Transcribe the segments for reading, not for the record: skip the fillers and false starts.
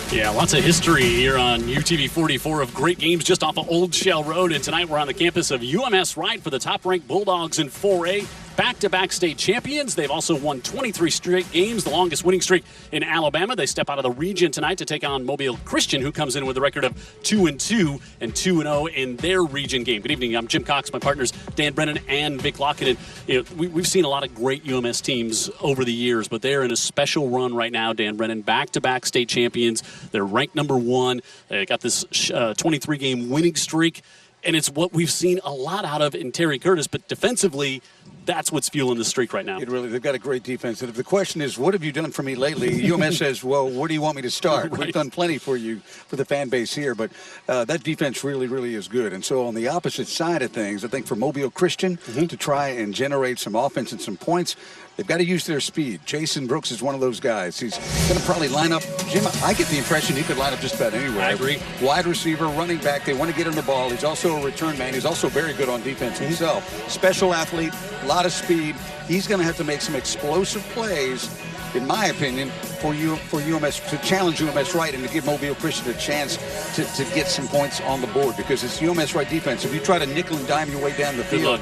Yeah, lots of history here on UTV 44 of great games just off of Old Shell Road. And tonight we're on the campus of UMS Wright for the top-ranked Bulldogs in 4A. Back-to-back state champions. They've also won 23 straight games, the longest winning streak in Alabama. They step out of the region tonight to take on Mobile Christian, who comes in with a record of 2-2 and 2-0 in their region game. Good evening. I'm Jim Cox. My partners Dan Brennan and Vic Lockett. We've seen a lot of great UMS teams over the years, but they're in a special run right now. Dan Brennan, back-to-back state champions. They're ranked number one. They got this 23-game winning streak. And it's what we've seen a lot out of in Terry Curtis, but defensively, that's what's fueling the streak right now. They've got a great defense. And if the question is, what have you done for me lately? UMS says, well, where do you want me to start? Right. We've done plenty for you, for the fan base here, but that defense really, really is good. And so on the opposite side of things, I think for Mobile Christian to try and generate some offense and some points, they've got to use their speed. Jason Brooks is one of those guys. He's going to probably line up. Jim, I get the impression he could line up just about anywhere. I agree. Wide receiver, running back. They want to get him the ball. He's also a return man. He's also very good on defense himself. Special athlete, a lot of speed. He's going to have to make some explosive plays, in my opinion, for UMS to challenge UMS Wright and to give Mobile Christian a chance to get some points on the board, because it's UMS Wright defense. If you try to nickel and dime your way down the field,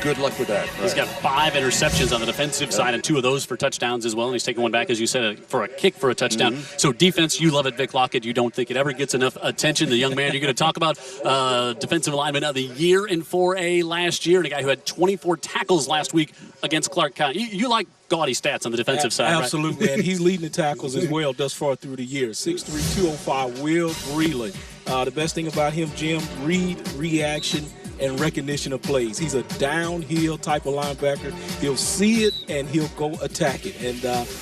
good luck with that. He's got 5 interceptions on the defensive side, and 2 of those for touchdowns as well. And he's taking one back, as you said, for a kick for a touchdown. So defense, you love it, Vic Lockett. You don't think it ever gets enough attention. The young man you're going to talk about, defensive lineman of the year in 4A last year, and a guy who had 24 tackles last week against Clark County. You like gaudy stats on the defensive side, absolutely, right? And he's leading the tackles as well thus far through the year. 6'3", 205, Will Breland. The best thing about him, Jim, read, reaction, and recognition of plays. He's a downhill type of linebacker. He'll see it and he'll go attack it. And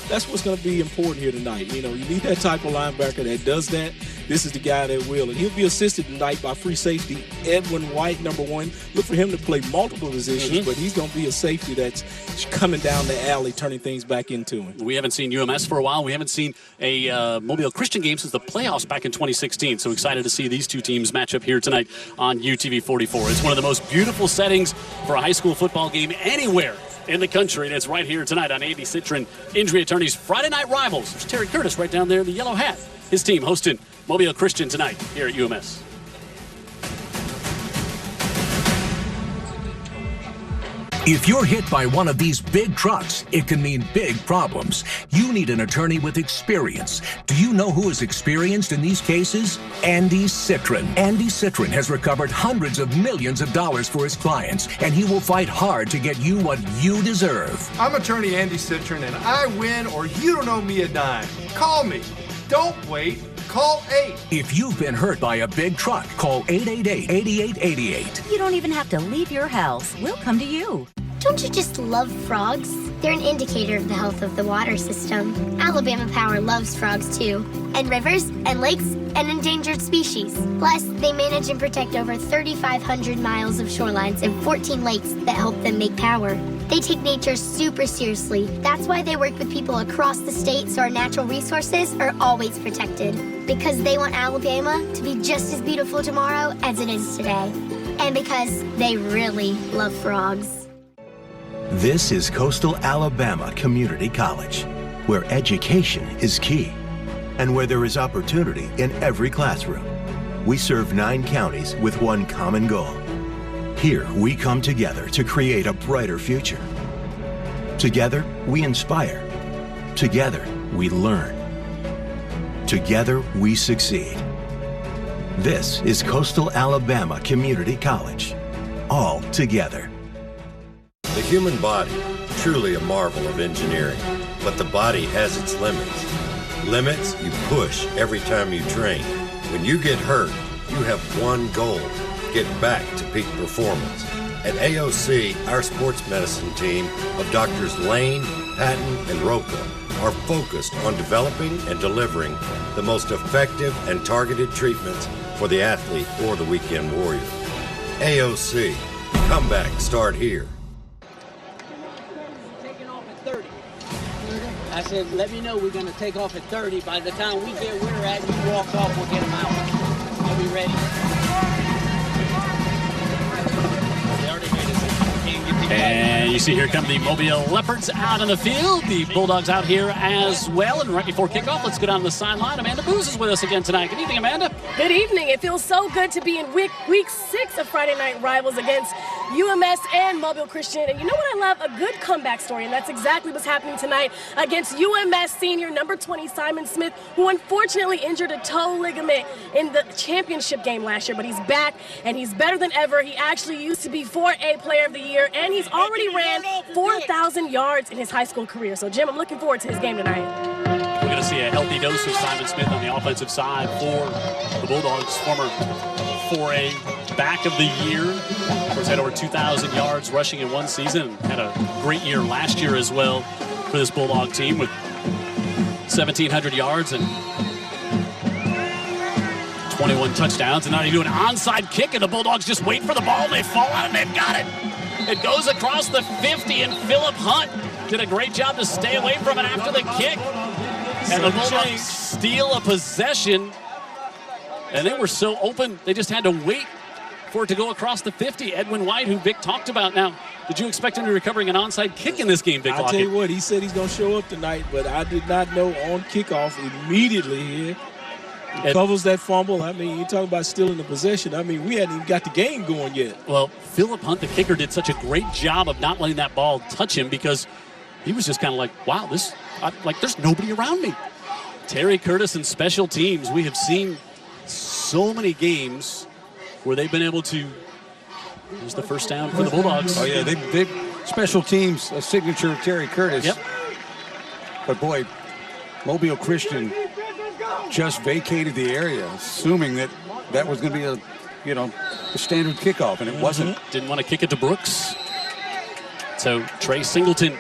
that's what's going to be important here tonight. You need that type of linebacker that does that. This is the guy that will. And he'll be assisted tonight by free safety Edwin White, number 1. Look for him to play multiple positions, but he's going to be a safety that's coming down the alley, turning things back into him. We haven't seen UMS for a while. We haven't seen a Mobile Christian game since the playoffs back in 2016. So excited to see these two teams match up here tonight on UTV 44. It's one of the most beautiful settings for a high school football game anywhere in the country, and it's right here tonight on Andy Citron Injury Attorneys Friday Night Rivals. There's Terry Curtis right down there in the yellow hat. His team hosting Mobile Christian tonight here at UMS. If you're hit by one of these big trucks, it can mean big problems. You need an attorney with experience. Do you know who is experienced in these cases? Andy Citron. Andy Citron has recovered hundreds of millions of dollars for his clients, and he will fight hard to get you what you deserve. I'm attorney Andy Citron, and I win or you don't owe me a dime. Call me. Don't wait. Call 8. If you've been hurt by a big truck, call 888-8888. You don't even have to leave your house. We'll come to you. Don't you just love frogs? They're an indicator of the health of the water system. Alabama Power loves frogs too, and rivers, and lakes, and endangered species. Plus, they manage and protect over 3,500 miles of shorelines and 14 lakes that help them make power. They take nature super seriously. That's why they work with people across the state so our natural resources are always protected. Because they want Alabama to be just as beautiful tomorrow as it is today. And because they really love frogs. This is Coastal Alabama Community College, where education is key and where there is opportunity in every classroom. We serve 9 counties with one common goal. Here, we come together to create a brighter future. Together, we inspire. Together, we learn. Together, we succeed. This is Coastal Alabama Community College. All together. The human body, truly a marvel of engineering, but the body has its limits. Limits you push every time you train. When you get hurt, you have one goal: get back to peak performance. At AOC, our sports medicine team of Doctors Lane, Patton, and Roca are focused on developing and delivering the most effective and targeted treatments for the athlete or the weekend warrior. AOC, comeback start here. I said, let me know we're going to take off at 30. By the time we get where we're at, you walk off, we'll get them out. Are we ready? They already made it. And you see here come the Mobile Leopards out in the field. The Bulldogs out here as well. And right before kickoff, let's go down to the sideline. Amanda Booz is with us again tonight. Good evening, Amanda. Good evening. It feels so good to be in week 6 of Friday Night Rivals against UMS and Mobile Christian. And you know what I love? A good comeback story. And that's exactly what's happening tonight against UMS senior number 20 Simon Smith, who unfortunately injured a toe ligament in the championship game last year. But he's back, and he's better than ever. He actually used to be 4A Player of the Year, and he's already ran 4,000 yards in his high school career. So, Jim, I'm looking forward to his game tonight. We're going to see a healthy dose of Simon Smith on the offensive side for the Bulldogs, former 4A back of the year. Of course, had over 2,000 yards rushing in one season. Had a great year last year as well for this Bulldog team with 1,700 yards and 21 touchdowns. And now they do an onside kick, and the Bulldogs just wait for the ball, and they fall out, and they've got it. It goes across the 50, and Philip Hunt did a great job to stay away from it after the kick. And the Bulldogs steal a possession. And they were so open, they just had to wait for it to go across the 50. Edwin White, who Vic talked about. Now, did you expect him to be recovering an onside kick in this game, Vic Lockett? I'll tell you what, he said he's going to show up tonight, but I did not know on kickoff immediately here. He covers that fumble. I mean, you're talking about stealing the possession. I mean, we hadn't even got the game going yet. Well, Philip Hunt, the kicker, did such a great job of not letting that ball touch him because he was just kind of like, wow, there's nobody around me. Terry Curtis and special teams, we have seen so many games where they've been able to. Here's the first down for the Bulldogs. Oh, yeah, they special teams, a signature of Terry Curtis. Yep. But, boy, Mobile Christian just vacated the area, assuming that was going to be a standard kickoff, and it wasn't. Didn't want to kick it to Brooks. So Trey Singleton,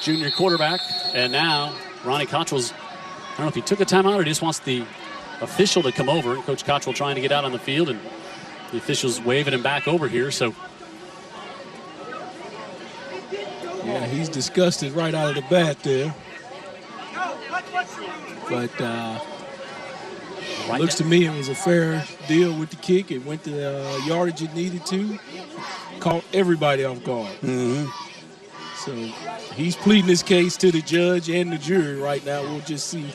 junior quarterback, and now Ronnie Cottrell's, I don't know if he took a timeout or just wants the official to come over. And Coach Cottrell trying to get out on the field, and the official's waving him back over here. So, yeah, he's disgusted right out of the bat there. But looks to me it was a fair deal with the kick. It went the yardage it needed to. Caught everybody off guard. So he's pleading his case to the judge and the jury right now. We'll just see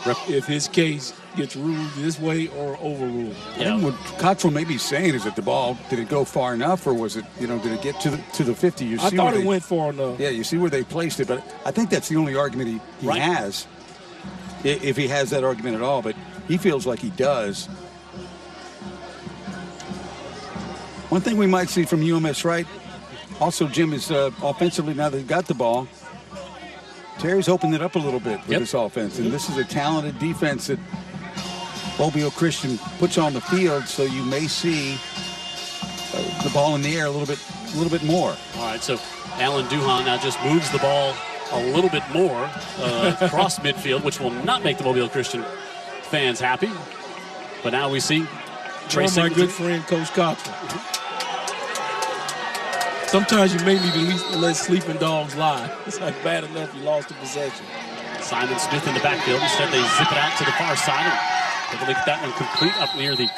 if his case gets ruled this way or overruled. Yeah. What Cottrell may be saying is that the ball, did it go far enough, or was it, did it get to the 50? You see, I thought it went far enough. Yeah, you see where they placed it, but I think that's the only argument he has, if he has that argument at all, but he feels like he does. One thing we might see from UMS Wright, also, Jim, is offensively, now they've got the ball, Terry's opened it up a little bit with this offense, and this is a talented defense that Mobile Christian puts on the field, so you may see the ball in the air a little bit more. All right, so Alan Duhan now just moves the ball a little bit more across midfield, which will not make the Mobile Christian fans happy. But now we see Trey Singleton. My good friend, Coach Cottrell. Sometimes you may need to let sleeping dogs lie. It's like bad enough you lost the possession. Simon Smith in the backfield. Instead, they zip it out to the far side. And take a look at that one complete up near the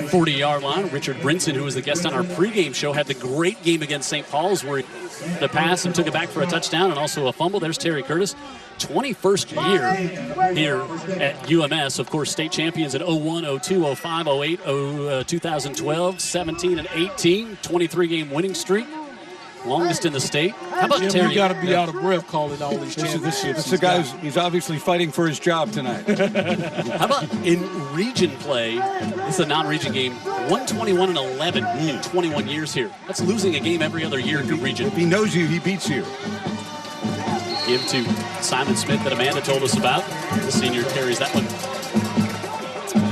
40-yard line. Richard Brinson, who was the guest on our pregame show, had the great game against St. Paul's where the pass and took it back for a touchdown and also a fumble. There's Terry Curtis. 21st year here at UMS. Of course, state champions in 01, 02, 05, 08, 2012, 17, and 18. 23-game winning streak. Longest in the state. How about Terry? You got to be out of breath calling all these championships. This is the guy he's obviously fighting for his job tonight. How about in region play? This is a non-region game. 121-11 in 21 years here. That's losing a game every other year in region. If he knows you, he beats you. Give to Simon Smith that Amanda told us about. The senior carries that one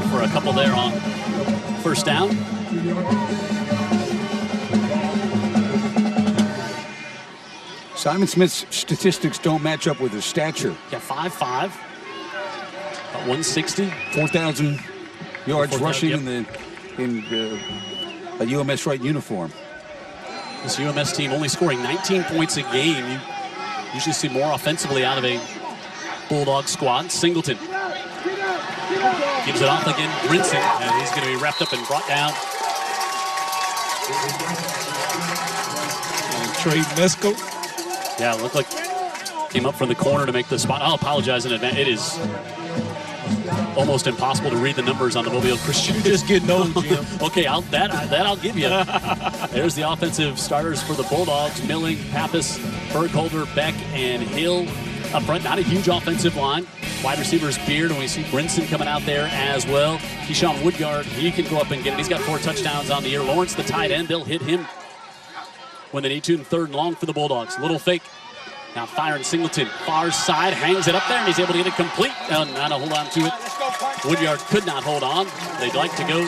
for a couple there on first down. Simon Smith's statistics don't match up with his stature. Yeah, 5'5", about 160. 4,000 yards rushing in a UMS Wright uniform. This UMS team only scoring 19 points a game. You usually see more offensively out of a Bulldog squad. Singleton gives it off again. Brinson, and he's going to be wrapped up and brought down. Trey Mesco. Yeah, it looked like came up from the corner to make the spot. I'll apologize in advance. It is almost impossible to read the numbers on the Mobile Christian. You're just getting old, Jim. Okay, that I'll give you. There's the offensive starters for the Bulldogs: Milling, Pappas, Burkholder, Beck, and Hill. Up front, not a huge offensive line. Wide receivers Beard, and we see Brinson coming out there as well. Keyshawn Woodyard, he can go up and get it. He's got 4 touchdowns on the year. Lawrence, the tight end, they'll hit him when they need to. And 3rd and long for the Bulldogs. Little fake. Now firing Singleton, far side, hangs it up there, and he's able to get it complete. Not to hold on to it. Woodyard could not hold on. They'd like to go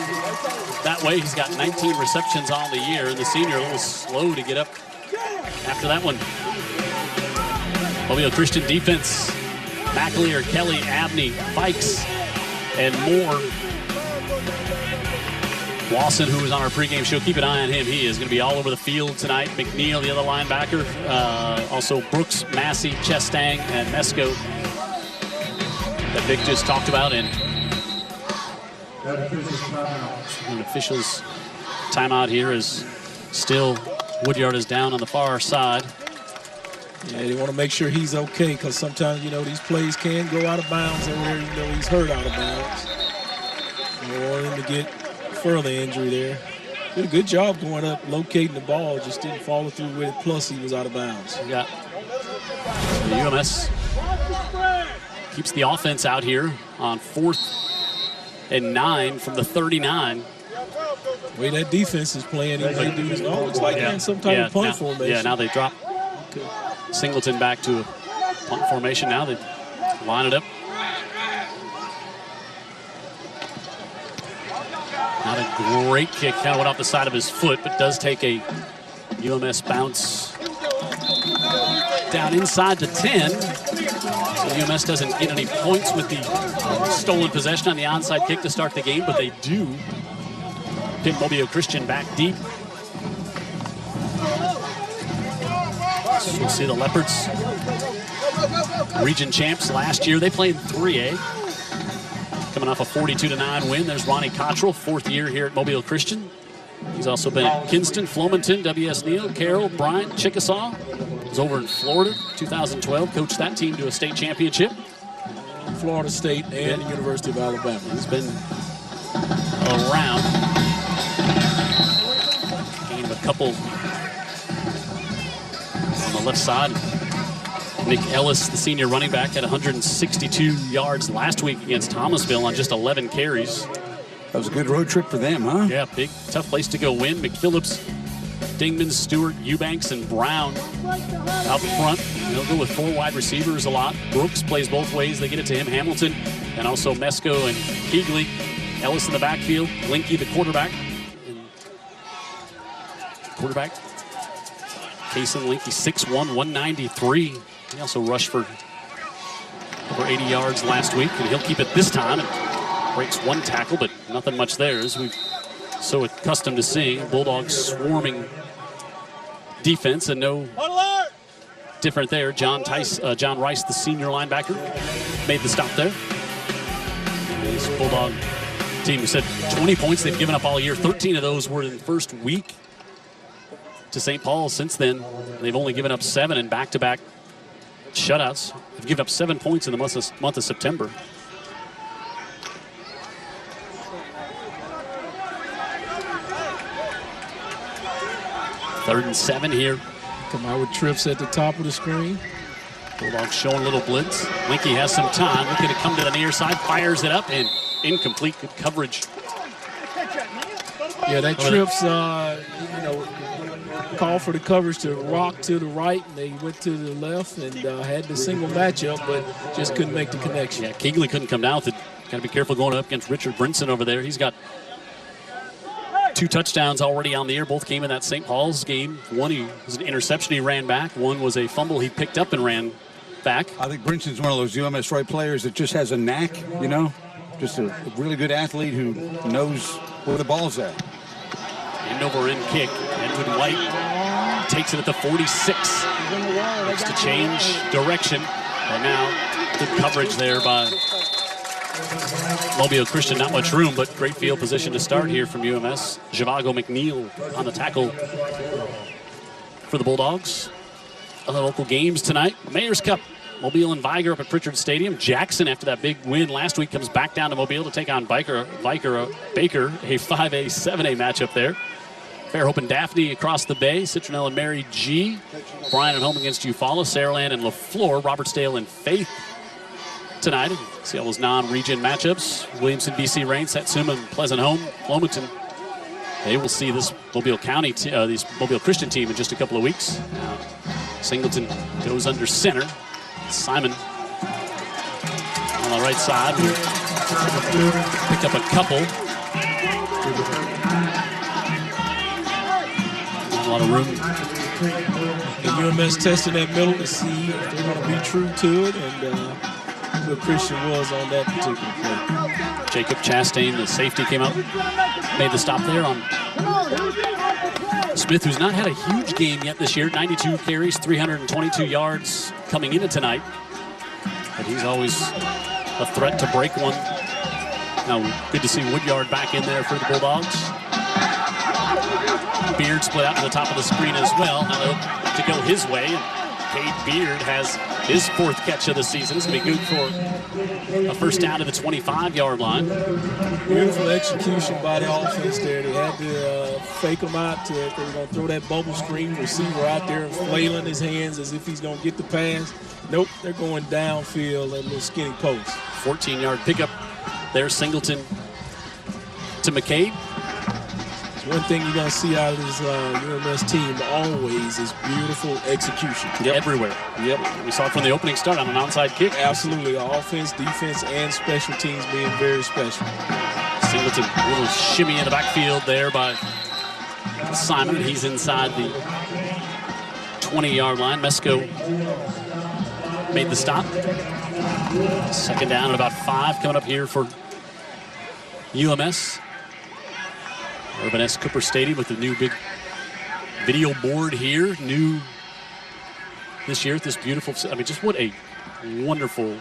that way. He's got 19 receptions on the year, and the senior a little slow to get up after that one. Mobile Christian defense: McAleer, Kelly, Abney, Fikes, and more. Lawson, who was on our pregame show, keep an eye on him. He is going to be all over the field tonight. McNeil, the other linebacker. Also Brooks, Massey, Chestang, and Mesco that Vic just talked about. And an official's timeout here is still Woodyard is down on the far side. Yeah, they want to make sure he's okay, because sometimes, these plays can go out of bounds over there. He's hurt out of bounds. They want him to get further injury there. Did a good job going up, locating the ball, just didn't follow through with it, plus he was out of bounds. We got the UMS keeps the offense out here on 4th and 9 from the 39. The way that defense is playing, it looks like they're in some type of punt formation. Yeah, now they drop Singleton back to a punt formation. Now they line it up. Not a great kick, kind of went off the side of his foot, but does take a UMS bounce down inside the 10. So UMS doesn't get any points with the stolen possession on the onside kick to start the game, but they do pin Mobile Christian back deep. So we'll see the Leopards, region champs last year. They played 3A. Coming off a 42-9 win. There's Ronnie Cottrell, 4th year here at Mobile Christian. He's also been at Kinston, Flomanton, W.S. Neal, Carroll, Bryant, Chickasaw. He's over in Florida, 2012. Coached that team to a state championship. Florida State and the University of Alabama. He's been around. Gained a couple on the left side. Nick Ellis, the senior running back, had 162 yards last week against Thomasville on just 11 carries. That was a good road trip for them, huh? Yeah, big, tough place to go win. McPhillips, Dingman, Stewart, Eubanks, and Brown out front. They'll go with 4 wide receivers a lot. Brooks plays both ways. They get it to him. Hamilton, and also Mesco and Keegley. Ellis in the backfield. Linky, the quarterback. Kason Linky, 6'1", 193. He also rushed for over 80 yards last week, and he'll keep it this time. It breaks 1 tackle, but nothing much there, as we've so accustomed to seeing. Bulldogs swarming defense, and no different there. John Rice, the senior linebacker, made the stop there. This Bulldog team said 20 points they've given up all year. 13 of those were in the first week to St. Paul. Since then, they've only given up 7 in back-to-back shutouts. They've given up 7 points in the month of September. Third and 7 here. Come out with trips at the top of the screen. Bulldogs showing a little blitz. Linky has some time. Looking to come to the near side. Fires it up, and incomplete. Good coverage. Yeah, that trips, call for the coverage to rock to the right, and they went to the left and had the single matchup, but just couldn't make the connection. Yeah, Keegley couldn't come down with it. Got to be careful going up against Richard Brinson over there. He's got 2 touchdowns already on the year. Both came in that St. Paul's game. One was an interception he ran back. One was a fumble he picked up and ran back. I think Brinson's one of those UMS right players that just has a knack, just a really good athlete who knows where the ball's at. End over end kick. Edwin White takes it at the 46. Looks to change direction. And now good coverage there by Mobile Christian. Not much room, but great field position to start here from UMS. Javago McNeil on the tackle for the Bulldogs. Other local games tonight. Mayor's Cup, Mobile and Viger up at Pritchard Stadium. Jackson, after that big win last week, comes back down to Mobile to take on Baker, a 5A, 7A matchup there. Fairhope and Daphne across the bay. Citronelle and Mary G. Bryan at home against Eufaula. Saraland and LaFleur. Robertsdale and Faith tonight. See all those non-region matchups. Williamson, BC Reign, Satsuma and Pleasant Home. Wilmington. They will see this Mobile County, this Mobile Christian team in just a couple of weeks. Singleton goes under center. Simon on the right side. Picked up a couple. Not a lot of room. And UMS testing that middle to see if they're going to be true to it. And who Christian was on that particular play. Jacob Chastain, the safety, came out, made the stop there on Smith, who's not had a huge game yet this year. 92 carries, 322 yards coming into tonight. But he's always a threat to break one. Now, good to see Woodyard back in there for the Bulldogs. Beard split out to the top of the screen as well. Now to go his way. And Cade Beard has his 4th catch of the season. It's going to be good for a first down to the 25-yard line. Beautiful execution by the offense there. They had to fake him out to if they were going to throw that bubble screen. Receiver out there flailing his hands as if he's going to get the pass. Nope, they're going downfield at a little skinny post. 14-yard pickup there, Singleton to McCabe. One thing you're going to see out of this UMS team always is beautiful execution. Yep. Everywhere. Yep. We saw it from the opening start on an onside kick. Absolutely. Offense, defense, and special teams being very special. Singleton, a little shimmy in the backfield there by Simon. He's inside the 20-yard line. Mesco made the stop. Second down at about 5 coming up here for UMS. Urban S. Cooper Stadium with the new big video board here. New this year at this beautiful, I mean, just what a wonderful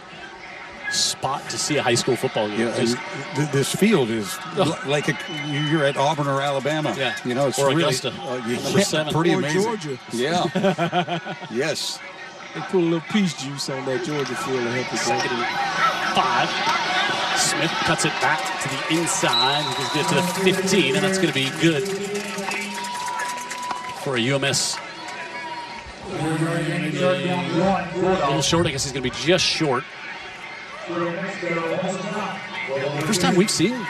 spot to see a high school football game. Yeah, this field is like you're at Auburn or Alabama. Yeah. You know, it's or really Augusta. Number 7. Pretty or amazing. Georgia. Yeah. Yes. They put a little peach juice on that Georgia field to help us. 2nd and 5. Smith cuts it back to the inside. He gets to the 15, and that's going to be good for a UMS. A little short. I guess he's going to be just short. First time we've seen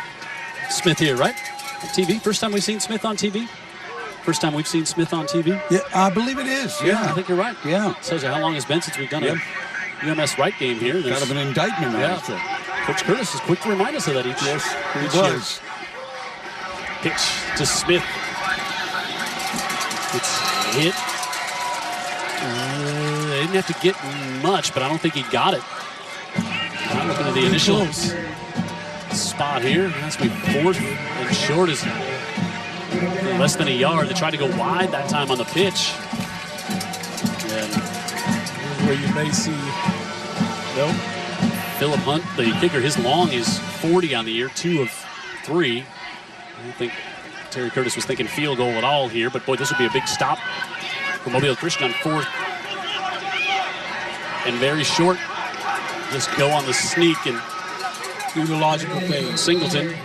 Smith here, right? On TV. First time we've seen Smith on TV. First time we've seen Smith on TV. Yeah, I believe it is. Yeah, I think you're right. Yeah. Tells you how long it's been since we've done a UMS right game here. There's kind of an indictment on it. Coach Curtis is quick to remind us of that each year. Yes, he was. Pitch to Smith. It's hit. They didn't have to get much, but I don't think he got it. I'm looking at the initial spot here. It has to be 4th and short is less than a yard. They tried to go wide that time on the pitch. And where you may see, nope. Philip Hunt, the kicker, his long is 40 on the year, 2 of 3. I don't think Terry Curtis was thinking field goal at all here, but boy, this would be a big stop for Mobile Christian on 4th. And very short. Just go on the sneak and do the logical thing. Singleton.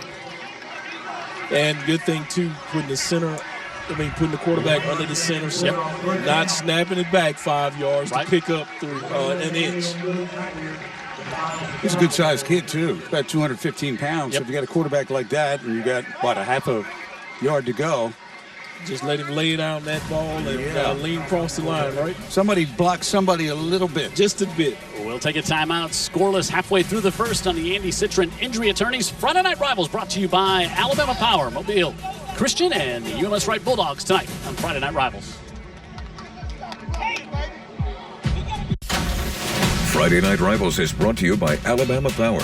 And good thing, too, putting the quarterback under the center, so not snapping it back 5 yards to pick up an inch. He's a good-sized kid, too. About 215 pounds. So if you got a quarterback like that and you got, what, a half a yard to go. Just let him lay down that ball and lean across the line, right? Somebody block somebody a little bit. Just a bit. We'll take a timeout. Scoreless halfway through the first on the Andy Citron Injury Attorneys. Friday Night Rivals brought to you by Alabama Power, Mobile Christian, and the UMS Wright Bulldogs tonight on Friday Night Rivals. Friday Night Rivals is brought to you by Alabama Power.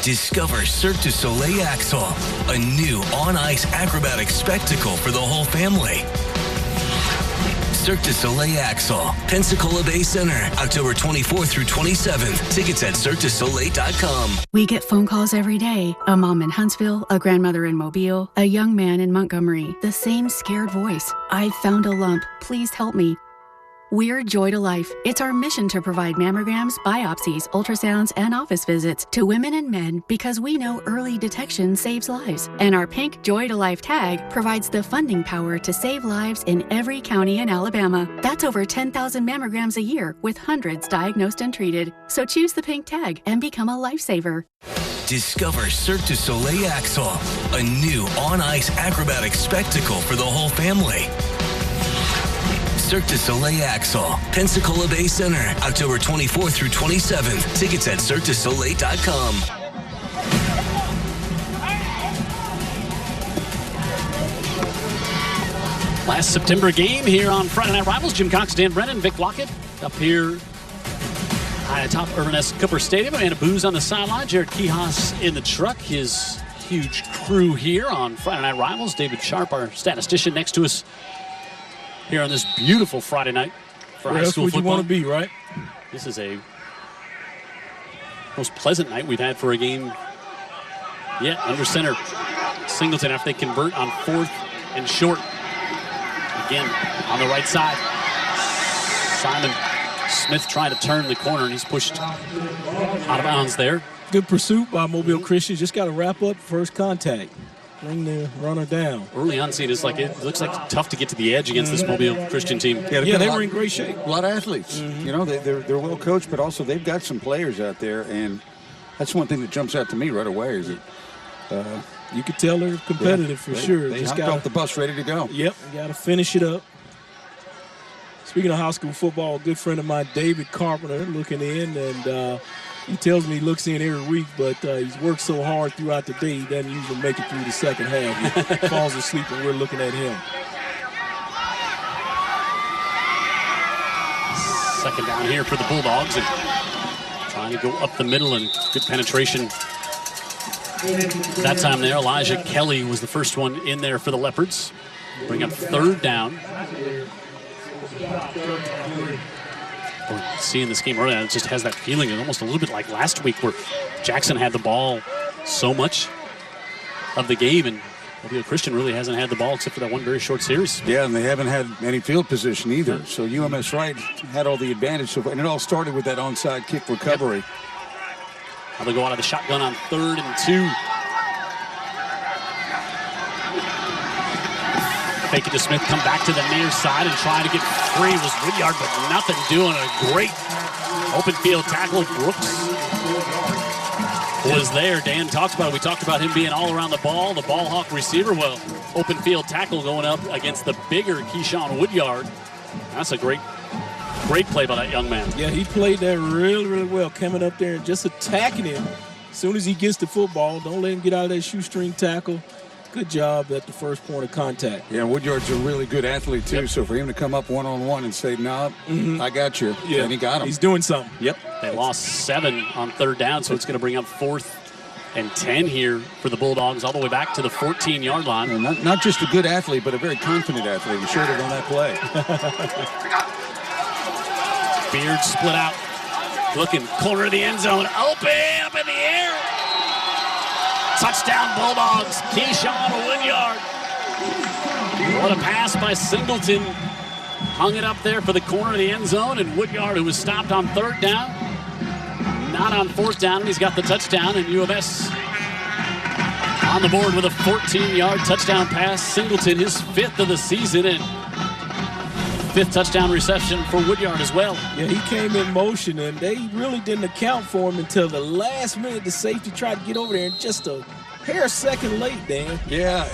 Discover Cirque du Soleil Axel, a new on-ice acrobatic spectacle for the whole family. Cirque du Soleil Axel, Pensacola Bay Center, October 24th through 27th. Tickets at CirqueDuSoleil.com. We get phone calls every day. A mom in Huntsville, a grandmother in Mobile, a young man in Montgomery. The same scared voice. I found a lump. Please help me. We're Joy to Life. It's our mission to provide mammograms, biopsies, ultrasounds, and office visits to women and men because we know early detection saves lives. And our pink Joy to Life tag provides the funding power to save lives in every county in Alabama. That's over 10,000 mammograms a year with hundreds diagnosed and treated. So choose the pink tag and become a lifesaver. Discover Cirque du Soleil Axel, a new on-ice acrobatic spectacle for the whole family. Cirque du Soleil Axel, Pensacola Bay Center, October 24th through 27th. Tickets at CirqueDuSoleil.com. Last September game here on Friday Night Rivals. Jim Cox, Dan Brennan, Vic Lockett up here high atop Irvin S. Cooper Stadium. Amanda Booz on the sideline. Jared Kihas in the truck. His huge crew here on Friday Night Rivals. David Sharp, our statistician, next to us here on this beautiful Friday night for high school football. You want to be, right? This is a most pleasant night we've had for a game yet. Under center, Singleton after they convert on 4th and short. Again, on the right side, Simon Smith trying to turn the corner, and he's pushed out of bounds there. Good pursuit by Mobile Christian. Just got to wrap up first contact. Bring the runner down. Early on scene, it looks like tough to get to the edge against this Mobile Christian team. Yeah, they were in great shape. A lot of athletes. You know, they're well coached, but also they've got some players out there, and that's one thing that jumps out to me right away is that you could tell they're competitive for sure. They hopped off the bus ready to go. Yep, you got to finish it up. Speaking of high school football, a good friend of mine, David Carpenter, looking in, and he tells me he looks in every week, but he's worked so hard throughout the day, he doesn't usually make it through the second half. He falls asleep when we're looking at him. Second down here for the Bulldogs, and trying to go up the middle, and good penetration. That time there, Elijah Kelly was the first one in there for the Leopards. Bring up third down. Seeing this game earlier, it just has that feeling. It's almost a little bit like last week where Jackson had the ball so much of the game, and Mobile Christian really hasn't had the ball except for that one very short series. Yeah, and they haven't had any field position either. So UMS Wright had all the advantage. And it all started with that onside kick recovery. Yep. Now they go out of the shotgun on 3rd and 2. Fake it to Smith, come back to the near side and try to get free. Was Woodyard, but nothing doing. A great open field tackle. Brooks was there. Dan talked about it. We talked about him being all around the ball hawk receiver. Well, open field tackle going up against the bigger Keyshawn Woodyard. That's a great play by that young man. Yeah, he played that really, really well, coming up there and just attacking him. As soon as he gets the football, don't let him get out of that shoestring tackle. Good job at the first point of contact. Yeah, Woodyard's a really good athlete, too. Yep. So for him to come up one-on-one and say, no, I got you, and he got him. He's doing something. Yep. They lost 7 on 3rd down, so it's going to bring up 4th and 10 here for the Bulldogs all the way back to the 14-yard line. And not just a good athlete, but a very confident athlete. He showed it on that play. Beard split out. Looking corner of the end zone. Open up in the air. Touchdown Bulldogs. Keyshawn Woodyard. What a pass by Singleton. Hung it up there for the corner of the end zone. And Woodyard, who was stopped on 3rd down, not on 4th down, and he's got the touchdown. And UMS on the board with a 14-yard touchdown pass. Singleton, his 5th of the season, and 5th touchdown reception for Woodyard as well. Yeah, he came in motion, and they really didn't account for him until the last minute. The safety tried to get over there, and just a hair second late, Dan. Yeah,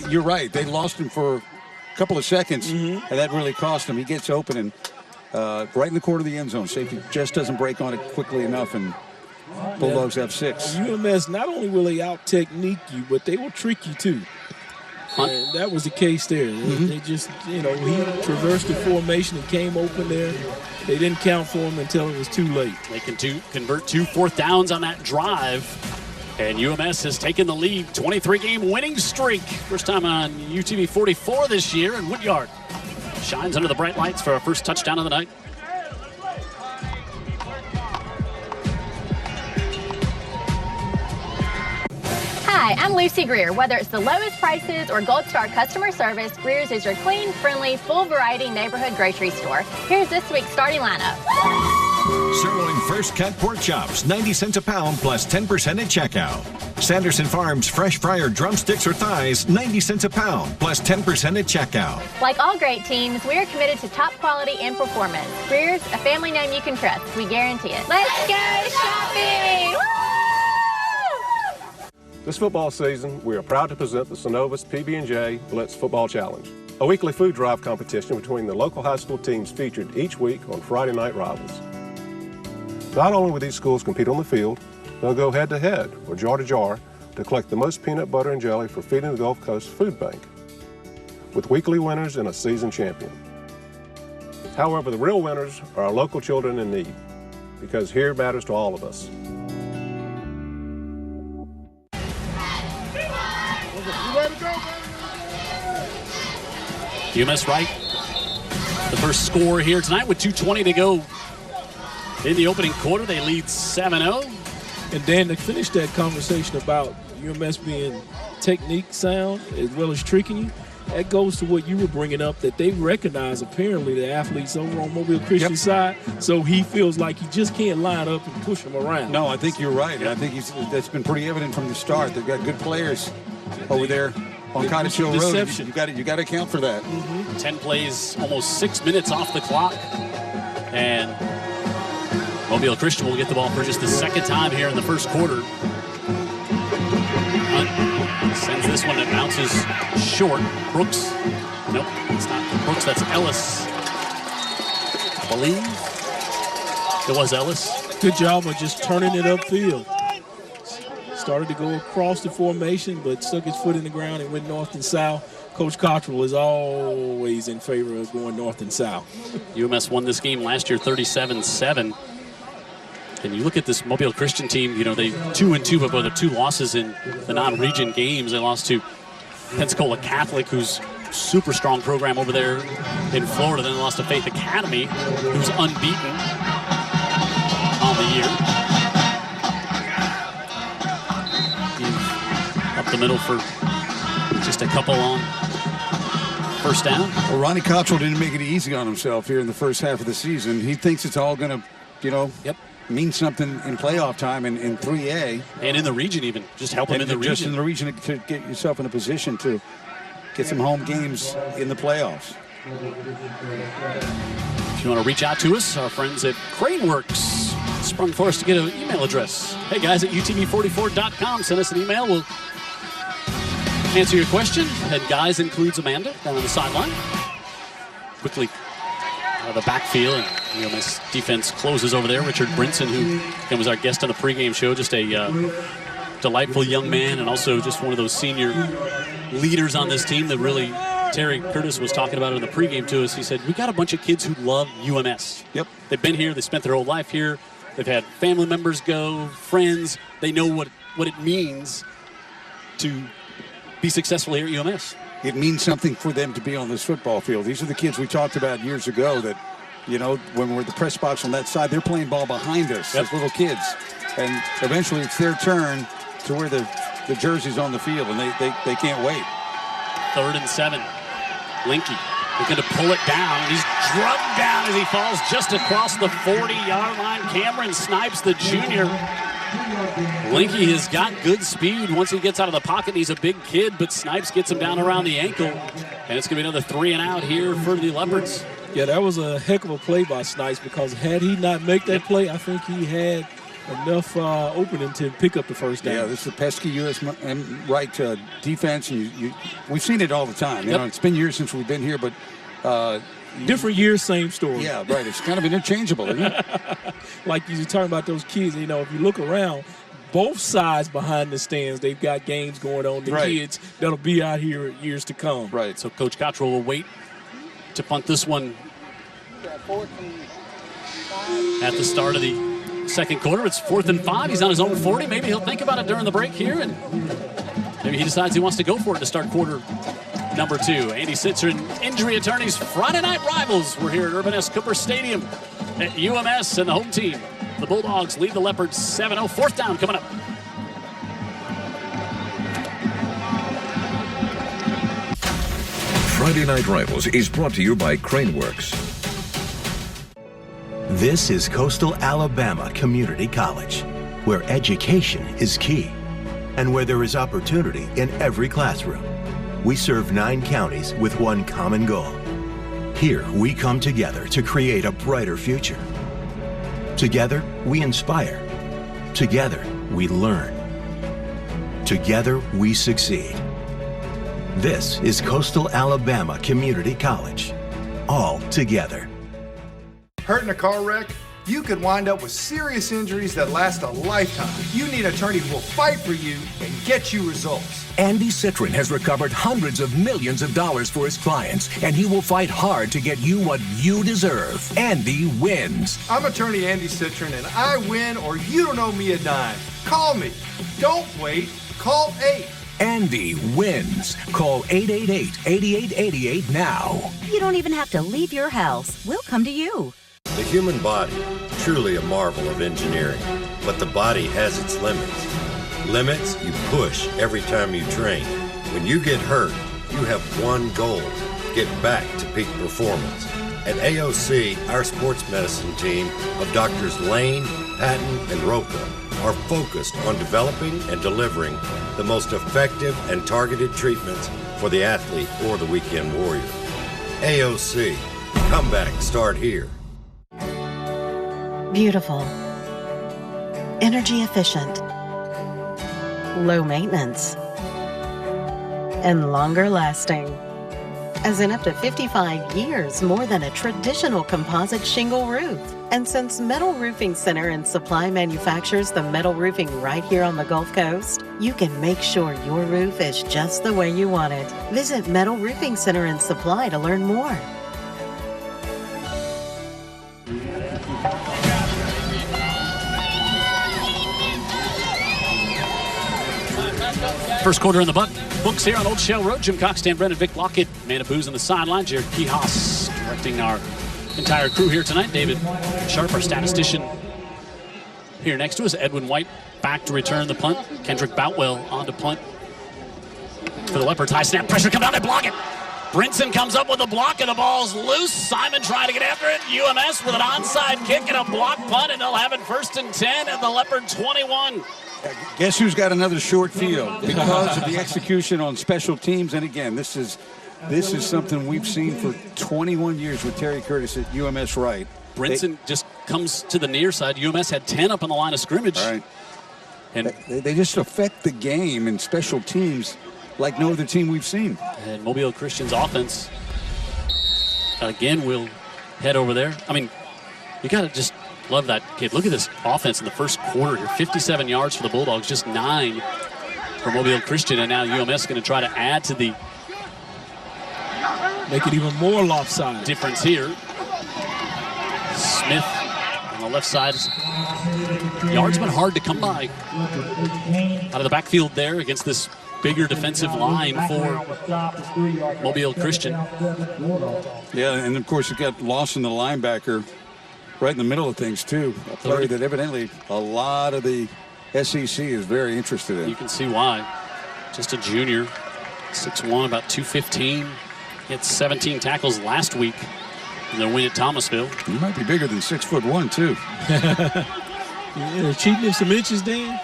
you're right. They lost him for a couple of seconds, and that really cost him. He gets open and right in the corner of the end zone. Safety just doesn't break on it quickly enough, and Bulldogs have 6. UMS, not only will they out-technique you, but they will trick you, too. And that was the case there. They just, he traversed the formation and came open there. They didn't count for him until it was too late. They can convert 2 4th downs on that drive. And UMS has taken the lead. 23-game winning streak. First time on UTV 44 this year. And Woodyard shines under the bright lights for our first touchdown of the night. Hi, I'm Lucy Greer. Whether it's the lowest prices or Gold Star customer service, Greer's is your clean, friendly, full variety neighborhood grocery store. Here's this week's starting lineup. Sirloin first cut pork chops, 90 cents a pound plus 10% at checkout. Sanderson Farms fresh fryer drumsticks or thighs, 90 cents a pound plus 10% at checkout. Like all great teams, we are committed to top quality and performance. Greer's, a family name you can trust. We guarantee it. Let's go shopping! Woo! This football season, we are proud to present the Synovus PB&J Blitz Football Challenge, a weekly food drive competition between the local high school teams featured each week on Friday Night Rivals. Not only will these schools compete on the field, they'll go head-to-head or jar-to-jar to collect the most peanut butter and jelly for feeding the Gulf Coast Food Bank, with weekly winners and a season champion. However, the real winners are our local children in need, because here matters to all of us. UMS Wright, the first score here tonight with 2:20 to go in the opening quarter. They lead 7-0. And Dan, to finish that conversation about UMS being technique sound as well as tricking you, that goes to what you were bringing up, that they recognize apparently the athletes over on Mobile Christian side, so he feels like he just can't line up and push them around. No, I think you're right. I think that's been pretty evident from the start. They've got good players over there on Cottage Hill Road. You got to account for that. 10 plays, almost 6 minutes off the clock. And Mobile Christian will get the ball for just the second time here in the first quarter. Hunt sends this one, it bounces short. Brooks, nope, it's not Brooks, that's Ellis. I believe it was Ellis. Good job of just turning it upfield. Started to go across the formation, but stuck his foot in the ground and went north and south. Coach Cottrell is always in favor of going north and south. UMS won this game last year 37-7. And you look at this Mobile Christian team, you know, they 2-2, but both the 2 losses in the non-region games. They lost to Pensacola Catholic, who's super strong program over there in Florida. Then they lost to Faith Academy, who's unbeaten on the year. Up the middle for just a couple on first down. Well, Ronnie Cottrell didn't make it easy on himself here in the first half of the season. He thinks it's all going to, you know, mean something in playoff time in 3A. And in the region even. Just help him in the region. Just in the region to get yourself in a position to get some home games in the playoffs. If you want to reach out to us, our friends at Craneworks sprung for us to get an email address. Hey guys at utv44.com. Send us an email. We'll answer your question. And guys includes Amanda down on the sideline. Quickly out of the backfield, and UMS defense closes over there. Richard Brinson, who was our guest on the pregame show, just a delightful young man, and also just one of those senior leaders on this team that really Terry Curtis was talking about it in the pregame to us. He said, we got a bunch of kids who love UMS. Yep. They've been here. They spent their whole life here. They've had family members go, friends. They know what it means to be successful here at UMS. It means something for them to be on this football field. These are the kids we talked about years ago that, you know, when we're at the press box on that side, they're playing ball behind us as little kids. And eventually it's their turn to wear the jerseys on the field, and they can't wait. 3rd and 7. Linky looking to pull it down, and he's drugged down as he falls just across the 40-yard line. Cameron Snipes, the junior. Linky has got good speed once he gets out of the pocket. He's a big kid, but Snipes gets him down around the ankle. And it's going to be another 3 and out here for the Leopards. Yeah, that was a heck of a play by Snipes, because had he not made that play, I think he had enough opening to pick up the first down. Yeah, this is a pesky U.S. Wright defense, and we've seen it all the time. You know, it's been years since we've been here, but different years, same story. Yeah, right. It's kind of interchangeable, isn't it? Like you're talking about those kids, you know, if you look around, both sides behind the stands, they've got games going on. The kids that'll be out here years to come. Right. So Coach Cottrell will wait to punt this one at the start of the second quarter. It's 4th and 5. He's on his own 40. Maybe he'll think about it during the break here, and maybe he decides he wants to go for it to start quarter number 2. Andy Citron, injury attorneys, Friday night rivals. We're here at Urban S. Cooper Stadium at UMS and the home team. The Bulldogs lead the Leopards 7-0. Fourth down coming up. Friday Night Rivals is brought to you by Craneworks. This is Coastal Alabama Community College, where education is key and where there is opportunity in every classroom. We serve 9 counties with one common goal. Here, we come together to create a brighter future. Together, we inspire. Together, we learn. Together, we succeed. This is Coastal Alabama Community College. All together. Hurt in a car wreck? You could wind up with serious injuries that last a lifetime. You need an attorney who will fight for you and get you results. Andy Citron has recovered hundreds of millions of dollars for his clients, and he will fight hard to get you what you deserve. Andy wins. I'm attorney Andy Citron, and I win or you don't owe me a dime. Call me. Don't wait. Call 8. Andy wins. Call 888-8888 now. You don't even have to leave your house. We'll come to you. The human body, truly a marvel of engineering, but the body has its limits. Limits you push every time you train. When you get hurt, you have one goal: get back to peak performance. At AOC, our sports medicine team of Doctors Lane, Patton, and Roca are focused on developing and delivering the most effective and targeted treatments for the athlete or the weekend warrior. AOC, comeback start here. Beautiful, energy efficient, low maintenance, and longer lasting. As in up to 55 years more than a traditional composite shingle roof. And since Metal Roofing Center and Supply manufactures the metal roofing right here on the Gulf Coast, you can make sure your roof is just the way you want it. Visit Metal Roofing Center and Supply to learn more. First quarter in the books here on Old Shell Road. Jim Cox, Dan Brennan, Vic Lockett, Amanda Booz on the sideline. Jared Kihas directing our entire crew here tonight. David Sharp, our statistician, here next to us. Edwin White back to return the punt. Kendrick Boutwell on to punt for the Leopards. High snap, pressure, come down and block it. Brinson comes up with a block and the ball's loose. Simon trying to get after it. UMS with an onside kick and a block punt, and they'll have it 1st and 10 at the Leopard 21. Guess who's got another short field because of the execution on special teams? And again, this is something we've seen for 21 years with Terry Curtis at UMS right. Brinson just comes to the near side. UMS had 10 up on the line of scrimmage. Right. And they just affect the game in special teams like no other team we've seen. And Mobile Christian's offense, again, will head over there. I mean, you got to just love that kid. Look at this offense in the first quarter here. 57 yards for the Bulldogs, just 9 for Mobile Christian. And now UMS going to try to add to the make it even more lopsided difference here. Smith on the left side. Yards been hard to come by out of the backfield there against this bigger defensive line for Mobile Christian. Yeah, and of course you got Lawson, the linebacker, right in the middle of things too. A player that evidently a lot of the SEC is very interested in. You can see why. Just a junior, 6'1", about 215. He had 17 tackles last week in their win at Thomasville. He might be bigger than 6'1" too. Yeah, they're cheating him some inches, Dan.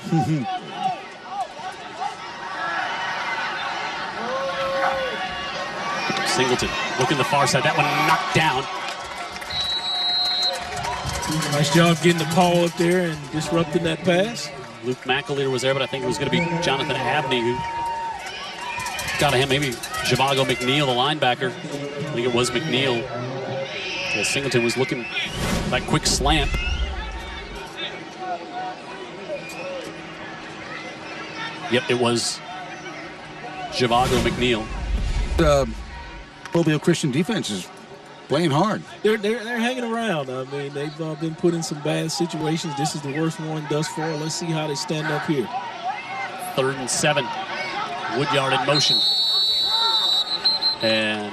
Singleton looking the far side. That one knocked down. Nice job getting the ball up there and disrupting that pass. Luke McAleer was there, but I think it was going to be Jonathan Abney who got to him. Maybe Zhivago McNeil, the linebacker. I think it was McNeil. Yeah, Singleton was looking that quick slant. Yep, it was Zhivago McNeil. Mobile Christian defense is playing hard. They're hanging around. I mean, they've been put in some bad situations. This is the worst one thus far. Let's see how they stand up here. 3rd and 7. Woodyard in motion. And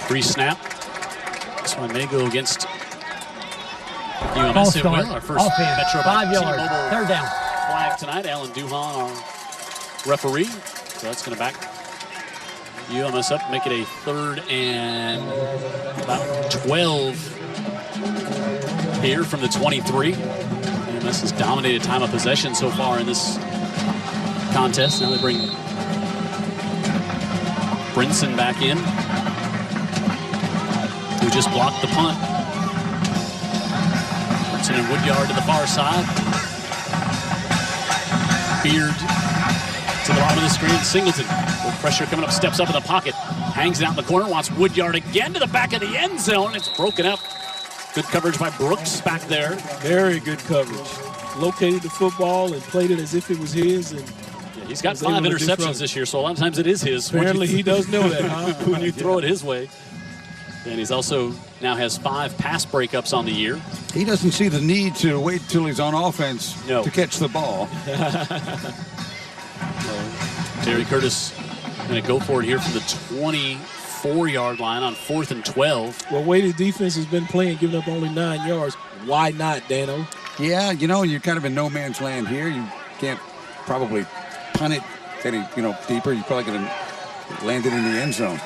pre-snap. This one may go against UMS. It will. Our first Metro 5 yards. T-Mobile 3rd down. flag tonight. Alan Duhan, our referee. So that's going to back UMS up, make it a 3rd and about 12 here from the 23. UMS has dominated time of possession so far in this contest. Now they bring Brinson back in, who just blocked the punt. Brinson and Woodyard to the far side. Beard to the bottom of the screen. Singleton, with pressure coming up, steps up in the pocket, hangs it out in the corner, wants Woodyard again to the back of the end zone. It's broken up. Good coverage by Brooks back there. Very good coverage. Located the football and played it as if it was his. And yeah, he's got 5 interceptions this year, so a lot of times it is his. Apparently he does know that, huh? When you throw it his way. And he's also now has 5 pass breakups on the year. He doesn't see the need to wait till he's on offense to catch the ball. Terry Curtis going to go for it here from the 24-yard line on 4th and 12. Well, way the defense has been playing, giving up only 9 yards. Why not, Dano? Yeah, you know, you're kind of in no man's land here. You can't probably punt it any, deeper. You're probably going to land it in the end zone.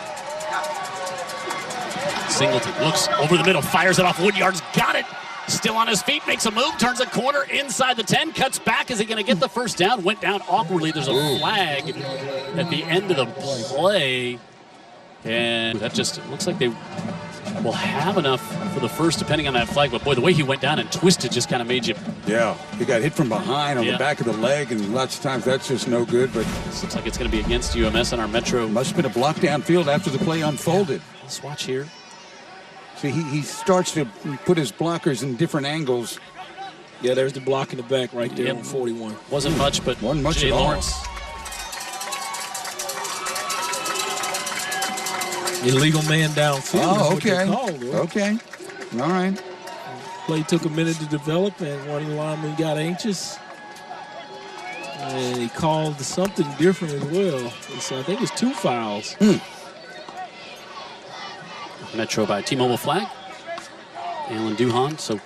Singleton looks over the middle, fires it off. Woodyard's got it. Still on his feet, makes a move, turns a corner inside the 10, cuts back. Is he going to get the first down? Went down awkwardly. There's a flag at the end of the play. And that just looks like they will have enough for the first, depending on that flag. But, boy, the way he went down and twisted just kind of made you. Yeah, he got hit from behind on the back of the leg, and lots of times that's just no good. But this looks like it's going to be against UMS on our Metro. Must have been a block downfield after the play unfolded. Let's watch here. See, he starts to put his blockers in different angles. Yeah, there's the block in the back right there on 41. Wasn't much, but wasn't much Jay at all. Lawrence. Illegal man downfield. Oh, okay. Okay. All right. Play took a minute to develop, and one of the linemen got anxious. And he called something different as well. So I think it's 2 fouls. Metro by T-Mobile flag. Alan Duhan, so.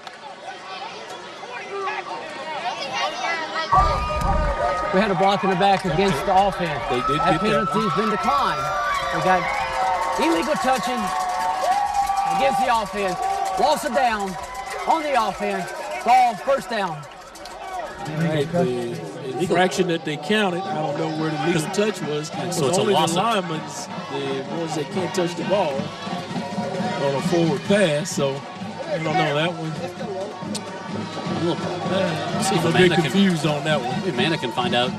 We had a block in the back against the offense. They did that get penalty's been declined. We got illegal touching against the offense. Loss of down on the offense. Ball, first down. Right, the infraction that they counted, I don't know where the legal touch was. So it's only a loss the linemen, the ones that can't touch the ball on a forward pass. So I don't know that one. I'm a bit confused on that one. Maybe Amanda can find out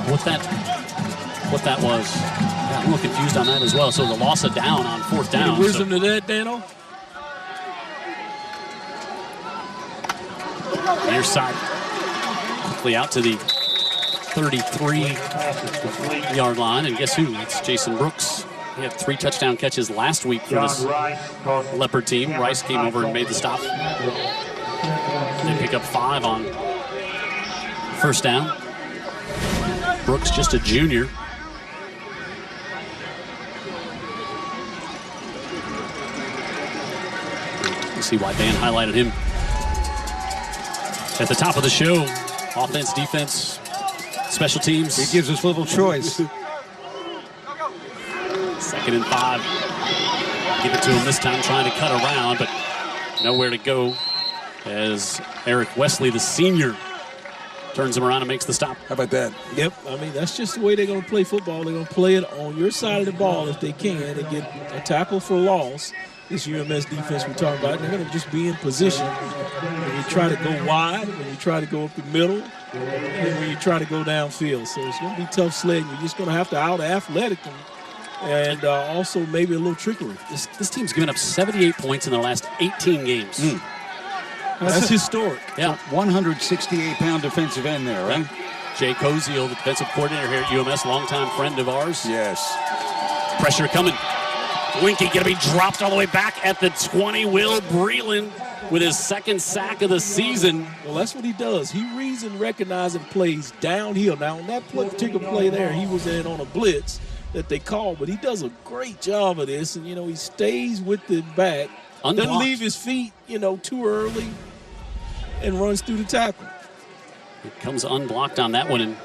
what that was. Yeah, I'm a little confused on that as well. So the loss of down on 4th down. Any wisdom to that, Dano? Near side. Quickly out to the 33-yard line. And guess who? It's Jason Brooks. He had 3 touchdown catches last week for this Leopard team. Rice came over and made the stop. They pick up 5 on 1st down. Brooks just a junior. Let's see why Dan highlighted him at the top of the show. Offense, defense, special teams. He gives us little choice. 2nd and 5. Give it to him this time, trying to cut around, but nowhere to go as Eric Wesley, the senior, turns him around and makes the stop. How about that? Yep. I mean, that's just the way they're going to play football. They're going to play it on your side of the ball if they can and get a tackle for loss. This UMS defense we're talking about, they're going to just be in position. When you try to go wide, when you try to go up the middle, and when you try to go downfield. So it's going to be tough sledding. You're just going to have to out-athletic them. And also maybe a little trickery. This team's given up 78 points in their last 18 games. That's historic. Yeah. 168-pound defensive end there, right? Jay Koziel, the defensive coordinator here at UMS, longtime friend of ours. Yes. Pressure coming. Winky going to be dropped all the way back at the 20. Will Breland with his 2nd sack of the season. Well, that's what he does. He reads and recognizes and plays downhill. Now, on that particular play there, he was in on a blitz. that they call, but he does a great job of this. And, he stays with the back, doesn't leave his feet, too early, and runs through the tackle. He comes unblocked on that one, and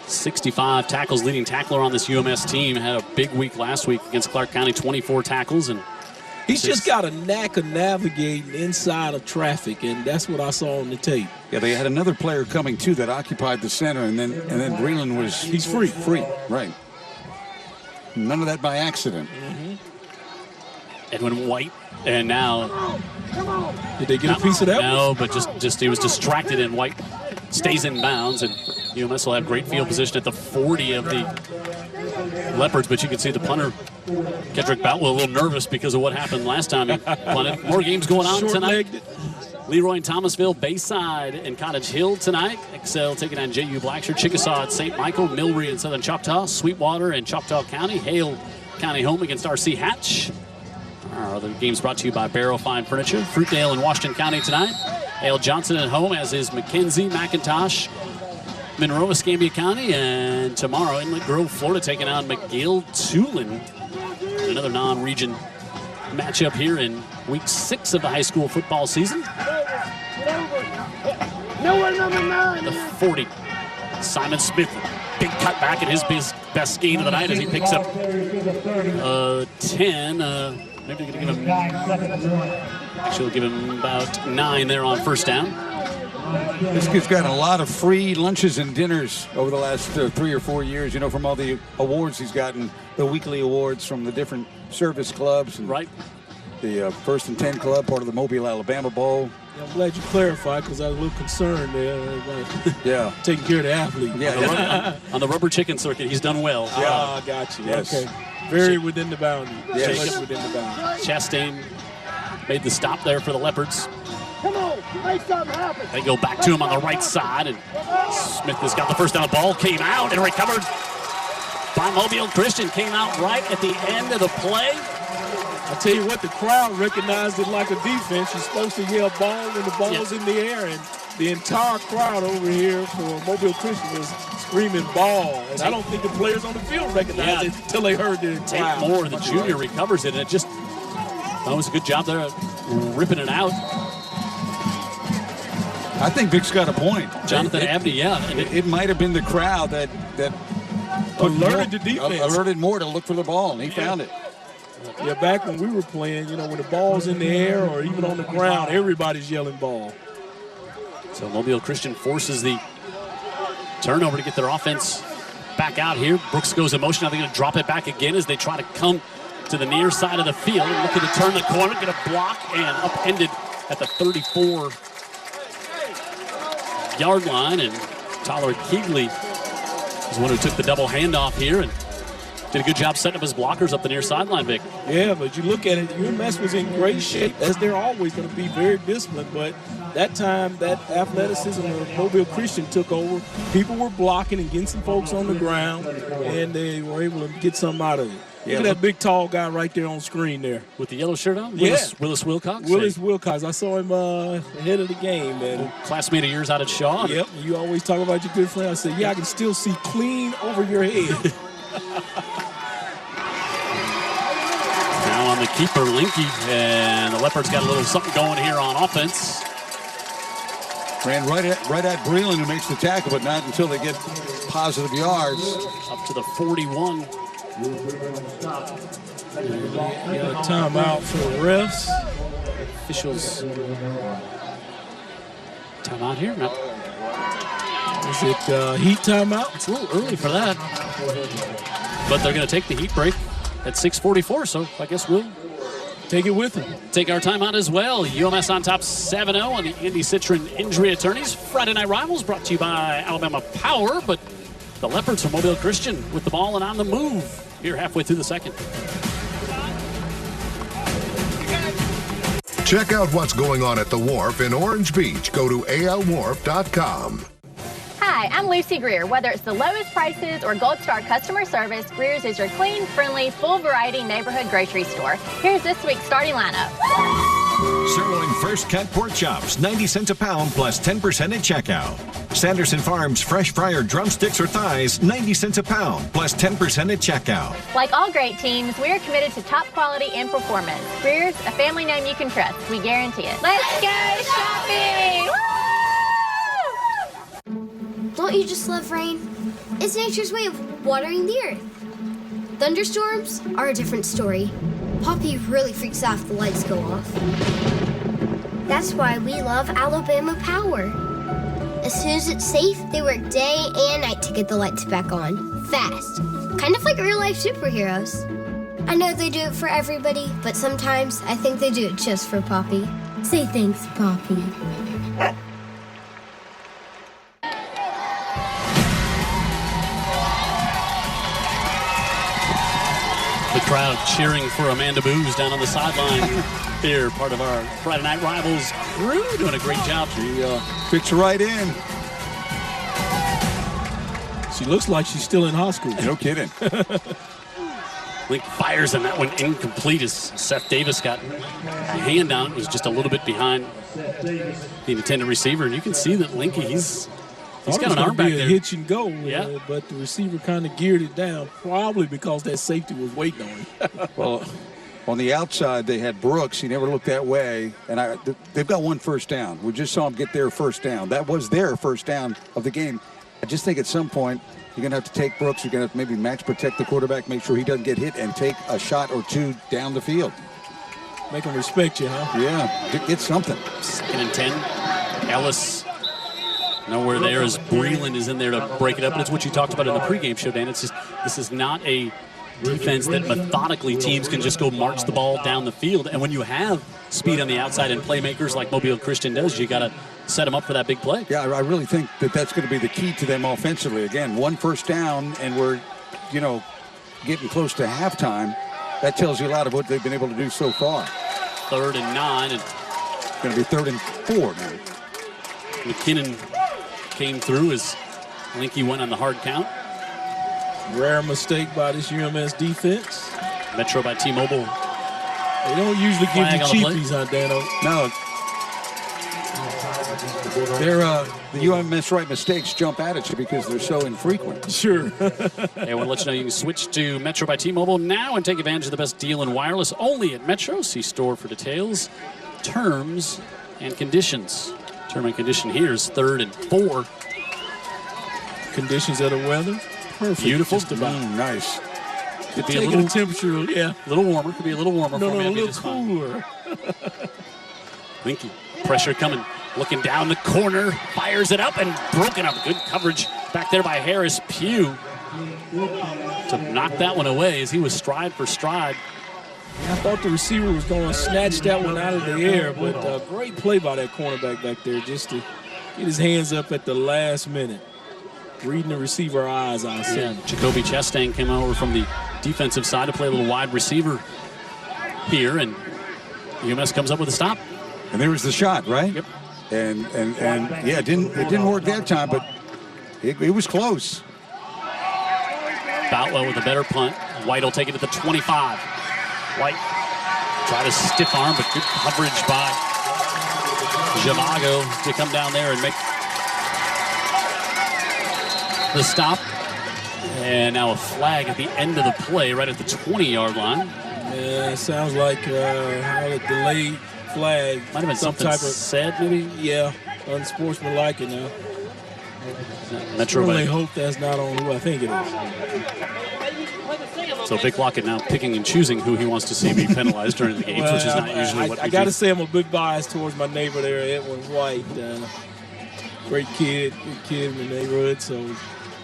65 tackles, leading tackler on this UMS team. Had a big week last week against Clark County, 24 tackles. And he's just got a knack of navigating inside of traffic, and that's what I saw on the tape. Yeah, they had another player coming too that occupied the center, and then Breland was free, right. None of that by accident. Edwin White, and now did they get a piece of that? No, but just he was distracted, and White stays in bounds, and UMS will have great field position at the 40 of the Leopards, but you can see the punter, Kedrick Boutwell, a little nervous because of what happened last time he punted. More games going on tonight. Leroy and Thomasville, Bayside, and Cottage Hill tonight. Excel taking on JU Blackshear, Chickasaw at St. Michael, Milbury and Southern Choctaw, Sweetwater and Choctaw County, Hale County home against R.C. Hatch. Our other games brought to you by Barrow Fine Furniture, Fruitdale and Washington County tonight. Hale Johnson at home, as is McKenzie, McIntosh, Monroe, Escambia County, and tomorrow Inlet Grove, Florida, taking on McGill Tulin. Another non-region matchup here in week 6 of the high school football season. The 40, Simon Smith, big cut back at his best gain of the night as he picks up 10. Maybe they're going to give him, actually they'll give him about 9 there on first down. This kid's got a lot of free lunches and dinners over the last 3 or 4 years, from all the awards he's gotten, the weekly awards from the different service clubs. And right. The First and 10 Club, part of the Mobile, Alabama Bowl. Yeah, I'm glad you clarified because I was a little concerned there. Yeah. Taking care of the athlete. Yeah. On the rubber chicken circuit, he's done well. Ah, got you. Yes. Okay. Very within the boundary. Yes. Within the boundary. Chastain made the stop there for the Leopards. Come on, make something happen. They go back to him on the right side, and Smith has got the first down. The ball came out and recovered by Mobile Christian. Came out right at the end of the play. I tell you what, the crowd recognized it like a defense. You're supposed to yell ball when the ball's in the air, and the entire crowd over here for Mobile Christian was screaming ball. And I don't think the players on the field recognized it until they heard the Tate Moore, the junior, recovers it, and it just, that was a good job there ripping it out. I think Vic's got a point. Jonathan Abney, yeah. And it might have been the crowd that alerted the defense. Alerted Moore to look for the ball, and he found it. Yeah, back when we were playing, when the ball's in the air or even on the ground, everybody's yelling ball. So Mobile Christian forces the turnover to get their offense back out here. Brooks goes in motion. Now they're going to drop it back again as they try to come to the near side of the field. Looking to turn the corner, get a block, and upended at the 34-yard line. And Tyler Keegley is one who took the double handoff here and did a good job setting up his blockers up the near sideline, Vic. Yeah, but you look at it, UMS was in great shape, as they're always going to be, very disciplined. But that time, that athleticism of Mobile Christian took over. People were blocking and getting some folks on the ground, and they were able to get something out of it. Yeah, look at that big, tall guy right there on screen there. With the yellow shirt on? Yeah. Willis Wilcox? Willis Wilcox. I saw him ahead of the game. And classmate of yours out at Shaw. Yep. You always talk about your good friend. I said, yeah, I can still see clean over your head. Now on the keeper, Linky, and the Leopards got a little something going here on offense. Ran right at Breland, who makes the tackle, but not until they get positive yards. Up to the 41. Got a timeout for the refs. Officials. Timeout here? No. Is it heat timeout? It's a little early for that. But they're going to take the heat break at 6:44, so I guess we'll take it with them. Take our timeout as well. UMS on top 7-0 on the Andy Citron Injury Attorneys. Friday Night Rivals brought to you by Alabama Power, but the Leopards from Mobile Christian with the ball and on the move here halfway through the second. Check out what's going on at the Wharf in Orange Beach. Go to alwharf.com. Hi, I'm Lucy Greer. Whether it's the lowest prices or Gold Star customer service, Greer's is your clean, friendly, full variety neighborhood grocery store. Here's this week's starting lineup. Sirloin First Cut Pork Chops, 90 cents a pound plus 10% at checkout. Sanderson Farms Fresh Fryer Drumsticks or Thighs, 90 cents a pound plus 10% at checkout. Like all great teams, we are committed to top quality and performance. Greer's, a family name you can trust. We guarantee it. Let's go shopping! Woo! Don't you just love rain? It's nature's way of watering the earth. Thunderstorms are a different story. Poppy really freaks out if the lights go off. That's why we love Alabama Power. As soon as it's safe, they work day and night to get the lights back on. Fast. Kind of like real-life superheroes. I know they do it for everybody, but sometimes I think they do it just for Poppy. Say thanks, Poppy. The crowd cheering for Amanda Booz down on the sideline here, part of our Friday Night Rivals crew, doing a great job. She fits right in. She looks like she's still in high school. No kidding. Link fires, and that one incomplete as Seth Davis got a hand on it. Was just a little bit behind the intended receiver, and you can see that Linky, he's got an arm back there. Hitch and go, but the receiver kind of geared it down, probably because that safety was waiting on him. Well, on the outside, they had Brooks. He never looked that way. And they've got one first down. We just saw them get their first down. That was their first down of the game. I just think at some point, you're going to have to take Brooks. You're going to have to maybe max protect the quarterback, make sure he doesn't get hit, and take a shot or two down the field. Make him respect you, huh? Yeah, get something. 2nd and 10. Ellis nowhere there as Breland is in there to break it up. And it's what you talked about in the pregame show, Dan. It's just, this is not a defense that methodically teams can just go march the ball down the field. And when you have speed on the outside and playmakers like Mobile Christian does, you got to set them up for that big play. Yeah, I really think that that's going to be the key to them offensively. Again, one first down, and we're, getting close to halftime. That tells you a lot of what they've been able to do so far. 3rd and 9. And it's going to be 3rd and 4 now. McKinnon came through as Linky went on the hard count. Rare mistake by this UMS defense. Metro by T-Mobile. They don't usually give you cheapies, huh, Dano? No. The UMS right mistakes jump out at you because they're so infrequent. Sure. Hey, I want to let you know you can switch to Metro by T-Mobile now and take advantage of the best deal in wireless only at Metro. See store for details, terms, and conditions. Term and condition here is 3rd and 4. Conditions of the weather, perfect. Beautiful. Just about. Nice. Could be a little temperature, a little warmer. Could be a little warmer for me. A little cooler. Linky, pressure coming. Looking down the corner, fires it up and broken up. Good coverage back there by Harris Pugh to knock that one away as he was stride for stride. I thought the receiver was going to snatch that one out of the air, but a great play by that cornerback back there just to get his hands up at the last minute. Reading the receiver eyes, I see. Yeah, Jacoby Chastain came over from the defensive side to play a little wide receiver here, and UMS comes up with a stop. And there was the shot, right? Yep. And yeah, it didn't work that time, but it was close. Boutwell with a better punt. White will take it at the 25. White try to stiff arm, but good coverage by Javago to come down there and make the stop. And now a flag at the end of the play, right at the 20-yard line. Yeah, it sounds like a delayed flag. Might have been something type of said, maybe? Yeah, unsportsmanlike now. Metro really hope that's not on who I think it is. So Vic Lockett now picking and choosing who he wants to see be penalized during the games, which is not usually what I got to say I'm a bit biased towards my neighbor there, Edwin White. Great kid, good kid in the neighborhood. So,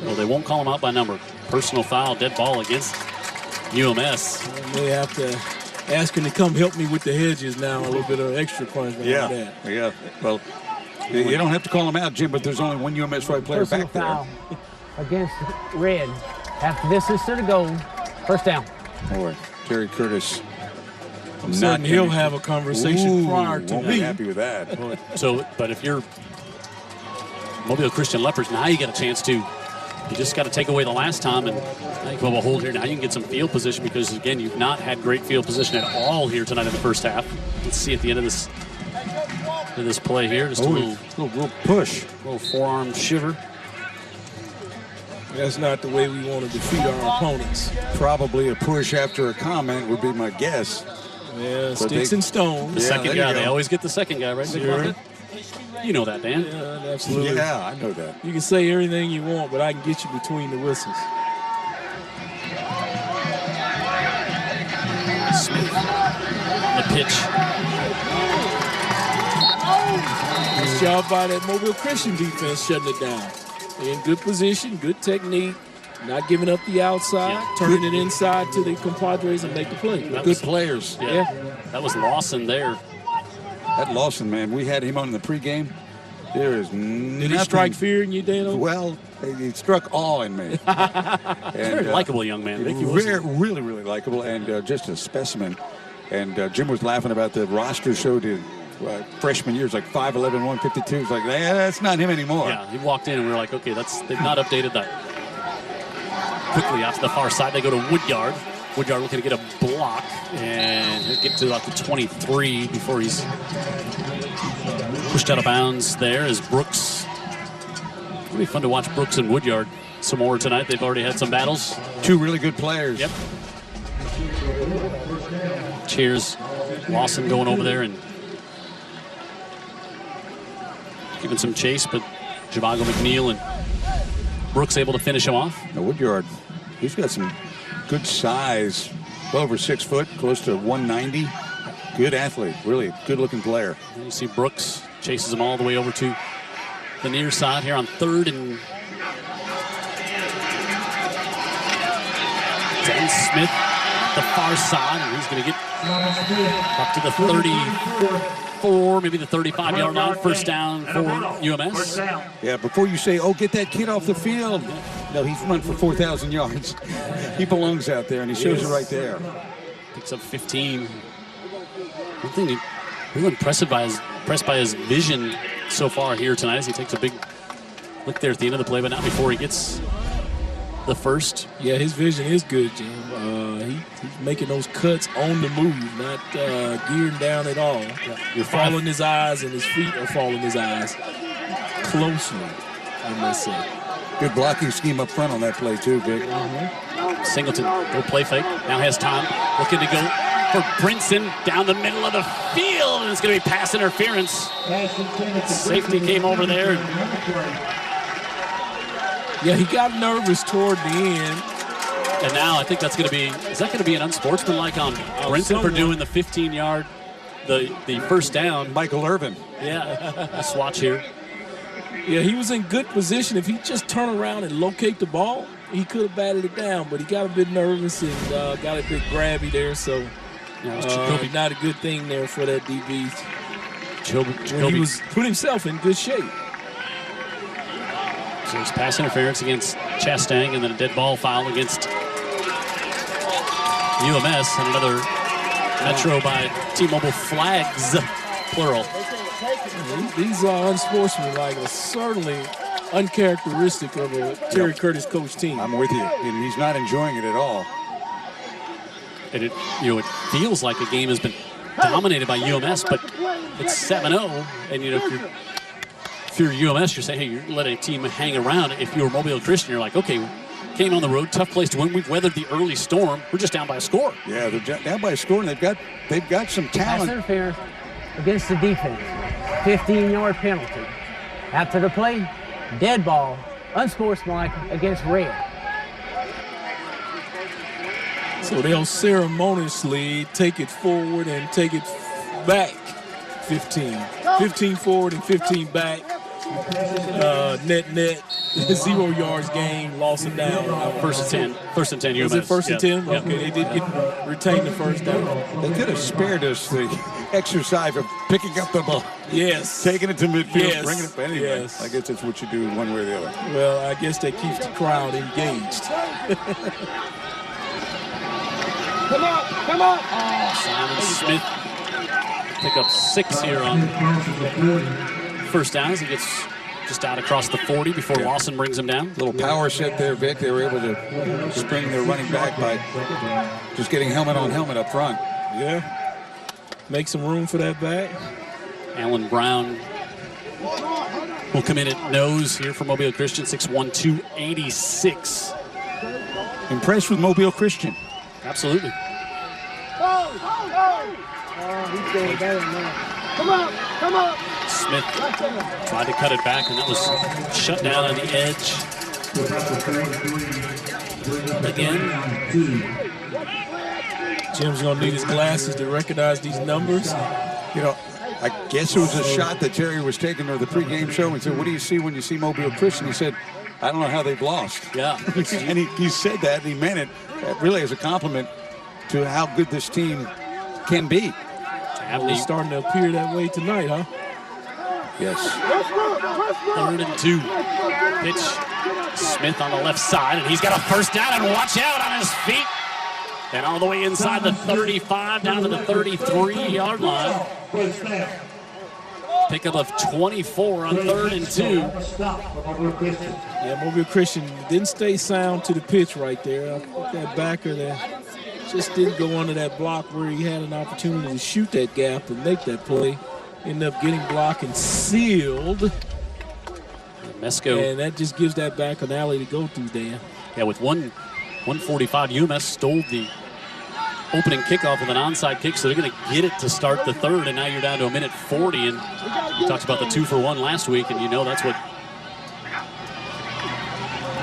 well, they won't call him out by number. Personal foul, dead ball against UMS. They have to ask him to come help me with the hedges now. A little bit of extra punishment. Yeah, on that. Yeah. Well, you don't have to call him out, Jim, but there's only one UMS right player Personal back there. foul against Red. After this is to the goal. First down. Or Terry Curtis. I'm certain he'll have a conversation prior to won't me. be happy with that. But if you're Mobile Christian Leopards, now you get a chance to You just got to take away the last time, and I think we'll hold here. Now you can get some field position because, again, you've not had great field position at all here tonight in the first half. Let's see at the end of this play here. Just a little push. A little forearm shiver. That's not the way we want to defeat our opponents. Probably a push after a comment would be my guess. Yeah, but sticks and stones. The second guy. They always get the second guy, right? Sure. You know that, Dan. Yeah, absolutely. Yeah, I know that. You can say everything you want, but I can get you between the whistles. Smith. The pitch. Nice job by that Mobile Christian defense shutting it down. They're in good position, good technique, not giving up the outside, turning it inside to the compadres and make the play. Good players. Yeah. That was Lawson there. That Lawson, man, we had him on in the pregame. There is nothing. Did he strike fear in you, Dano? Well, he struck awe in me. Very likable young man. Really, really likable, and just a specimen. And Jim was laughing about the roster showed his freshman years, like 5'11", 152. It's like, that's not him anymore. Yeah, he walked in and we were like, okay, they've not updated that. Quickly out to the far side, they go to Woodyard. Woodyard looking to get a block, and he'll get to about the 23 before he's pushed out of bounds there as Brooks. It'll be fun to watch Brooks and Woodyard some more tonight. They've already had some battles. Two really good players. Yep. Cheers. Lawson going over there and giving some chase, but Javago McNeil and Brooks able to finish him off. Now Woodyard, he's got some good size, well over 6 foot, close to 190. Good athlete, really good-looking player. And you see Brooks chases him all the way over to the near side here on 3rd and 10. Smith, the far side, and he's going to get up to the 34, maybe the 35-yard line. First down for UMS. Yeah, before you say, get that kid off the field. No, he's run for 4,000 yards. He belongs out there, and he shows it right there. Picks up 15. One thing really impressed by his vision so far here tonight as he takes a big look there at the end of the play, but not before he gets the first. Yeah, his vision is good, Jim. He's making those cuts on the move, not gearing down at all. Yeah. You're following his eyes, and his feet are following his eyes closely, I must say. Good blocking scheme up front on that play, too, Vic. Singleton, little play fake. Now has time. Looking to go for Brinson down the middle of the field, and it's going to be pass interference. Safety came over there. Yeah, he got nervous toward the end. And now I think that's going to be, is that going to be an unsportsmanlike on Brinson for doing the 15-yard, the first down? Michael Irvin. Yeah, let's watch here. Yeah, he was in good position. If he just turn around and locate the ball, he could have batted it down, but he got a bit nervous and got a bit grabby there, so not a good thing there for that DB. He was put himself in good shape. So it's pass interference against Chastang and then a dead ball foul against UMS and another Metro by T-Mobile flags, plural. These are unsportsmanlike, certainly uncharacteristic of a Terry Curtis coach team. I'm with you. And he's not enjoying it at all. And it feels like a game has been dominated by UMS, but it's 7-0. And if you're UMS, you're saying, hey, you're letting a team hang around. If you're Mobile Christian, you're like, okay, came on the road, tough place to win. We've weathered the early storm. We're just down by a score. Yeah, they're down by a score, and they've got some talent. Pass interference against the defense. 15-yard penalty. After the play, dead ball, unsportsmanlike against Red. So they'll ceremoniously take it forward and take it back 15. 15 forward and 15 back. Net, 0 yards game, loss and down. First and 10 UMS. Was it first and 10? Yep. Okay, they did retain the first down. They could have spared us the exercise of picking up the ball. Yes. Taking it to midfield, Yes. bringing it. But anyway, Yes. I guess that's what you do one way or the other. Well, I guess that keeps the crowd engaged. Come on. Simon Smith pick up 6 here on first down as he gets Just out across the 40 before Lawson brings him down. Little power set there, Vic. They were able to spring their running back by just getting helmet on helmet up front. Yeah. Make some room for that back. Alan Brown will come in at nose here for Mobile Christian, 6'1", 286. Impressed with Mobile Christian. Absolutely. He's going down now. Come on. Smith tried to cut it back, and that was shut down on the edge. Again. Jim's going to need his glasses to recognize these numbers. You know, I guess it was a shot that Terry was taking during the pregame show and said, what do you see when you see Mobile Christian? He said, I don't know how they've lost. Yeah. And he said that, and he meant it really as a compliment to how good this team can be. It's starting to appear that way tonight, huh? Yes. 3rd and 2. Pitch. Smith on the left side, and he's got a first down, and watch out on his feet. And all the way inside the 35, down to the 33-yard line. Pickup of 24 on 3rd and 2. Yeah, Mobile Christian didn't stay sound to the pitch right there. That backer there just didn't go under that block where he had an opportunity to shoot that gap and make that play. Ended up getting blocked and sealed. Mesco. And that just gives that back an alley to go through, Dan. Yeah, with 1:45, UMass stole the opening kickoff with an onside kick, so they're going to get it to start the 3rd, and now you're down to 1:40. And we talked about the 2-for-1 last week, and you know that's what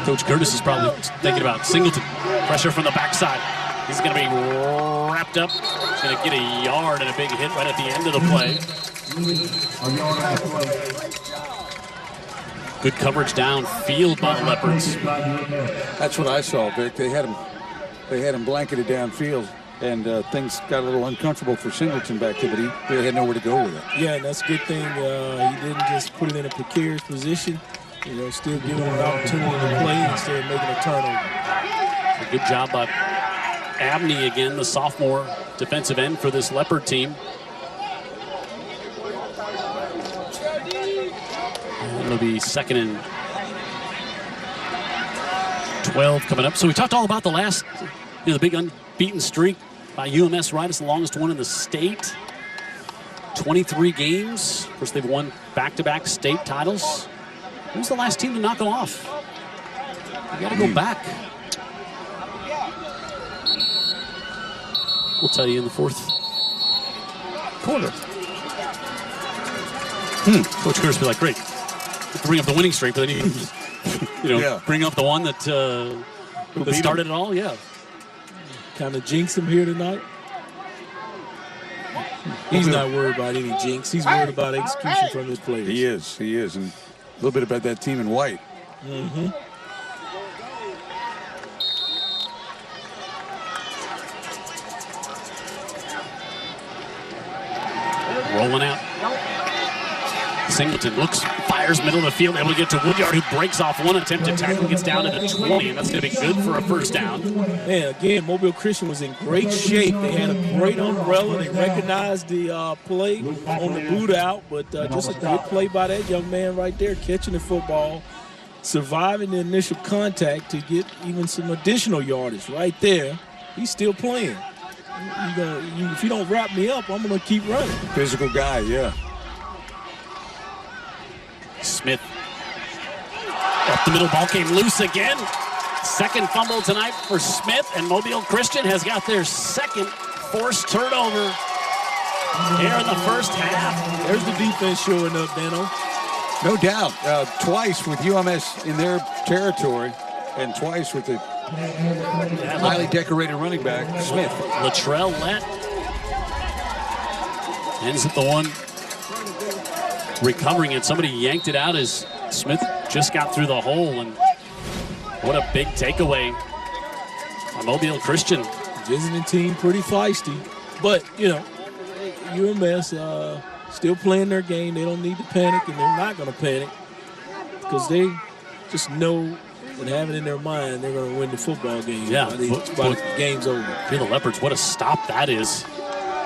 Coach Curtis is probably thinking about. Singleton, pressure from the backside. He's going to be wrapped up. He's going to get a yard and a big hit right at the end of the play. Good coverage downfield by the Leopards. That's what I saw, Vic. They had him blanketed downfield, and things got a little uncomfortable for Singleton back there, but he really had nowhere to go with it. Yeah, and that's a good thing. He didn't just put it in a precarious position. You know, still giving him an opportunity to play instead of making a turnover. A good job by Abney again, the sophomore defensive end for this Leopard team. And it'll be 2nd and 12 coming up. So we talked all about the last, the big unbeaten streak by UMS, right? It's the longest one in the state. 23 games. Of course, they've won back-to-back state titles. Who's the last team to knock them off? You got to go back. We'll tell you in the 4th quarter. Coach Curtis will be like, great. Bring up the winning streak, but then you bring up the one that started it all. Yeah. Kind of jinx him here tonight. He's not worried about any jinx. He's worried about execution from his players. He is. And a little bit about that team in white. Mm-hmm. Rolling out. Singleton fires middle of the field, able to get to Woodyard, who breaks off one attempted tackle, gets down to the 20, and that's going to be good for a first down. Man, again, Mobile Christian was in great shape. They had a great umbrella. They recognized the play on the boot out, but just a good play by that young man right there, catching the football, surviving the initial contact to get even some additional yardage right there. He's still playing. If you don't wrap me up, I'm going to keep running. Physical guy, yeah. Smith up the middle, ball came loose again. Second fumble tonight for Smith, and Mobile Christian has got their second forced turnover here in the first half. There's the defense showing up, Dano. No doubt. Twice with UMS in their territory, and twice with the highly decorated running back, Smith. Latrell Lett ends at the one. Recovering it, somebody yanked it out as Smith just got through the hole, and what a big takeaway by Mobile Christian. Visiting team pretty feisty, but UMS still playing their game. They don't need to panic, and they're not going to panic because they just know and have it in their mind they're going to win the football game. Yeah, the game's over. For the Leopards, what a stop that is.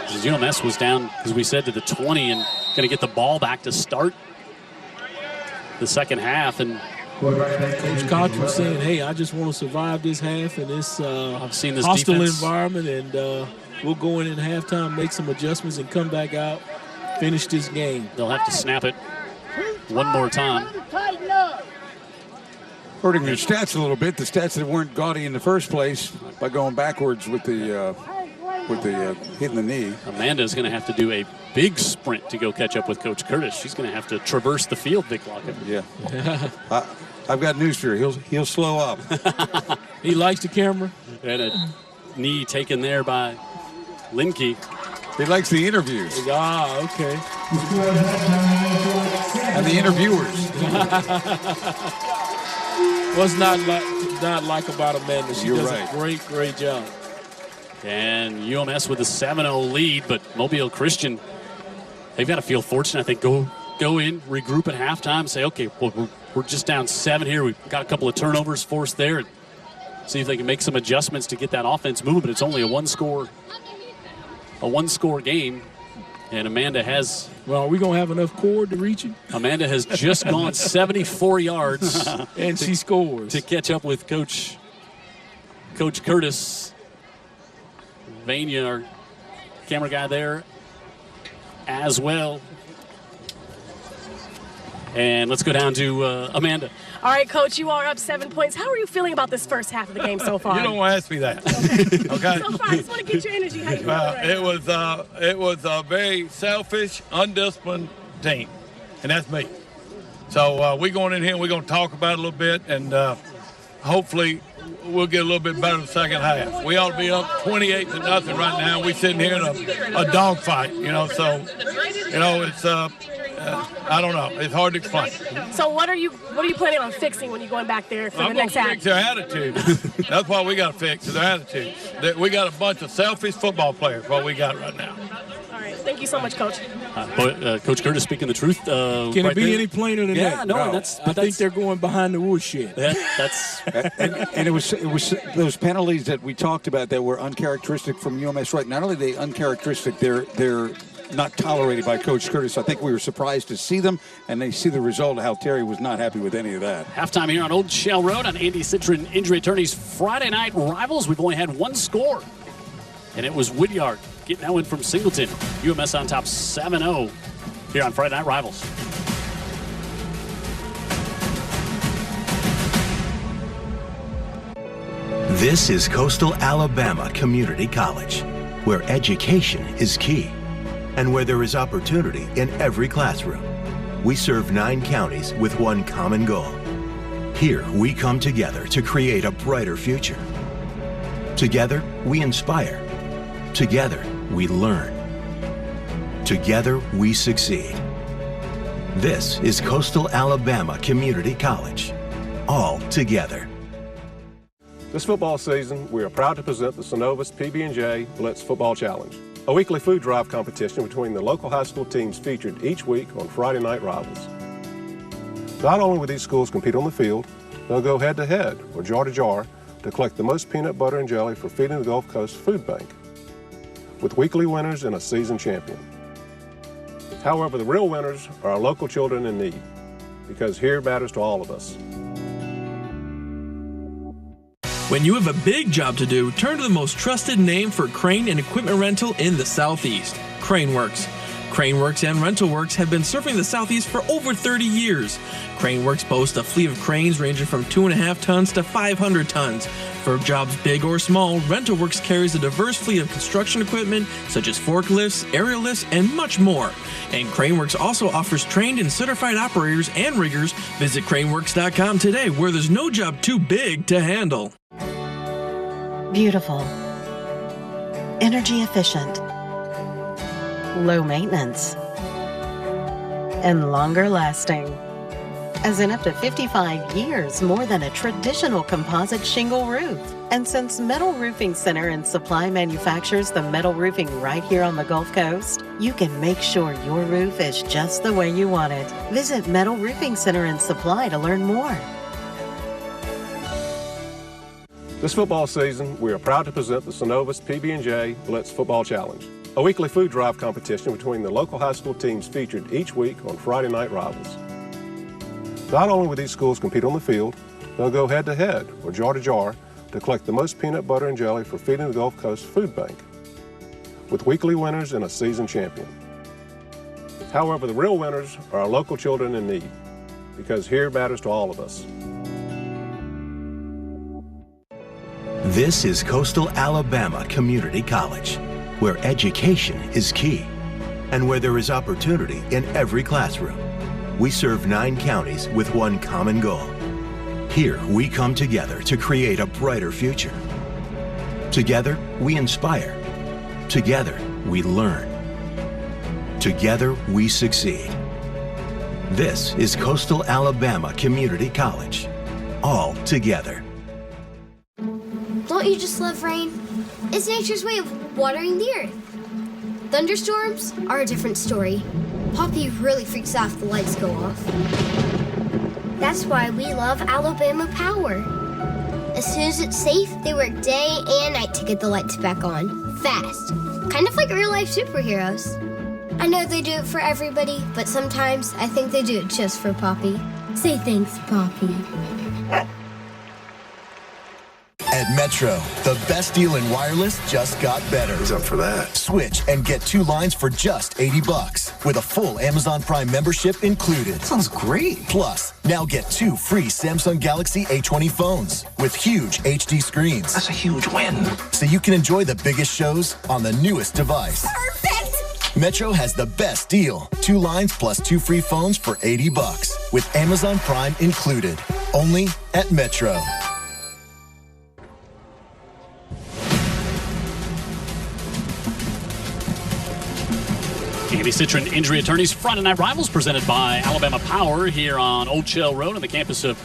As UMS was down, as we said, to the 20 and going to get the ball back to start the second half. And Coach Cox was saying, hey, I just want to survive this half in this I've seen this hostile defense. environment, and we'll go in at halftime, make some adjustments, and come back out, finish this game. They'll have to snap it one more time. Hurting your stats a little bit, the stats that weren't gaudy in the first place by going backwards with the hitting the knee. Amanda's going to have to do a big sprint to go catch up with Coach Curtis. She's going to have to traverse the field, Vic Lockett. Yeah. I've got news for you. He'll slow up. He likes the camera. And a knee taken there by Linke. He likes the interviews. Ah, okay. And the interviewers. What's not like about Amanda? She does a great job. And UMS with a 7-0 lead, but Mobile Christian, they've got to feel fortunate. I think go in, regroup at halftime, say, okay, well, we're just down 7 here. We've got a couple of turnovers forced there, and see if they can make some adjustments to get that offense moving. But it's only a one-score game. And Amanda has... Well, are we going to have enough cord to reach it? Amanda has just gone 74 yards. And she scores. To catch up with Coach Curtis. Vania, our camera guy there, as well. And let's go down to Amanda. All right, Coach, you are up 7 points. How are you feeling about this first half of the game so far? You don't want to ask me that. Okay. So far, I just want to get your energy. How you feeling right now? It was a very selfish, undisciplined team, and that's me. So we're going in here and we're going to talk about it a little bit, and hopefully we'll get a little bit better in the second half. We ought to be up 28-0 right now. We're sitting here in a dogfight, so it's I don't know. It's hard to explain. So what are you planning on fixing when you're going back there for the next half? Fix their attitude. That's what we got to fix, is their attitude. We got a bunch of selfish football players, what we got right now. All right. Thank you so much, Coach. Coach Curtis speaking the truth. Can it be any plainer than that? No. I think they're going behind the woodshed. And it was those penalties that we talked about that were uncharacteristic from UMS. Right? Not only are they uncharacteristic, they're not tolerated by Coach Curtis. I think we were surprised to see them, and they see the result of how Terry was not happy with any of that. Halftime here on Old Shell Road on Andy Citron Injury Attorney's Friday Night Rivals. We've only had one score, and it was Woodyard getting that win from Singleton. UMS on top 7-0 here on Friday Night Rivals. This is Coastal Alabama Community College, where education is key and where there is opportunity in every classroom. We serve 9 counties with one common goal. Here, we come together to create a brighter future. Together, we inspire. Together, we learn. Together, we succeed. This is Coastal Alabama Community College. All together. This football season, we are proud to present the Synovus PB&J Blitz Football Challenge, a weekly food drive competition between the local high school teams featured each week on Friday Night Rivals. Not only will these schools compete on the field, they'll go head-to-head or jar-to-jar to collect the most peanut butter and jelly for feeding the Gulf Coast Food Bank, with weekly winners and a season champion. However, the real winners are our local children in need, because here matters to all of us. When you have a big job to do, turn to the most trusted name for crane and equipment rental in the Southeast, Craneworks. Craneworks and RentalWorks have been serving the Southeast for over 30 years. Craneworks boasts a fleet of cranes ranging from 2.5 tons to 500 tons. For jobs big or small, RentalWorks carries a diverse fleet of construction equipment such as forklifts, aerial lifts, and much more. And Craneworks also offers trained and certified operators and riggers. Visit craneworks.com today, where there's no job too big to handle. Beautiful, energy efficient, low maintenance, and longer lasting. As in up to 55 years more than a traditional composite shingle roof. And since Metal Roofing Center and Supply manufactures the metal roofing right here on the Gulf Coast, you can make sure your roof is just the way you want it. Visit Metal Roofing Center and Supply to learn more. This football season, we are proud to present the Synovus PB&J Blitz Football Challenge, a weekly food drive competition between the local high school teams featured each week on Friday Night Rivals. Not only will these schools compete on the field, they'll go head-to-head or jar-to-jar to collect the most peanut butter and jelly for feeding the Gulf Coast Food Bank, with weekly winners and a season champion. However, the real winners are our local children in need, because here matters to all of us. This is Coastal Alabama Community College, where education is key and where there is opportunity in every classroom. We serve 9 counties with one common goal. Here, we come together to create a brighter future. Together, we inspire. Together, we learn. Together, we succeed. This is Coastal Alabama Community College. All together. Don't you just love rain? It's nature's way of watering the earth. Thunderstorms are a different story. Poppy really freaks out if the lights go off. That's why we love Alabama Power. As soon as it's safe, they work day and night to get the lights back on. Fast. Kind of like real-life superheroes. I know they do it for everybody, but sometimes I think they do it just for Poppy. Say thanks, Poppy. At Metro, the best deal in wireless just got better. Who's up for that? Switch and get 2 lines for just $80 with a full Amazon Prime membership included. Sounds great. Plus, now get 2 free Samsung Galaxy A20 phones with huge HD screens. That's a huge win. So you can enjoy the biggest shows on the newest device. Perfect! Metro has the best deal. 2 lines plus 2 free phones for $80 with Amazon Prime included. Only at Metro. Andy Citron Injury Attorneys Friday Night Rivals presented by Alabama Power here on Old Shell Road on the campus of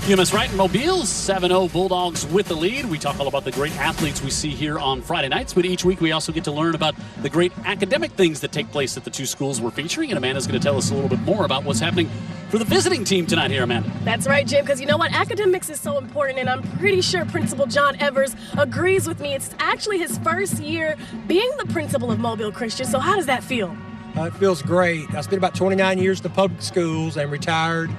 UMS Wright and Mobile. 7-0 Bulldogs with the lead. We talk all about the great athletes we see here on Friday nights, but each week we also get to learn about the great academic things that take place at the 2 schools we're featuring, and Amanda's going to tell us a little bit more about what's happening for the visiting team tonight here, Amanda. That's right, Jim, because you know what? Academics is so important, and I'm pretty sure Principal John Evers agrees with me. It's actually his first year being the principal of Mobile Christian, so how does that feel? It feels great. I spent about 29 years in the public schools and retired.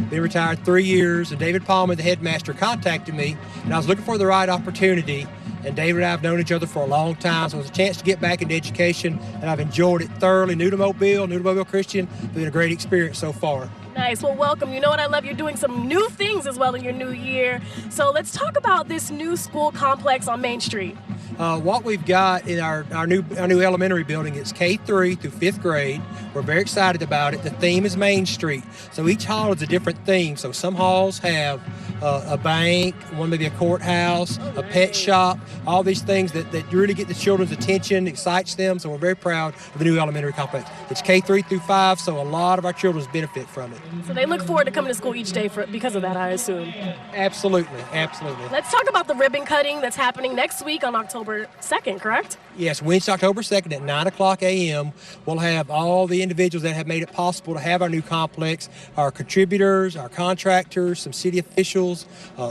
Been retired 3 years, and David Palmer, the headmaster, contacted me, and I was looking for the right opportunity. And David and I have known each other for a long time, so it was a chance to get back into education, and I've enjoyed it thoroughly. New to Mobile Christian. It's been a great experience so far. Nice. Well, welcome. You know what I love? You're doing some new things as well in your new year. So let's talk about this new school complex on Main Street. What we've got in our new elementary building is K-3 through 5th grade. We're very excited about it. The theme is Main Street. So each hall is a different theme. So some halls have a bank, one maybe a courthouse, a pet shop, all these things that really get the children's attention, excites them. So we're very proud of the new elementary complex. It's K-3 through 5, so a lot of our children benefit from it. So they look forward to coming to school each day because of that, I assume. Absolutely, absolutely. Let's talk about the ribbon cutting that's happening next week on October 2nd, correct? Yes, Wednesday, October 2nd at 9 o'clock a.m. We'll have all the individuals that have made it possible to have our new complex, our contributors, our contractors, some city officials,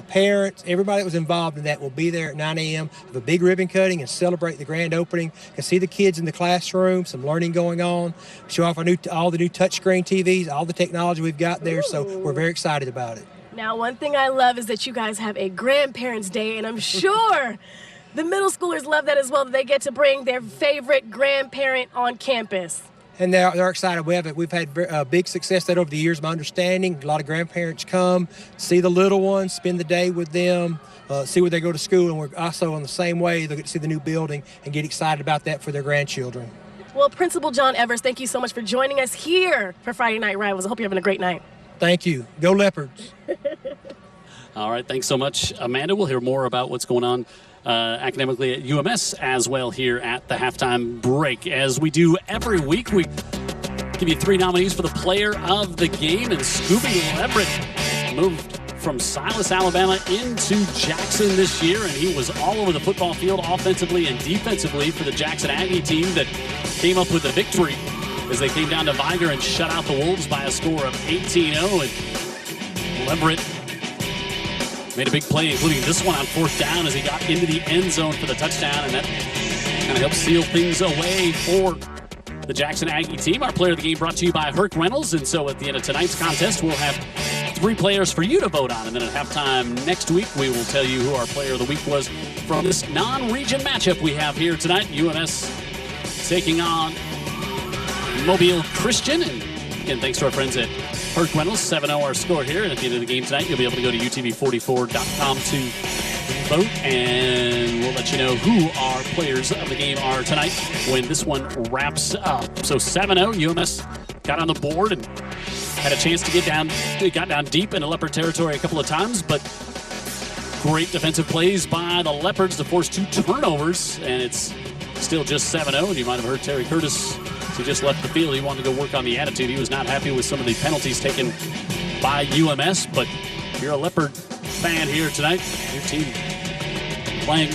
parents, everybody that was involved in that will be there at 9 a.m. Have a big ribbon cutting and celebrate the grand opening. You can see the kids in the classroom, some learning going on, show off all the new touchscreen TVs, all the technology we've got there, so we're very excited about it. Now, one thing I love is that you guys have a Grandparents' Day, and I'm sure the middle schoolers love that as well, that they get to bring their favorite grandparent on campus. And they're excited. We've had big success that over the years, my understanding. A lot of grandparents come, see the little ones, spend the day with them, see where they go to school, and we're also in the same way. They'll get to see the new building and get excited about that for their grandchildren. Well, Principal John Evers, thank you so much for joining us here for Friday Night Rivals. I hope you're having a great night. Thank you. Go Leopards. All right, thanks so much, Amanda. We'll hear more about what's going on academically at UMS as well here at the halftime break. As we do every week, we give you 3 nominees for the player of the game, and Scooby Leverett moved from Silas, Alabama into Jackson this year, and he was all over the football field offensively and defensively for the Jackson Aggie team that came up with a victory as they came down to Viger and shut out the Wolves by a score of 18-0. And Leverett made a big play, including this one on 4th down as he got into the end zone for the touchdown, and that kind of helped seal things away for the Jackson Aggie team. Our player of the game brought to you by Herc Reynolds, and so at the end of tonight's contest, we'll have 3 players for you to vote on. And then at halftime next week, we will tell you who our player of the week was from this non-region matchup we have here tonight. UMS taking on Mobile Christian. And again, thanks to our friends at Herc Reynolds. 7-0 our score here. And at the end of the game tonight, you'll be able to go to utv44.com to vote, and we'll let you know who our players of the game are tonight when this one wraps up. So 7-0, UMS got on the board and had a chance to get down. It got down deep into Leopard territory a couple of times, but great defensive plays by the Leopards to force 2 turnovers, and it's still just 7-0. And you might have heard Terry Curtis, he just left the field. He wanted to go work on the attitude. He was not happy with some of the penalties taken by UMS, but if you're a Leopard fan here tonight, your team playing.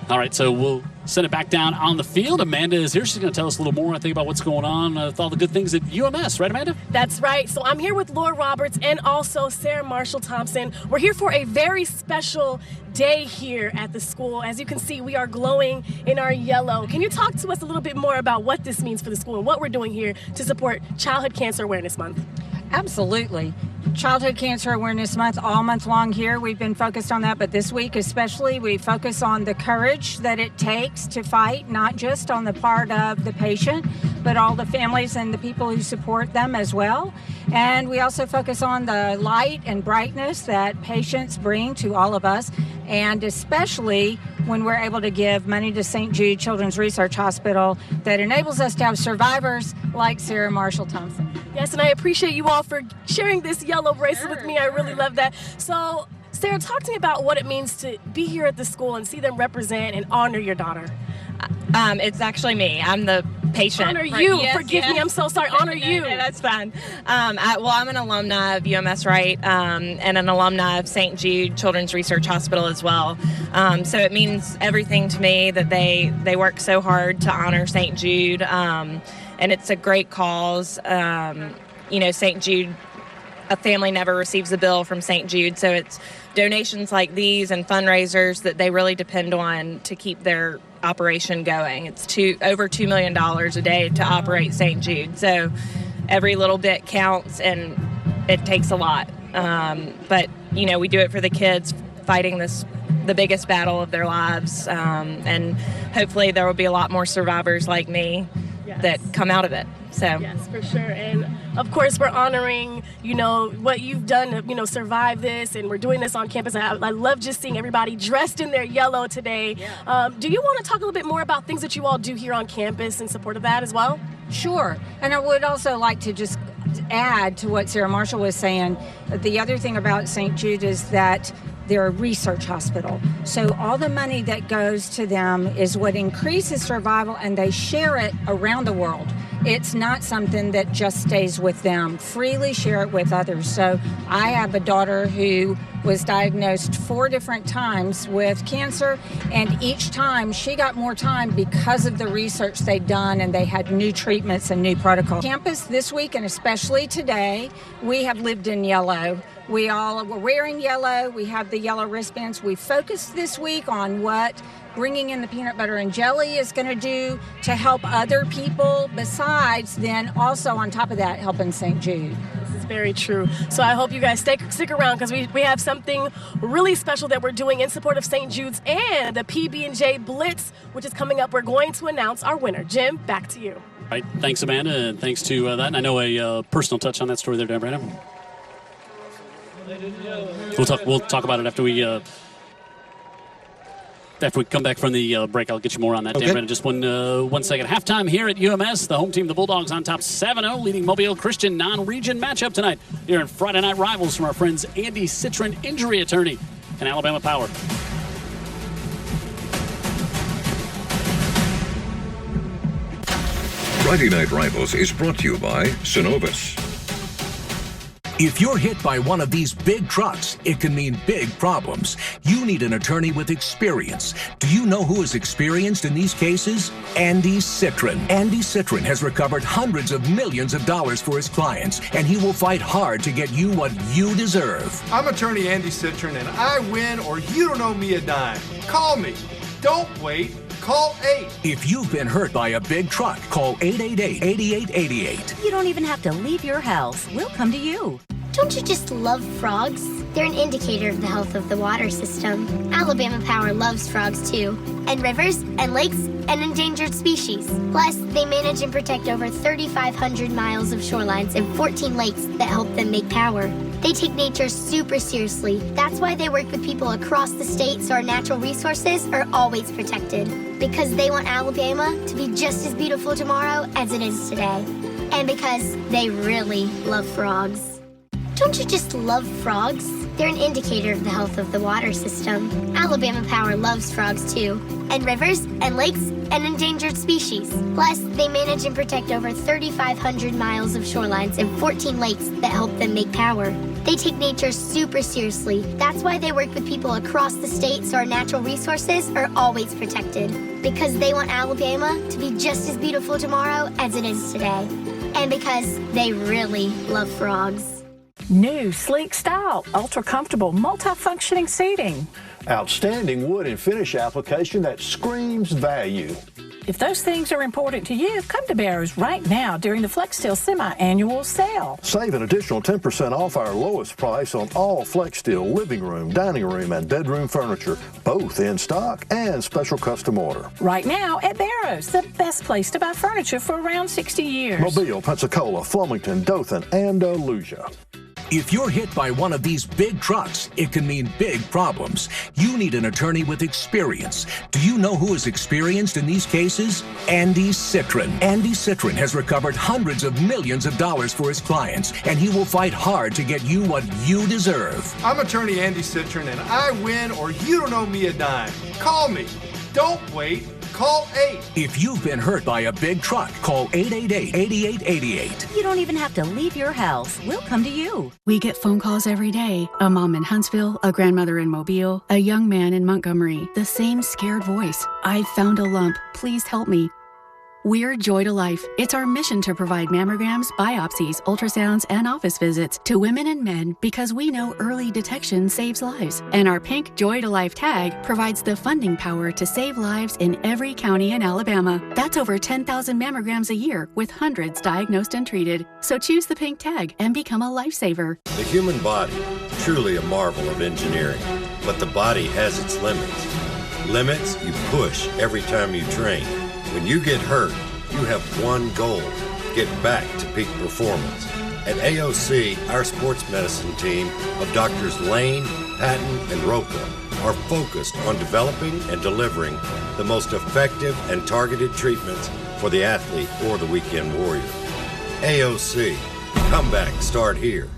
All right, so we'll send it back down on the field. Amanda is here. She's going to tell us a little more, I think, about what's going on with all the good things at UMS. Right, Amanda? That's right. So I'm here with Laura Roberts and also Sarah Marshall-Thompson. We're here for a very special day here at the school. As you can see, we are glowing in our yellow. Can you talk to us a little bit more about what this means for the school and what we're doing here to support Childhood Cancer Awareness Month? Absolutely. Childhood Cancer Awareness Month, all month long here. We've been focused on that, but this week especially, we focus on the courage that it takes to fight, not just on the part of the patient, but all the families and the people who support them as well. And we also focus on the light and brightness that patients bring to all of us, and especially when we're able to give money to St. Jude Children's Research Hospital that enables us to have survivors like Sarah Marshall-Thompson. Yes, and I appreciate you all for sharing this yellow bracelet with me. I really love that. So, Sarah, talk to me about what it means to be here at the school and see them represent and honor your daughter. It's actually me. I'm the patient. Honor you. Yes, Forgive me. I'm so sorry. Honor you. No, that's fine. I'm an alumni of UMS Wright and an alumni of St. Jude Children's Research Hospital as well. So it means everything to me that they work so hard to honor St. Jude. And it's a great cause. St. Jude, a family never receives a bill from St. Jude, so it's donations like these and fundraisers that they really depend on to keep their operation going. It's over $2 million a day to operate St. Jude, so every little bit counts, and it takes a lot. But we do it for the kids fighting the biggest battle of their lives, and hopefully there will be a lot more survivors like me that come out of it. So yes, for sure. And of course, we're honoring, what you've done to, survive this, and we're doing this on campus. I love just seeing everybody dressed in their yellow today. Yeah. Do you want to talk a little bit more about things that you all do here on campus in support of that as well? Sure. And I would also like to just add to what Sarah Marshall was saying. The other thing about St. Jude is that they're a research hospital. So all the money that goes to them is what increases survival, and they share it around the world. It's not something that just stays with them. Freely share it with others. So I have a daughter who was diagnosed 4 different times with cancer, and each time she got more time because of the research they'd done, and they had new treatments and new protocols. Campus this week, and especially today, we have lived in yellow. We all were wearing yellow. We have the yellow wristbands. We focused this week on what bringing in the peanut butter and jelly is going to do to help other people, besides then also on top of that helping St. Jude. This is very true. So I hope you guys stick around, because we have something really special that we're doing in support of St. Jude's and the PB&J Blitz, which is coming up. We're going to announce our winner. Jim, back to you. All right. Thanks, Amanda, and thanks to that. And I know a personal touch on that story there, Brandon. We'll talk about it after we come back from the break. I'll get you more on that, okay. Dan Brennan. Just one second. Halftime here at UMS. The home team, the Bulldogs, on top 7-0, leading Mobile Christian non-region matchup tonight here in Friday Night Rivals from our friends Andy Citron, injury attorney, and Alabama Power. Friday Night Rivals is brought to you by Synovus. If you're hit by one of these big trucks, it can mean big problems. You need an attorney with experience. Do you know who is experienced in these cases? Andy Citron. Andy Citron has recovered hundreds of millions of dollars for his clients, and he will fight hard to get you what you deserve. I'm attorney Andy Citron, and I win or you don't owe me a dime. Call me. Don't wait. call 8. If you've been hurt by a big truck, call 888-8888. You don't even have to leave your house. We'll come to you. Don't you just love frogs? They're an indicator of the health of the water system. Alabama Power loves frogs too, and rivers and lakes and endangered species. Plus, they manage and protect over 3,500 miles of shorelines and 14 lakes that help them make power. They take nature super seriously. That's why they work with people across the state so our natural resources are always protected. Because they want Alabama to be just as beautiful tomorrow as it is today. And because they really love frogs. Don't you just love frogs? They're an indicator of the health of the water system. Alabama Power loves frogs too, and rivers and lakes and endangered species. Plus, they manage and protect over 3,500 miles of shorelines and 14 lakes that help them make power. They take nature super seriously. That's why they work with people across the state so our natural resources are always protected. Because they want Alabama to be just as beautiful tomorrow as it is today. And because they really love frogs. New, sleek style, ultra-comfortable, multi-functioning seating. Outstanding wood and finish application that screams value. If those things are important to you, come to Barrows right now during the FlexSteel semi-annual sale. Save an additional 10% off our lowest price on all FlexSteel living room, dining room, and bedroom furniture, both in stock and special custom order. Right now at Barrows, the best place to buy furniture for around 60 years. Mobile, Pensacola, Flemington, Dothan, and Lucia. If you're hit by one of these big trucks, it can mean big problems. You need an attorney with experience. Do you know who is experienced in these cases? Andy Citron. Andy Citron has recovered hundreds of millions of dollars for his clients, and he will fight hard to get you what you deserve. I'm attorney Andy Citron, and I win or you don't owe me a dime. Call me. Don't wait. Call 8. If you've been hurt by a big truck, call 888-8888. You don't even have to leave your house. We'll come to you. We get phone calls every day. A mom in Huntsville, a grandmother in Mobile, a young man in Montgomery. The same scared voice. I've found a lump. Please help me. We're Joy to Life. It's our mission to provide mammograms, biopsies, ultrasounds, and office visits to women and men because we know early detection saves lives. And our pink Joy to Life tag provides the funding power to save lives in every county in Alabama. That's over 10,000 mammograms a year with hundreds diagnosed and treated. So choose the pink tag and become a lifesaver. The human body, truly a marvel of engineering, but the body has its limits. Limits you push every time you train. When you get hurt, you have one goal: get back to peak performance. At AOC, our sports medicine team of Doctors Lane, Patton, and Roca are focused on developing and delivering the most effective and targeted treatments for the athlete or the weekend warrior. AOC, comeback start here.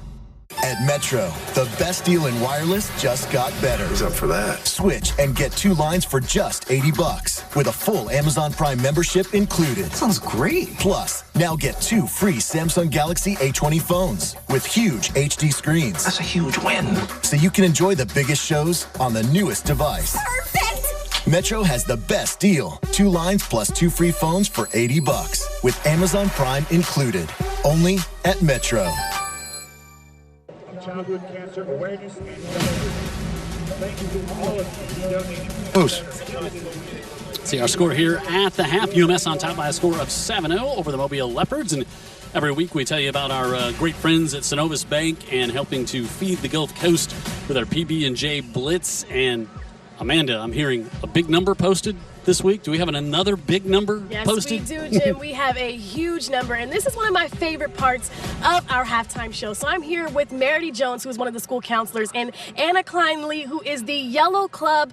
At Metro, the best deal in wireless just got better. Who's up for that? Switch and get 2 lines for just $80 with a full Amazon Prime membership included. Sounds great. Plus, now get 2 free Samsung Galaxy A20 phones with huge HD screens. That's a huge win. So you can enjoy the biggest shows on the newest device. Perfect! Metro has the best deal. 2 lines plus 2 free phones for $80 with Amazon Prime included. Only at Metro. Childhood Cancer Awareness and thank you to all of you donating. See our score here at the half. UMS on top by a score of 7-0 over the Mobile Leopards. And every week we tell you about our great friends at Synovus Bank and helping to feed the Gulf Coast with our PB&J Blitz. And Amanda, I'm hearing a big number posted this week. Do we have another big number posted? Yes, we do, Jim. We have a huge number, and this is one of my favorite parts of our halftime show. So I'm here with Meredy Jones, who is one of the school counselors, and Anna Klein-Lee, who is the Yellow Club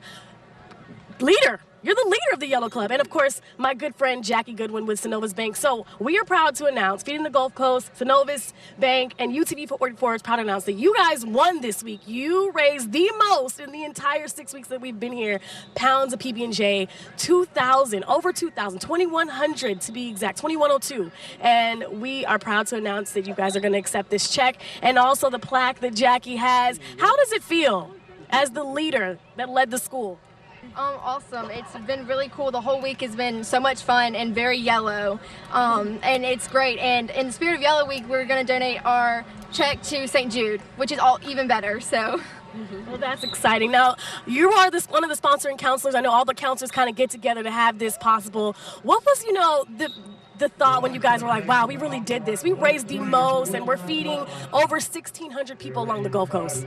leader. You're the leader of the Yellow Club. And, of course, my good friend Jackie Goodwin with Synovus Bank. So we are proud to announce, Feeding the Gulf Coast, Synovus Bank, and UTV 444 is proud to announce that you guys won this week. You raised the most in the entire 6 weeks that we've been here. Pounds of PB&J, 2,000, over 2,000, 2,100 to be exact, 2,102. And we are proud to announce that you guys are going to accept this check and also the plaque that Jackie has. How does it feel as the leader that led the school? Awesome. It's been really cool. The whole week has been so much fun and very yellow, and it's great. And in the spirit of Yellow Week, we're going to donate our check to St. Jude, which is all even better. So Well, that's exciting. Now, you are one of the sponsoring counselors. I know all the counselors kind of get together to have this possible. What was, the thought when you guys were like, wow, we really did this. We raised the most, and we're feeding over 1,600 people along the Gulf Coast.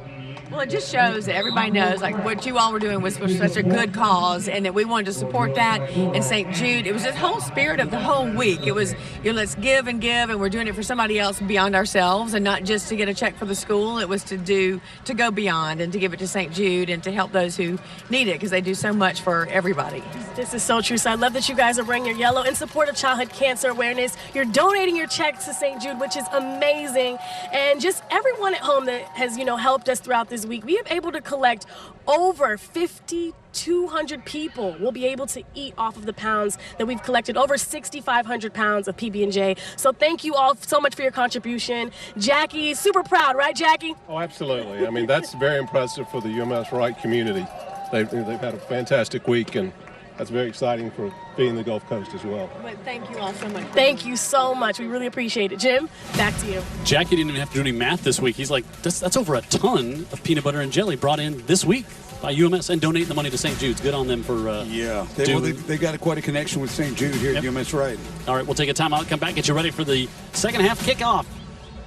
Well, it just shows that everybody knows, like, what you all were doing was for such a good cause, and that we wanted to support that. And St. Jude, it was the whole spirit of the whole week. It was, let's give, and we're doing it for somebody else beyond ourselves, and not just to get a check for the school. It was to go beyond and to give it to St. Jude and to help those who need it, because they do so much for everybody. This is so true. So I love that you guys are wearing your yellow in support of childhood cancer awareness. You're donating your checks to St. Jude, which is amazing. And just everyone at home that has, helped us throughout this week, we have able to collect over 5,200 people will be able to eat off of the pounds that we've collected, over 6,500 pounds of PB&J. So thank you all so much for your contribution. Jackie, super proud, right, Jackie? Oh, absolutely. I mean, that's very impressive for the UMS Wright community. They've had a fantastic week, and that's very exciting for being the Gulf Coast as well. But thank you all so much. Thank you so much. We really appreciate it. Jim, back to you. Jackie didn't even have to do any math this week. He's like, that's over a ton of peanut butter and jelly brought in this week by UMS and donating the money to St. Jude's. Good on them for they got quite a connection with St. Jude here at UMS Wright. All right, we'll take a timeout, come back, get you ready for the second half kickoff.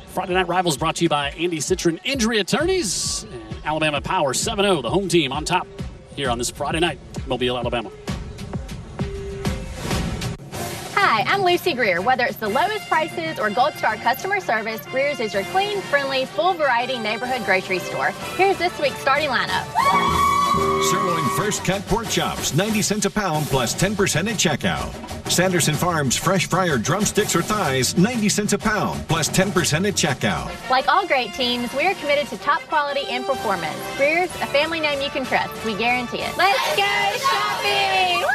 Friday Night Rivals brought to you by Andy Citron Injury Attorneys. And Alabama Power 7-0, the home team on top here on this Friday night, Mobile, Alabama. Hi, I'm Lucy Greer. Whether it's the lowest prices or Gold Star customer service, Greer's is your clean, friendly, full variety neighborhood grocery store. Here's this week's starting lineup. Sirloin first cut pork chops, 90 cents a pound plus 10% at checkout. Sanderson Farms fresh fryer drumsticks or thighs, 90 cents a pound plus 10% at checkout. Like all great teams, we are committed to top quality and performance. Greer's, a family name you can trust. We guarantee it. Let's go shopping!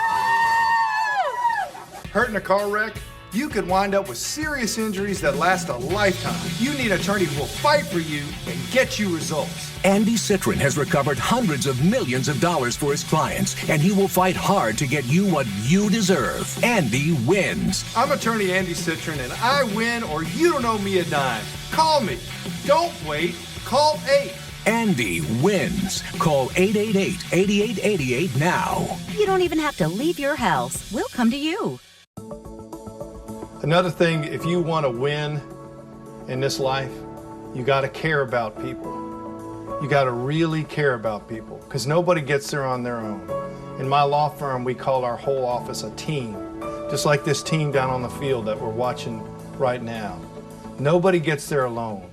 Hurt in a car wreck? You could wind up with serious injuries that last a lifetime. You need an attorney who will fight for you and get you results. Andy Citron has recovered hundreds of millions of dollars for his clients, and he will fight hard to get you what you deserve. Andy wins. I'm attorney Andy Citron, and I win or you don't owe me a dime. Call me. Don't wait. Call 8. Andy wins. Call 888-8888 now. You don't even have to leave your house. We'll come to you. Another thing, if you want to win in this life, you got to care about people. You got to really care about people, because nobody gets there on their own. In my law firm, we call our whole office a team, just like this team down on the field that we're watching right now. Nobody gets there alone.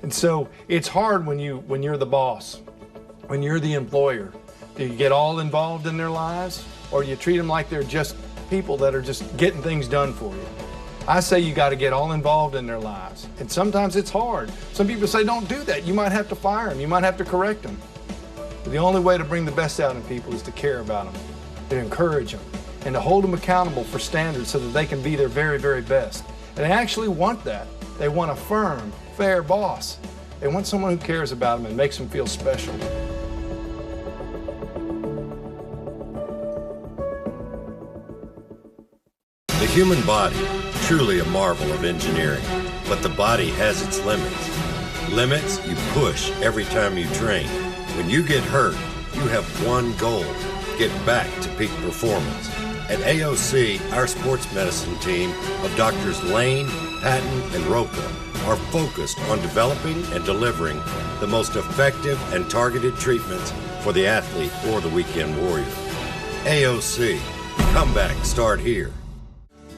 And so it's hard when you're the boss, when you're the employer. Do you get all involved in their lives, or do you treat them like they're just people that are just getting things done for you? I say you got to get all involved in their lives. And sometimes it's hard. Some people say don't do that. You might have to fire them. You might have to correct them. But the only way to bring the best out in people is to care about them, to encourage them, and to hold them accountable for standards so that they can be their very, very best. And they actually want that. They want a firm, fair boss. They want someone who cares about them and makes them feel special. The human body, truly a marvel of engineering, but the body has its limits. Limits you push every time you train. When you get hurt, you have one goal: get back to peak performance. At AOC, our sports medicine team of Doctors Lane, Patton, and Roca are focused on developing and delivering the most effective and targeted treatments for the athlete or the weekend warrior. AOC, comeback start here.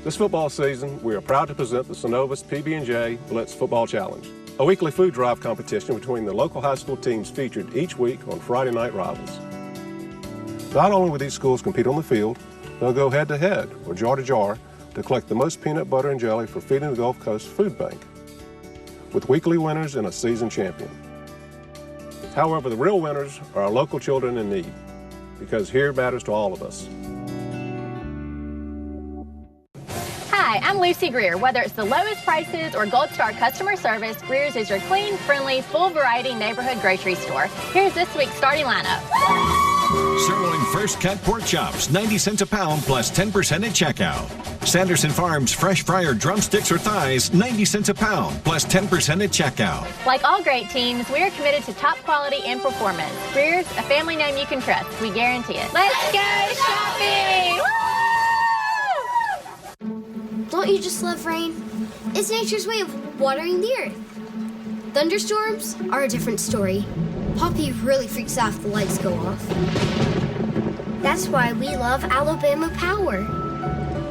This football season, we are proud to present the Synovus PB&J Blitz Football Challenge, a weekly food drive competition between the local high school teams featured each week on Friday Night Rivals. Not only will these schools compete on the field, they'll go head-to-head or jar-to-jar to collect the most peanut butter and jelly for feeding the Gulf Coast Food Bank, with weekly winners and a season champion. However, the real winners are our local children in need, because here matters to all of us. Hi, I'm Lucy Greer. Whether it's the lowest prices or Gold Star customer service, Greer's is your clean, friendly, full variety neighborhood grocery store. Here's this week's starting lineup. Sirloin First Cut Pork Chops, 90 cents a pound plus 10% at checkout. Sanderson Farms Fresh Fryer Drumsticks or Thighs, 90 cents a pound plus 10% at checkout. Like all great teams, we are committed to top quality and performance. Greer's, a family name you can trust. We guarantee it. Let's go shopping! Don't you just love rain? It's nature's way of watering the earth. Thunderstorms are a different story. Poppy really freaks out if the lights go off. That's why we love Alabama Power.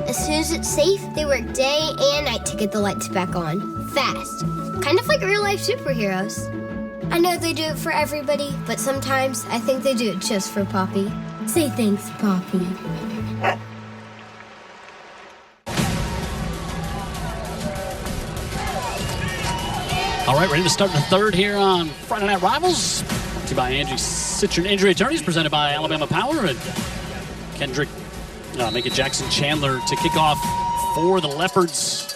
As soon as it's safe, they work day and night to get the lights back on. Fast. Kind of like real-life superheroes. I know they do it for everybody, but sometimes I think they do it just for Poppy. Say thanks, Poppy. All right, ready to start the third here on Friday Night Rivals. Brought to you by Angie Citron Injury Attorneys, presented by Alabama Power. And Kendrick, make it Jackson Chandler to kick off for the Leopards.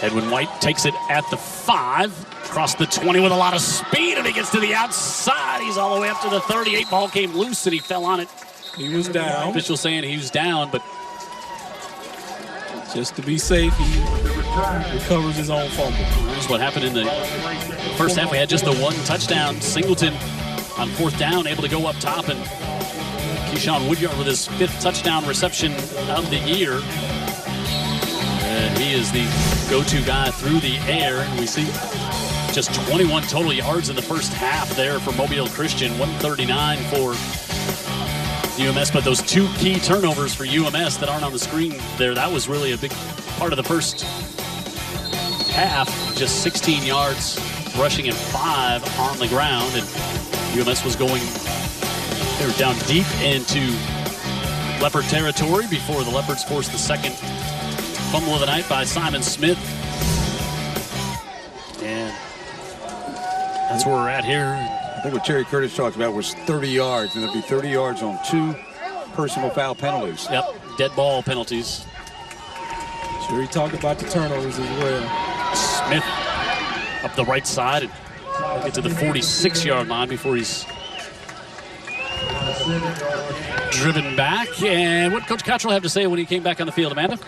Edwin White takes it at the 5. Across the 20 with a lot of speed, and he gets to the outside. He's all the way up to the 38. Ball came loose, and he fell on it. He was down. Official saying he was down, but just to be safe, he recovers his own fumble. That's what happened in the first half. We had just the one touchdown. Singleton on 4th down, able to go up top, and Keyshawn Woodyard with his 5th touchdown reception of the year. And he is the go-to guy through the air. We see just 21 total yards in the first half there for Mobile Christian, 139 for UMS, but those 2 key turnovers for UMS that aren't on the screen there, that was really a big part of the first half. Just 16 yards rushing and 5 on the ground, and UMS was going, they were down deep into Leopard territory before the Leopards forced the second fumble of the night by Simon Smith. And that's where we're at here. I think what Terry Curtis talked about was 30 yards, and there'll be 30 yards on 2 personal foul penalties. Yep, dead ball penalties. Sure, he talked about the turnovers as well. Smith up the right side and get to the 46-yard line before he's driven back. And what Coach Cottrell have to say when he came back on the field, Amanda?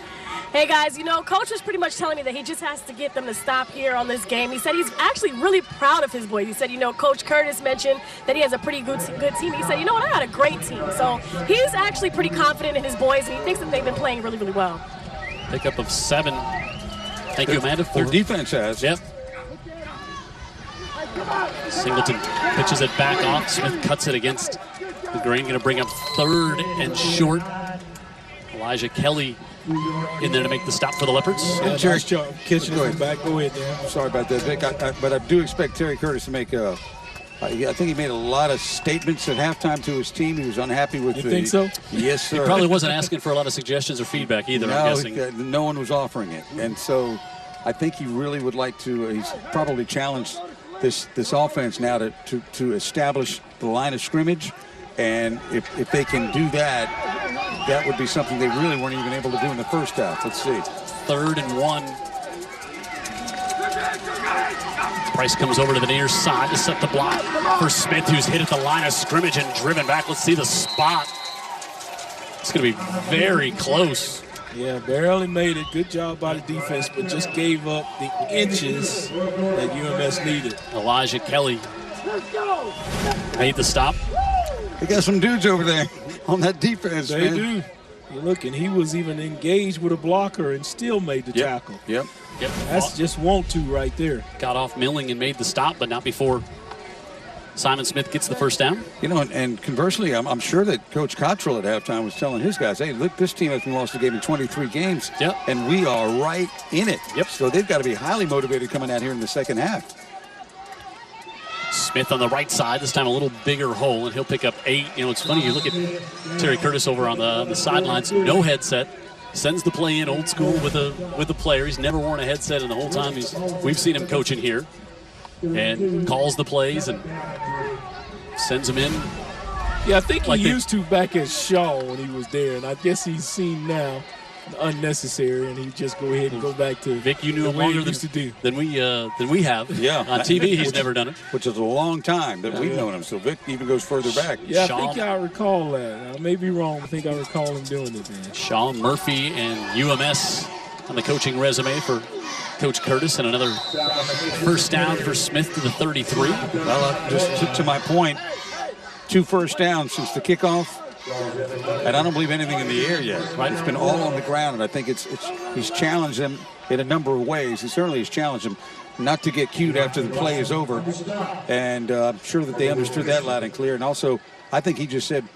Hey guys, Coach was pretty much telling me that he just has to get them to stop here on this game. He said he's actually really proud of his boys. He said, Coach Curtis mentioned that he has a pretty good team. He said, I got a great team. So he's actually pretty confident in his boys, and he thinks that they've been playing really, really well. Pickup of 7. Thank you, Amanda. Their defense has. Yep. Singleton pitches it back off. Smith cuts it against the grain. Going to bring up 3rd and short. Elijah Kelly in there to make the stop for the Leopards. Yeah, nice job catching it back. Go ahead, Dan. I'm sorry about that, Vic. But I do expect Terry Curtis to make I think he made a lot of statements at halftime to his team. He was unhappy with You think so? Yes, sir. He probably wasn't asking for a lot of suggestions or feedback either, no, I'm guessing. No one was offering it. And so I think he really would like to, he's probably challenged this offense now to establish the line of scrimmage. And if they can do that, that would be something they really weren't even able to do in the first half. Let's see. 3rd and 1. Price comes over to the near side to set the block for Smith, who's hit at the line of scrimmage and driven back. Let's see the spot. It's going to be very close. Yeah, barely made it. Good job by the defense, but just gave up the inches that UMS needed. Elijah Kelly made the stop. They got some dudes over there on that defense, They man. do. You look, and he was even engaged with a blocker and still made the tackle. Yep. That's just want to right there. Got off milling and made the stop, but not before Simon Smith gets the first down. And conversely, I'm sure that Coach Cottrell at halftime was telling his guys, hey, look, this team hasn't lost a game in 23 games, and we are right in it. Yep. So they've got to be highly motivated coming out here in the second half. Smith on the right side, this time a little bigger hole, and he'll pick up 8. It's funny, you look at Terry Curtis over on the sidelines, no headset, sends the play in old school with the player. He's never worn a headset in the whole time we've seen him coaching here, and calls the plays and sends them in. Yeah, I think he used to back at Shaw when he was there, and I guess he's seen now unnecessary, and he just go ahead and go back to Vic. You knew him longer than we have. Yeah, on TV, he's never done it, which is a long time that we've known him. So Vic even goes further back. Yeah, I think I recall that. I may be wrong. I think I recall him doing it then. Sean Murphy and UMS on the coaching resume for Coach Curtis, and another first down for Smith to the 33. Well, just to my point, 2 first downs since the kickoff. And I don't believe anything in the air yet. Right? It's been all on the ground, and I think he's challenged them in a number of ways. He certainly has challenged them not to get cute after the play is over, and I'm sure that they understood that loud and clear. And also, I think he just said,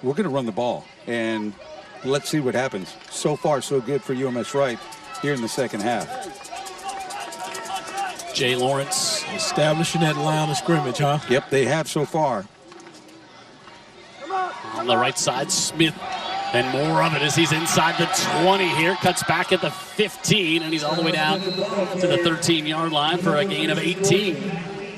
we're going to run the ball, and let's see what happens. So far, so good for UMS Wright here in the second half. Jay Lawrence establishing that line of scrimmage, huh? Yep, they have so far. On the right side, Smith, and more of it as he's inside the 20 here. Cuts back at the 15, and he's all the way down to the 13-yard line for a gain of 18.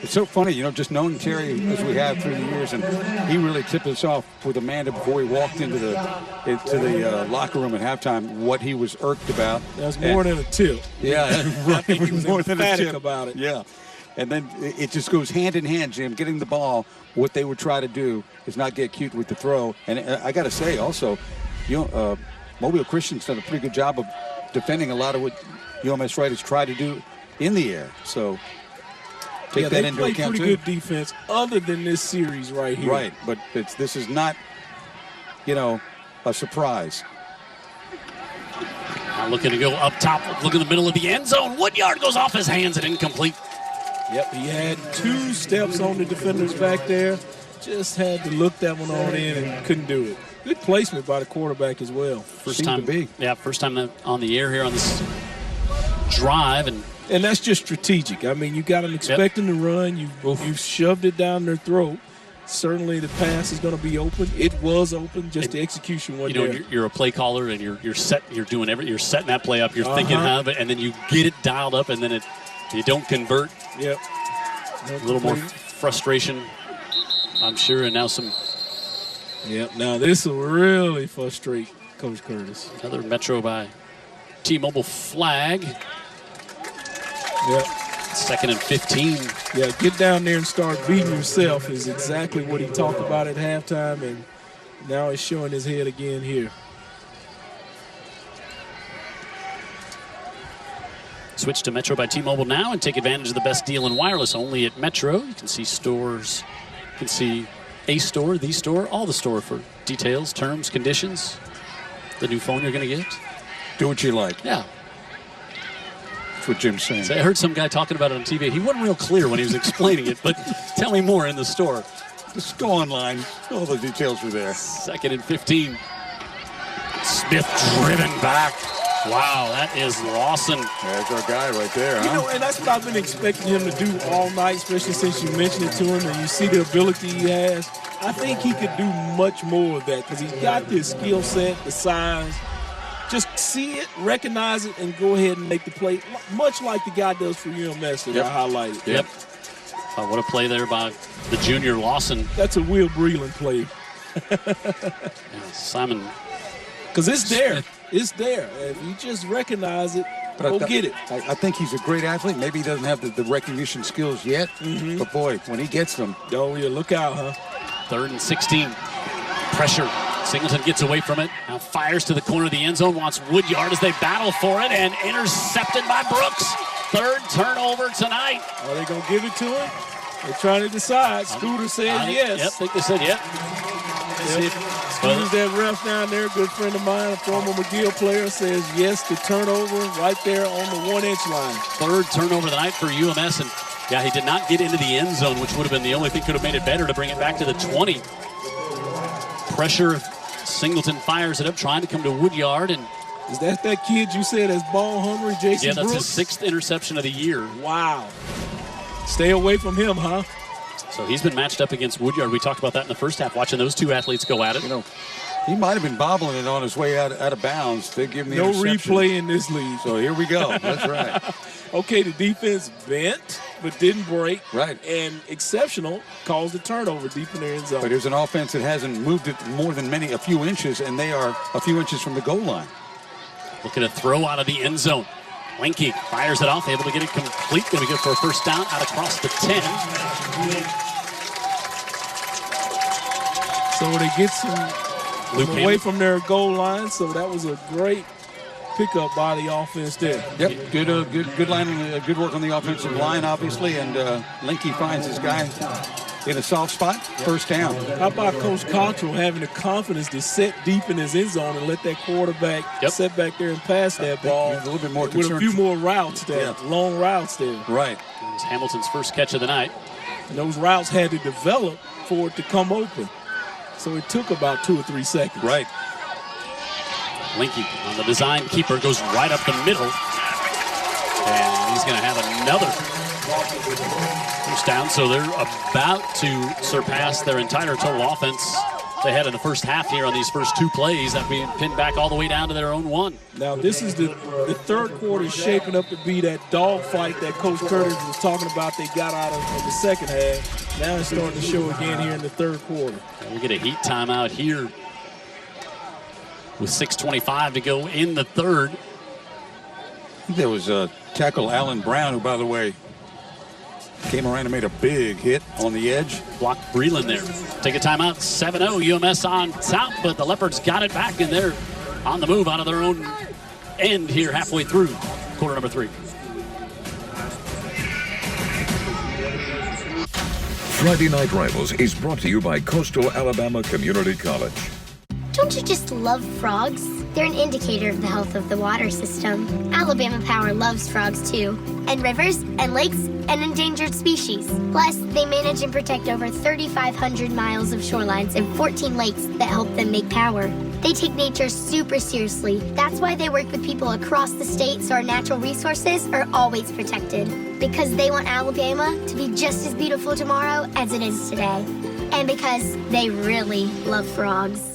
It's so funny, just knowing Terry as we have through the years, and he really tipped us off with Amanda before he walked into the locker room at halftime what he was irked about. That's more than a tip. Yeah, I think he was more than a tip about it. Yeah. And then it just goes hand in hand, Jim, getting the ball. What they would try to do is not get cute with the throw. And I got to say also, Mobile Christian's done a pretty good job of defending a lot of what UMS Wright has tried to do in the air. So take that into account, too. They play pretty good defense other than this series right here. Right, but this is not, a surprise. Now looking to go up top, look in the middle of the end zone. Woodyard goes off his hands and incomplete. Yep, he had 2 steps on the defenders back there. Just had to look that one on in and couldn't do it. Good placement by the quarterback as well. First time on the air here on this drive. And that's just strategic. I mean, you got them expecting to run. You've shoved it down their throat. Certainly the pass is going to be open. It was open, just the execution wasn't there. You're a play caller, and you're doing everything. You're setting that play up. You're thinking of it, and then you get it dialed up, and then you don't convert. Yep. A little more frustration, I'm sure, and now some. Yep. Now this will really frustrate Coach Curtis. Another Metro by T-Mobile flag. Yep. 2nd and 15. Yeah, get down there and start beating yourself is exactly what he talked about at halftime, and now he's showing his head again here. Switch to Metro by T-Mobile now and take advantage of the best deal in wireless only at Metro. You can see stores, you can see a store, the store, all the store for details, terms, conditions, the new phone you're going to get. Do what you like. Yeah. That's what Jim's saying. So I heard some guy talking about it on TV. He wasn't real clear when he was explaining it, but tell me more in the store. Just go online. All the details are there. 2nd and 15. Smith driven back. Wow, that is Lawson. There's our guy right there, huh? And that's what I've been expecting him to do all night, especially since you mentioned it to him and you see the ability he has. I think he could do much more of that because he's got the skill set, the size. Just see it, recognize it, and go ahead and make the play, much like the guy does for UMS that I highlighted. Yep. What a play there by the junior Lawson. That's a Will Breland play. Simon. Because it's there. It's there. If you just recognize it, go get it. I think he's a great athlete. Maybe he doesn't have the recognition skills yet, but boy, when he gets them. Oh, yeah, look out, huh? 3rd and 16. Pressure. Singleton gets away from it. Now fires to the corner of the end zone. Wants Woodyard as they battle for it, and intercepted by Brooks. 3rd turnover tonight. Are they going to give it to him? They're trying to decide. Scooter says yes. Yep, I think they said yep. Scooter's that ref down there, good friend of mine, a former McGill player, says yes to turnover right there on the 1-inch line. 3rd turnover of the night for UMS, and yeah, he did not get into the end zone, which would have been the only thing could have made it better to bring it back to the 20. Pressure. Singleton fires it up, trying to come to Woodyard. And is that kid you said is ball hungry, Jason Brooks? Brooks? His 6th interception of the year. Wow. Stay away from him, huh? So he's been matched up against Woodyard. We talked about that in the first half, watching those two athletes go at it. He might have been bobbling it on his way out of bounds. They give him the interception. No replay in this league. So here we go. That's right. Okay, the defense bent but didn't break. Right. And exceptional caused a turnover deep in their end zone. But here's an offense that hasn't moved it more than a few inches, and they are a few inches from the goal line. Looking to throw out of the end zone. Linke fires it off, able to get it complete. Going to go for a first down out across the 10. So they get some away from their goal line. So that was a great pickup by the offense there. Yep, good line, good work on the offensive line, obviously, and Linke finds his guy in a soft spot, first down. How about Coach Cottrell having the confidence to set deep in his end zone and let that quarterback sit back there and pass that ball? A little bit more with a few more routes there, long routes there. Right. It was Hamilton's first catch of the night. And those routes had to develop for it to come open. So it took about 2 or 3 seconds. Right. Linke on the design keeper goes right up the middle. And he's going to have another first down. So they're about to surpass their entire total offense they had in the first half here on these first 2 plays. That being pinned back all the way down to their own 1. Now this is the third quarter is shaping up to be that dogfight that Coach Curtis was talking about they got out of the second half. Now it's starting to show again here in the third quarter. And we get a heat timeout here with 6:25 to go in the third. There was a tackle, Allen Brown, who, by the way, came around and made a big hit on the edge. Blocked Breland there. Take a timeout, 7-0, UMS on top, but the Leopards got it back, and they're on the move out of their own end here halfway through quarter number 3. Friday Night Rivals is brought to you by Coastal Alabama Community College. Don't you just love frogs? They're an indicator of the health of the water system. Alabama Power loves frogs too, and rivers and lakes and endangered species. Plus, they manage and protect over 3,500 miles of shorelines and 14 lakes that help them make power. They take nature super seriously. That's why they work with people across the state so our natural resources are always protected. Because they want Alabama to be just as beautiful tomorrow as it is today. And because they really love frogs.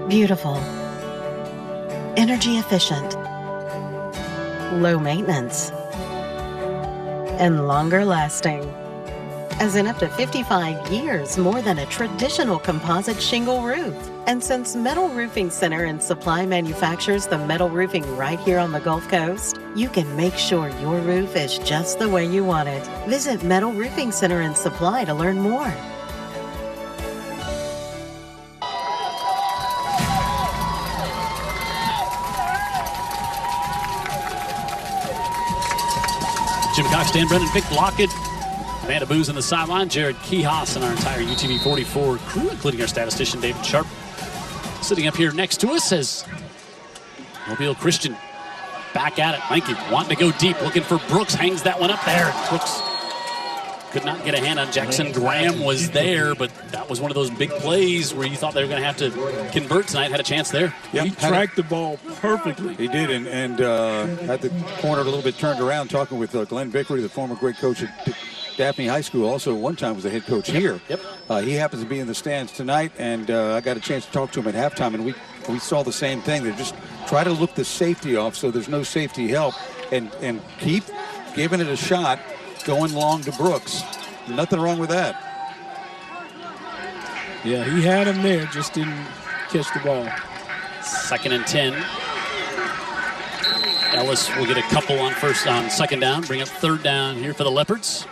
Beautiful, energy efficient, low maintenance, and longer lasting. As in up to 55 years more than a traditional composite shingle roof. And since Metal Roofing Center and Supply manufactures the metal roofing right here on the Gulf Coast, you can make sure your roof is just the way you want it. Visit Metal Roofing Center and Supply to learn more. Jim Cox, Dan Brennan, Vic Lockett, Amanda Booz on the sideline, Jared Kihas, and our entire UTV 44 crew, including our statistician David Sharp, sitting up here next to us as Mobile Christian back at it. Linke wanting to go deep, looking for Brooks, hangs that one up there. Brooks could not get a hand on Jackson. Graham was there, but that was one of those big plays where you thought they were going to have to convert tonight. Had a chance there. Yep. He tracked the ball perfectly. He did, and had the corner a little bit turned around, talking with Glenn Vickery, the former great coach at Daphne High School, also one time was the head coach here. Yep. He happens to be in the stands tonight, and I got a chance to talk to him at halftime, and we saw the same thing. They just try to look the safety off so there's no safety help, and keep giving it a shot, going long to Brooks. Nothing wrong with that. Yeah, he had him there, just didn't catch the ball. 2nd and 10. Ellis will get a couple on second down, bring up 3rd down here for the Leopards.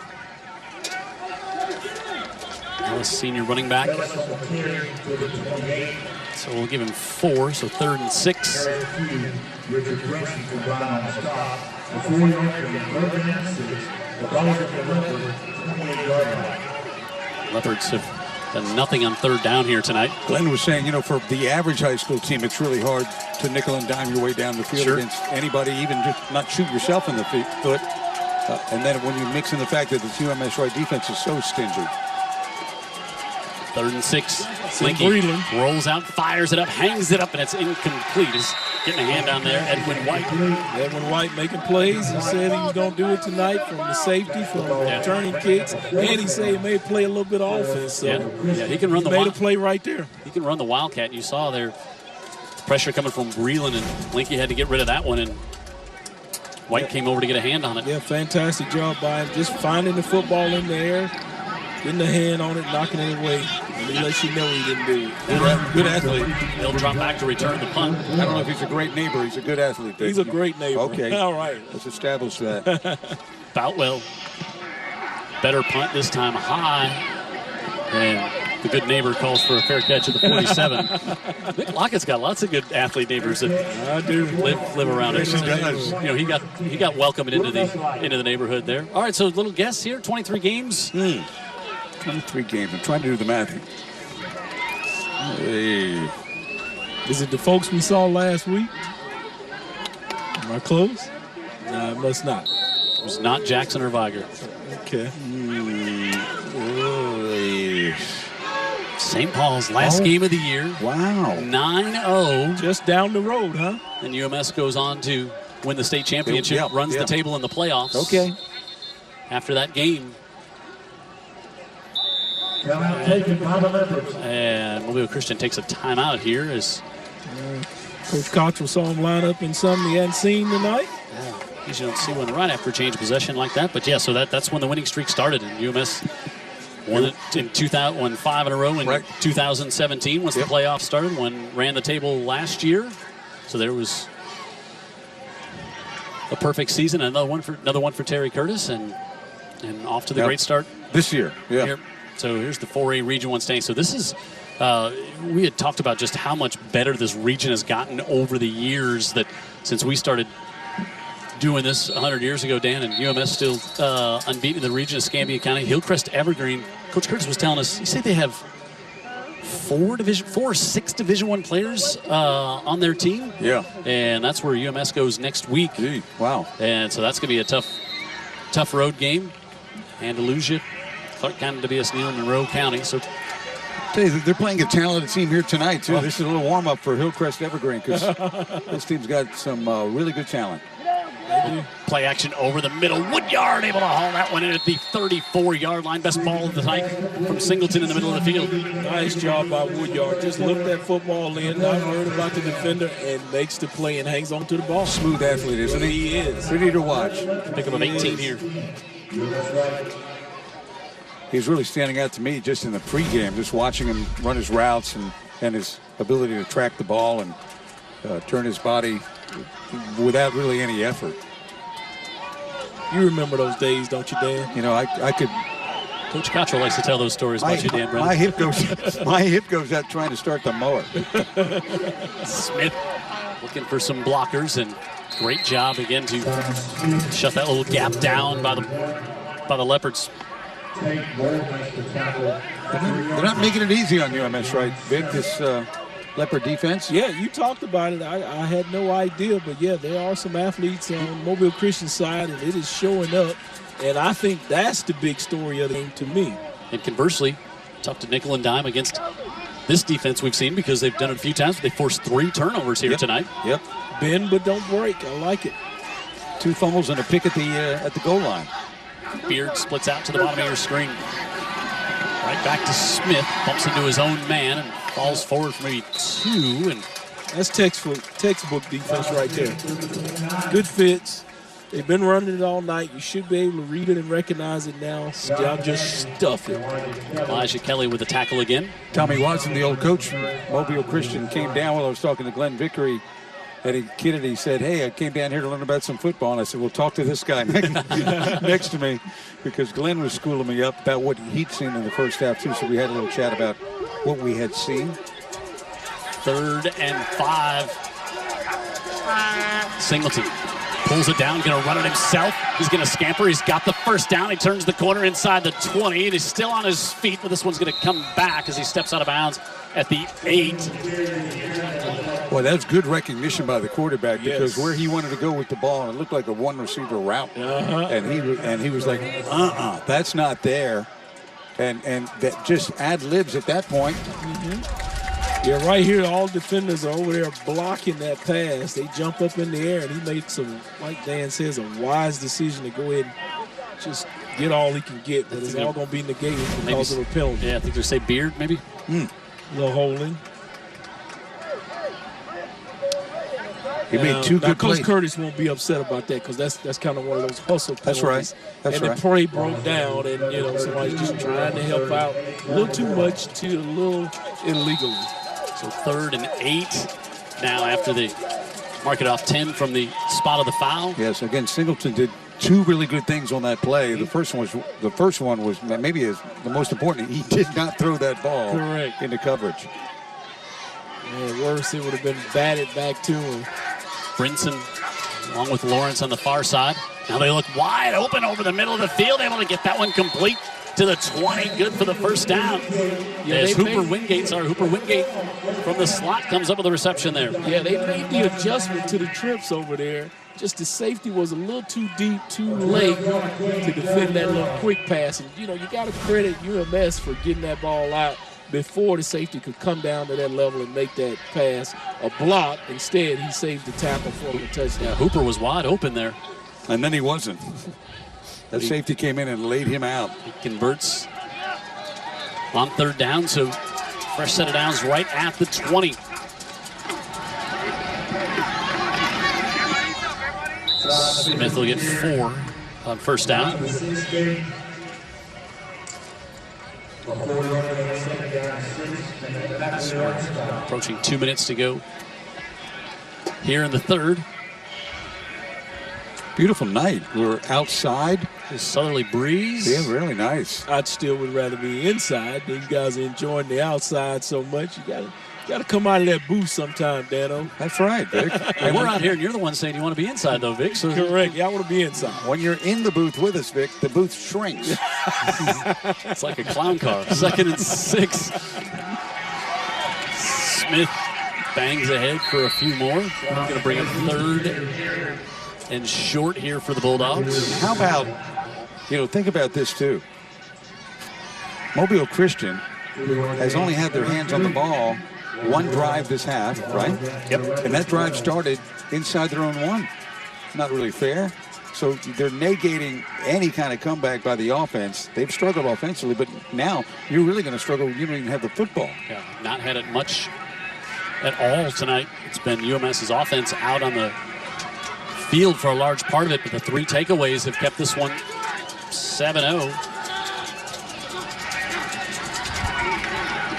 Ellis, senior running back. So we'll give him 4, so 3rd and 6. Leopards have done nothing on 3rd down here tonight. Glenn was saying, for the average high school team, it's really hard to nickel and dime your way down the field against anybody, even just not shoot yourself in the foot. And then when you mix in the fact that the UMS right defense is so stingy. 3rd and 6. Linke rolls out, fires it up, hangs it up, and it's incomplete. He's getting a hand down there. Edwin White. Edwin White making plays. He said he was going to do it tonight from the safety, from returning kicks, and he said he may play a little bit of offense. So he can run the made a play right there. He can run the Wildcat. You saw there pressure coming from Breland, and Linke had to get rid of that one, and White came over to get a hand on it. Yeah, fantastic job by him, just finding the football in the air. getting a hand on it, knocking it away. And he lets you know he didn't do it. Good athlete. He'll drop back to return the punt. I don't know if he's a great neighbor. He's a good athlete. He's a great neighbor. Okay. All right. Let's establish that. Boutwell. Better punt this time high. And the good neighbor calls for a fair catch at the 47. Nick Lockett's got lots of good athlete neighbors that live around Yes, him. he does. You know, he got welcomed into the neighborhood there. All right, so little guess here, 23 games. 23 games. I'm trying to do the math. Hey. Is it the folks we saw last week? Am I close? No, it must not. It was not Jackson or Viger. Okay. St. Paul's last game of the year. Wow. 9-0. Just down the road, huh? And UMS goes on to win the state championship, runs the table in the playoffs. Okay. After that game. And Mobile Christian takes a timeout here as Coach Cottrell saw him line up in something he hadn't seen tonight. you don't see one right after change of possession like that. But yeah, so that's when the winning streak started. And UMS won it in 2000, won 5 in a row in 2017 once the playoffs started. Ran the table last year. So there was a perfect season. Another one for Terry Curtis, and off to the great start this year. Yeah. Here. So here's the 4A Region 1 standing. So this is, we had talked about just how much better this region has gotten over the years that since we started doing this 100 years ago, Dan, and UMS still unbeaten in the region of Escambia County. Hillcrest, Evergreen. Coach Curtis was telling us, he said they have 4 or 6 Division I players on their team. Yeah. And that's where UMS goes next week. Gee, wow. And so that's going to be a tough road game. Andalusia, Clark County, WS Neal, Monroe County. So they're playing a talented team here tonight, too. This is a little warm-up for Hillcrest Evergreen because this team's got some really good talent. Play action over the middle. Woodyard able to haul that one in at the 34-yard line. Best ball of the night from Singleton in the middle of the field. Nice job by Woodyard. Just looked that football in, not worried about the defender, and makes the play and hangs on to the ball. Smooth athlete, isn't he? He is. Pretty to watch. Pick up of 18 here. He's really standing out to me just in the pregame, just watching him run his routes and his ability to track the ball and turn his body without really any effort. You remember those days, don't you, Dan? You know, I could. Coach Cottrell likes to tell those stories about you, Dan Brennan. My hip goes out trying to start the mower. Smith looking for some blockers, and great job again to shut that little gap down by the Leopards. They're not making it easy on UMS, right, Vic? This Leopard defense? Yeah, you talked about it. I had no idea, but yeah, there are some athletes on Mobile Christian side, and it is showing up. And I think that's the big story of the game to me. And conversely, tough to nickel and dime against this defense we've seen because they've done it a few times, but they forced 3 turnovers here tonight. Yep. Bend but don't break. I like it. 2 fumbles and a pick at the goal line. Beard splits out to the bottom of your screen. Right back to Smith, bumps into his own man and falls forward for maybe 2. And that's textbook defense right there. Good fits. They've been running it all night. You should be able to read it and recognize it now. Y'all just stuff it. Elijah Kelly with the tackle again. Tommy Watson, the old coach from Mobile Christian, came down while I was talking to Glenn Vickery. And he said, hey, I came down here to learn about some football. And I said, well, talk to this guy next to me, because Glenn was schooling me up about what he'd seen in the first half, too. So we had a little chat about what we had seen. 3rd and 5. Singleton pulls it down, going to run it himself. He's going to scamper. He's got the first down. He turns the corner inside the 20, and he's still on his feet, but this one's going to come back as he steps out of bounds at the 8. Boy, that's good recognition by the quarterback, because where he wanted to go with the ball, it looked like a one-receiver route. And he was like, that's not there. And that just ad-libs at that point. Yeah, right here, all defenders are over there blocking that pass. They jump up in the air, and he makes like Dan says, a wise decision to go ahead and just get all he can get, but it's all going to be negated because of a penalty. Yeah, I think they say Beard, maybe. A little holding. He made two good Coach plays. Curtis won't be upset about that because that's kind of one of those hustle penalties. That's right. That's and right. the play broke down, and somebody's just trying to help out a little too much to a little illegally. So 3rd and 8 now after they mark it off 10 from the spot of the foul. Yes, again, Singleton did two really good things on that play. The first one was maybe the most important. He did not throw that ball into coverage. Man, worse, it would have been batted back to him. Brinson, along with Lawrence on the far side. Now they look wide open over the middle of the field, able to get that one complete to the 20. Good for the first down. As Hooper Wingate from the slot comes up with a reception there. Yeah, they made the adjustment to the trips over there. Just the safety was a little too deep, too late to defend that little quick pass. And, you got to credit UMS for getting that ball out before the safety could come down to that level and make that pass a block. Instead, he saved the tackle for the touchdown. Yeah, Hooper was wide open there. And then he wasn't. That safety came in and laid him out. He converts on 3rd down, so fresh set of downs right at the 20. Smith will get 4 on first down. So we're approaching 2 minutes to go here in the 3rd. Beautiful night. We're outside. A southerly breeze. Yeah, really nice. I'd still would rather be inside. These guys are enjoying the outside so much. You got to come out of that booth sometime, Dano. That's right, Vic. And we're out here, and you're the one saying you want to be inside, though, Vic. So correct. Yeah, I want to be inside. When you're in the booth with us, Vic, the booth shrinks. It's like a clown car. 2nd and 6. Smith bangs ahead for a few more. We're going to bring up 3rd and short here for the Bulldogs. How about, think about this too. Mobile Christian has only had their hands on the ball one drive this half, right? Yep. And that drive started inside their own 1. Not really fair. So they're negating any kind of comeback by the offense. They've struggled offensively, but now you're really going to struggle. You don't even have the football. Yeah, not had it much at all tonight. It's been UMS's offense out on the field for a large part of it, but the 3 takeaways have kept this one 7-0.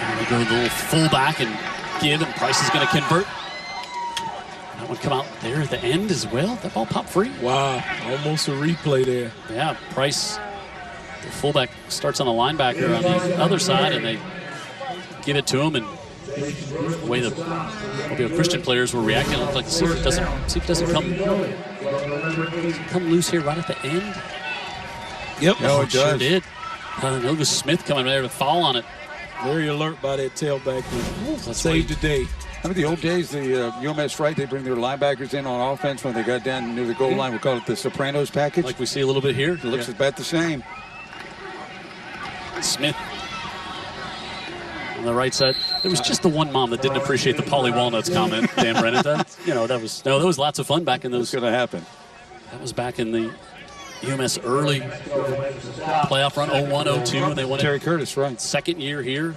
And they go with a little fullback and give, and Price is going to convert. That one come out there at the end as well. That ball popped free. Wow, almost a replay there. Yeah, Price, the fullback, starts on the linebacker on the other side, and they give it to him, and the way the Mobile Christian players were reacting, it looked like see if it doesn't come loose here right at the end. Yep. No, it Sure does. did. It was Smith coming there to fall on it. Very alert by that tailback. Saved the day. Remember the old days, the UMS right, they bring their linebackers in on offense when they got down near the goal line. We call it the Sopranos package. Like we see a little bit here. It looks about the same. Smith on the right side. There was just the one mom that didn't appreciate the Polly Walnuts comment, Dan Brennan. That was lots of fun back in those. What's going to happen? That was back in the UMS early playoff run, 01-02, when they won Terry Curtis, right? 2nd year here.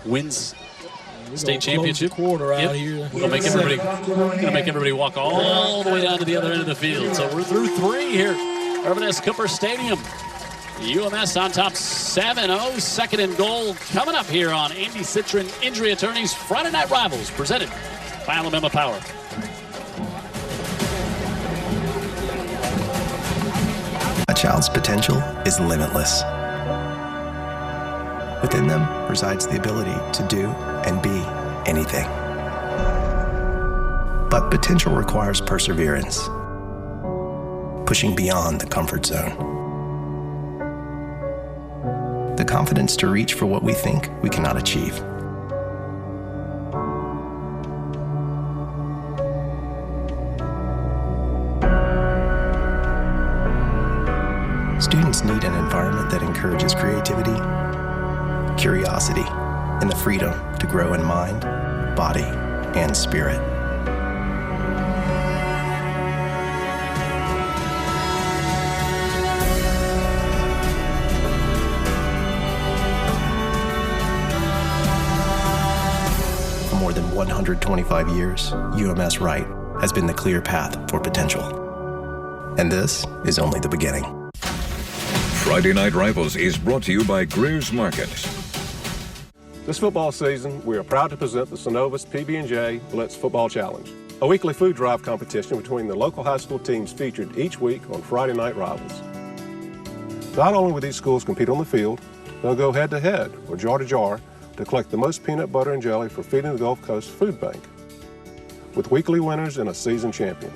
Wins state Close championship. the quarter out here. We'll make everybody walk all the way down to the other end of the field. So we're through 3 here. Urban S. Cooper Stadium. UMS on top 7-0. 2nd and goal coming up here on Andy Citron Injury Attorneys Friday Night Rivals, presented by Alabama Power. A child's potential is limitless. Within them resides the ability to do and be anything. But potential requires perseverance, pushing beyond the comfort zone. The confidence to reach for what we think we cannot achieve. Students need an environment that encourages creativity, curiosity, and the freedom to grow in mind, body, and spirit. For more than 125 years, UMS Wright has been the clear path for potential. And this is only the beginning. Friday Night Rivals is brought to you by Greer's Market. This football season, we are proud to present the Synovus PB&J Blitz Football Challenge, a weekly food drive competition between the local high school teams featured each week on Friday Night Rivals. Not only will these schools compete on the field, they'll go head-to-head or jar-to-jar to collect the most peanut butter and jelly for feeding the Gulf Coast Food Bank, with weekly winners and a season champion.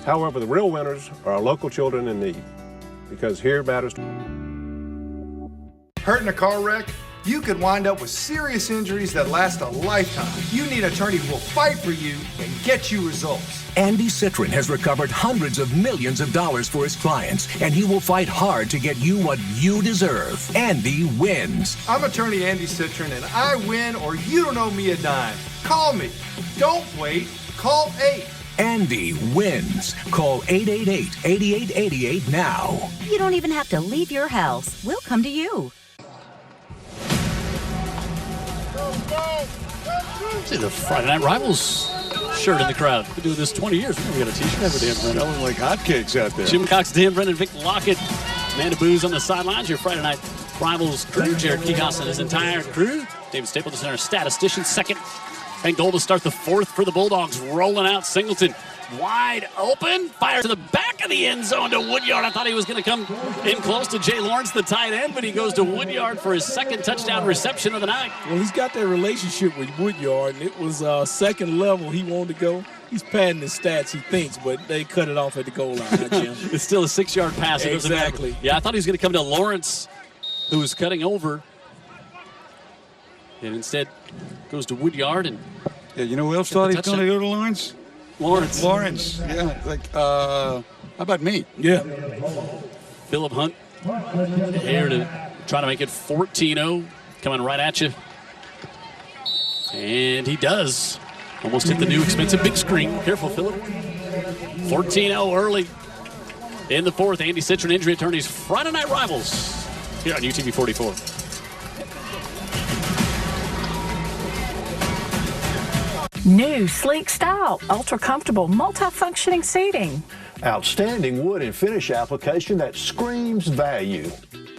However, the real winners are our local children in need, because here matters. Hurt in a car wreck? You could wind up with serious injuries that last a lifetime. You need an attorney who will fight for you and get you results. Andy Citron has recovered hundreds of millions of dollars for his clients, and he will fight hard to get you what you deserve. Andy wins. I'm attorney Andy Citron, and I win or you don't owe me a dime. Call me. Don't wait. Call 8. Andy wins. Call 888-8888 now. You don't even have to leave your house. We'll come to you. See the Friday Night Rivals shirt in the crowd. Been doing this 20 years. We got a t-shirt over Dan Brennan. Selling like hotcakes out there. Jim Cox, Dan Brennan, Vic Lockett, Amanda Booz on the sidelines. Your Friday Night Rivals crew. Jared Kikos and his entire crew. David Stapleton, our statistician, second and goal to start the fourth for the Bulldogs. Rolling out Singleton. Wide open. Fire to the back of the end zone to Woodyard. I thought he was going to come in close to Jay Lawrence, the tight end, but he goes to Woodyard for his second touchdown reception of the night. Well, he's got that relationship with Woodyard, and it was second level he wanted to go. He's padding his stats, he thinks, but they cut it off at the goal line, huh, Jim? It's still a 6-yard pass. Exactly. Yeah, I thought he was going to come to Lawrence, who was cutting over. And instead goes to Woodyard. And yeah, you know who else thought he was going to go to Lawrence? Lawrence. Yeah, like, how about me? Yeah. Phillip Hunt here to try to make it 14-0. Coming right at you. And he does. Almost hit the new expensive big screen. Careful, Phillip. 14-0 early in the fourth. Andy Citron, injury attorneys, Friday Night Rivals here on UTV 44. New, sleek style, ultra-comfortable, multi-functioning seating. Outstanding wood and finish application that screams value.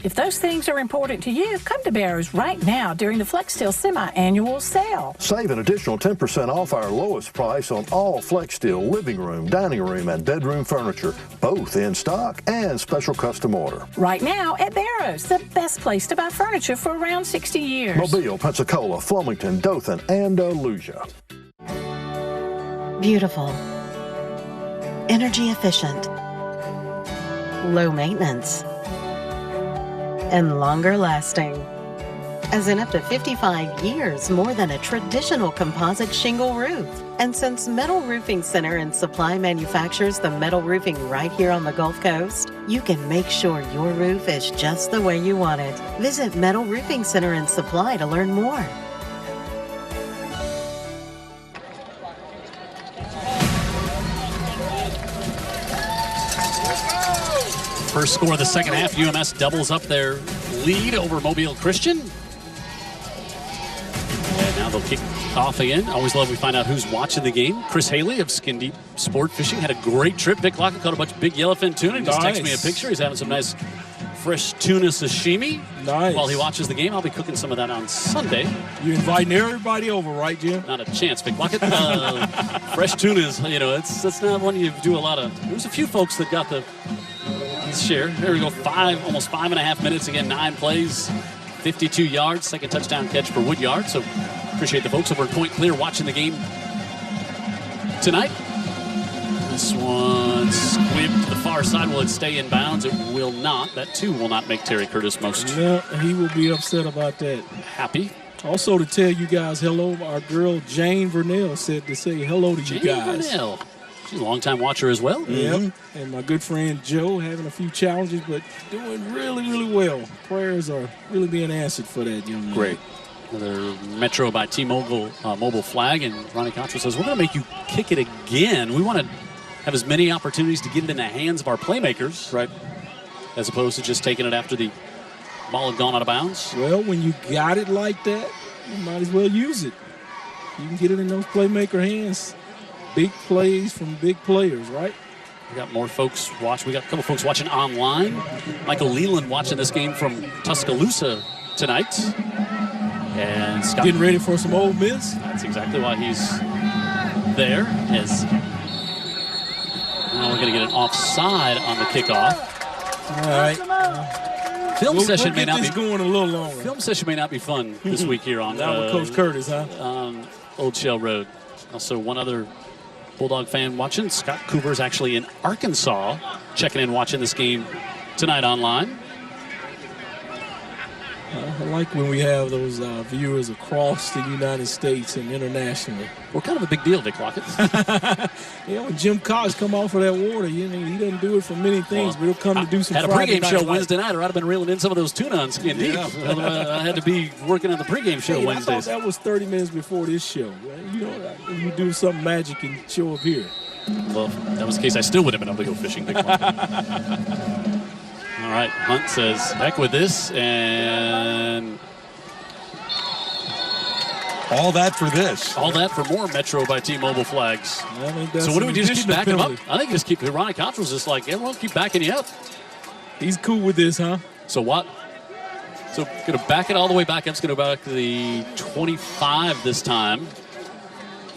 If those things are important to you, come to Barrows right now during the FlexSteel semi-annual sale. Save an additional 10% off our lowest price on all FlexSteel living room, dining room, and bedroom furniture, both in stock and special custom order. Right now at Barrows, the best place to buy furniture for around 60 years. Mobile, Pensacola, Flemington, Dothan, and Andalusia. Beautiful, energy efficient, low maintenance, and longer lasting. As in up to 55 years more than a traditional composite shingle roof. And since Metal Roofing Center and Supply manufactures the metal roofing right here on the Gulf Coast, you can make sure your roof is just the way you want it. Visit Metal Roofing Center and Supply to learn more. First score of the second half, UMS doubles up their lead over Mobile Christian. And now they'll kick off again. Always love we find out who's watching the game. Chris Haley of Skin Deep Sport Fishing had a great trip. Vic Lockett caught a bunch of big yellowfin tuna. He just texted me a picture. He's having some nice fresh tuna sashimi. Nice. While he watches the game, I'll be cooking some of that on Sunday. You're inviting everybody over, right, Jim? Not a chance, Vic Lockett. Fresh tuna is, you know, that's not one you do a lot of. There's a few folks that got the share. There we go. Almost 5.5 minutes. Again, 9 plays, 52 yards. Second touchdown catch for Woodyard. So appreciate the folks over at Point Clear watching the game tonight. This one squibbed to the far side. Will it stay in bounds? It will not. That too will not make Terry Curtis most. Yeah, he will be upset about that. Happy. Also to tell you guys hello, our girl Jane Vernell said to say hello to you guys. Jane Vernell. She's a longtime watcher as well. Yep. And my good friend Joe having a few challenges, but doing really, really well. Prayers are really being answered for that young man. Great. Another Metro by T-Mobile mobile flag, and Ronnie Contra says, we're going to make you kick it again. We want to have as many opportunities to get it in the hands of our playmakers, right, as opposed to just taking it after the ball had gone out of bounds. Well, when you got it like that, you might as well use it. You can get it in those playmaker hands. big plays from big players, right? We got more folks watch. We got a couple folks watching online. Michael Leland watching this game from Tuscaloosa tonight. And Scott getting ready for some Ole Miss. That's exactly why he's there. As now we're going to get an offside on the kickoff. All right. Film session may not be going a little longer. Film session may not be fun this week here on Coach Curtis, huh? On Old Shell Road. Also, one other Bulldog fan watching. Scott Cooper's actually in Arkansas, checking in, watching this game tonight online. I like when we have those viewers across the United States and internationally. We're kind of a big deal, Dick Lockett. When Jim Cox come off of that water, he doesn't do it for many things, but he'll come to do some had a Friday pregame show night Wednesday night, or I'd have been reeling in some of those tuna on Skin Deep. I had to be working on the pregame show Wednesdays. I thought that was 30 minutes before this show. Right? You do something magic and show up here. Well, if that was the case, I still would have been able to go fishing, Dick Lockett. All right, Hunt says, heck with this, and all that for this. All that for more Metro by T-Mobile flags. So what do we do? Just keep backing him up? I think just keep. Ronnie Cottrell's just like, everyone keep backing you up. He's cool with this, huh? So what? So going to back it all the way back up. It's going to go back to the 25 this time.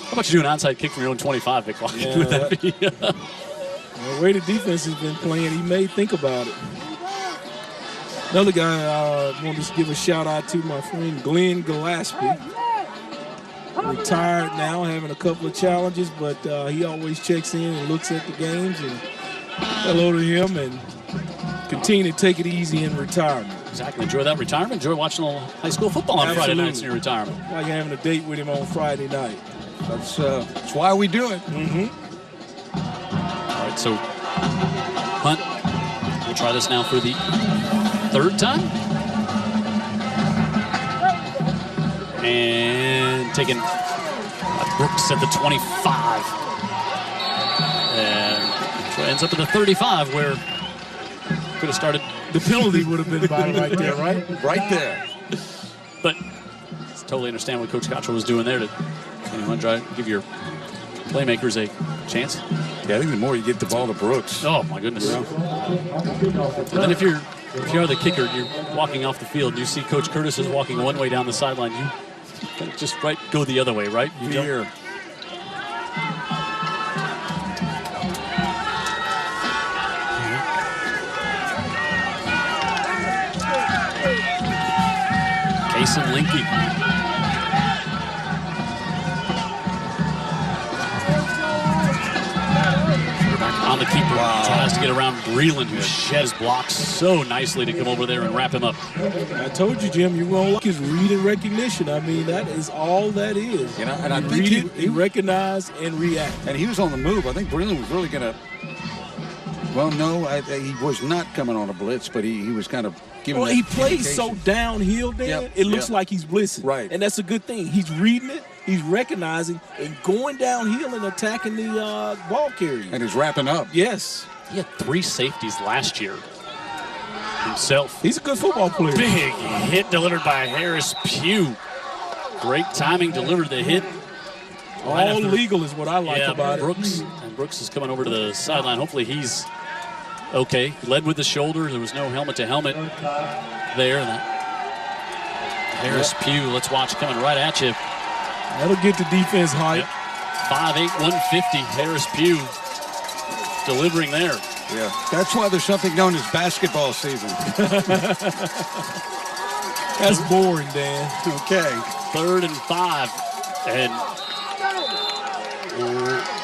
How about you do an onside kick from your own 25, Vic? Yeah, would that be? The way the defense has been playing, he may think about it. Another guy I want to give a shout out to, my friend Glenn Gillespie. Retired now, having a couple of challenges, but he always checks in and looks at the games. And hello to him, and continue to take it easy in retirement. Exactly. Enjoy that retirement. Enjoy watching a little high school football on Friday nights in your retirement. Like having a date with him on Friday night. That's why we do it. Mm-hmm. All right, so Hunt, we'll try this now for the third time. And taking Brooks at the 25. And so it ends up at the 35, where could have started. The penalty would have been about right there, right? Right there. But totally understand what Coach Cottrell was doing there to try to give your playmakers a chance. Yeah, I think the more you get the ball to Brooks. Oh my goodness. Yeah. And then if you're the kicker, you're walking off the field, and you see Coach Curtis is walking one way down the sideline, you just go the other way, right? You Here. Kason Linky. On the keeper, tries to get around Breland, who sheds blocks so nicely to come over there and wrap him up. I told you, Jim, you won't like his read and recognition. I mean, that is all that is. And I think he recognized and react. And he was on the move. I think Breland was really going to. Well, no, he was not coming on a blitz, but he was kind of giving. Well, he plays so downhill, Dan. Yep. It looks like he's blitzing. Right. And that's a good thing. He's reading it. He's recognizing and going downhill and attacking the ball carrier. And he's wrapping up. Yes. He had 3 safeties last year himself. He's a good football player. Big hit delivered by Harris Pugh. Great timing, delivered the hit. All legal is what I like about Brooks, it. And Brooks is coming over to the sideline. Hopefully he's okay. Led with the shoulder. There was no helmet-to-helmet there. Harris Pugh, let's watch, coming right at you. That'll get the defense hype. 5'8", 150, Harris Pugh delivering there. Yeah, that's why there's something known as basketball season. That's boring, Dan. Okay. 3rd and 5. And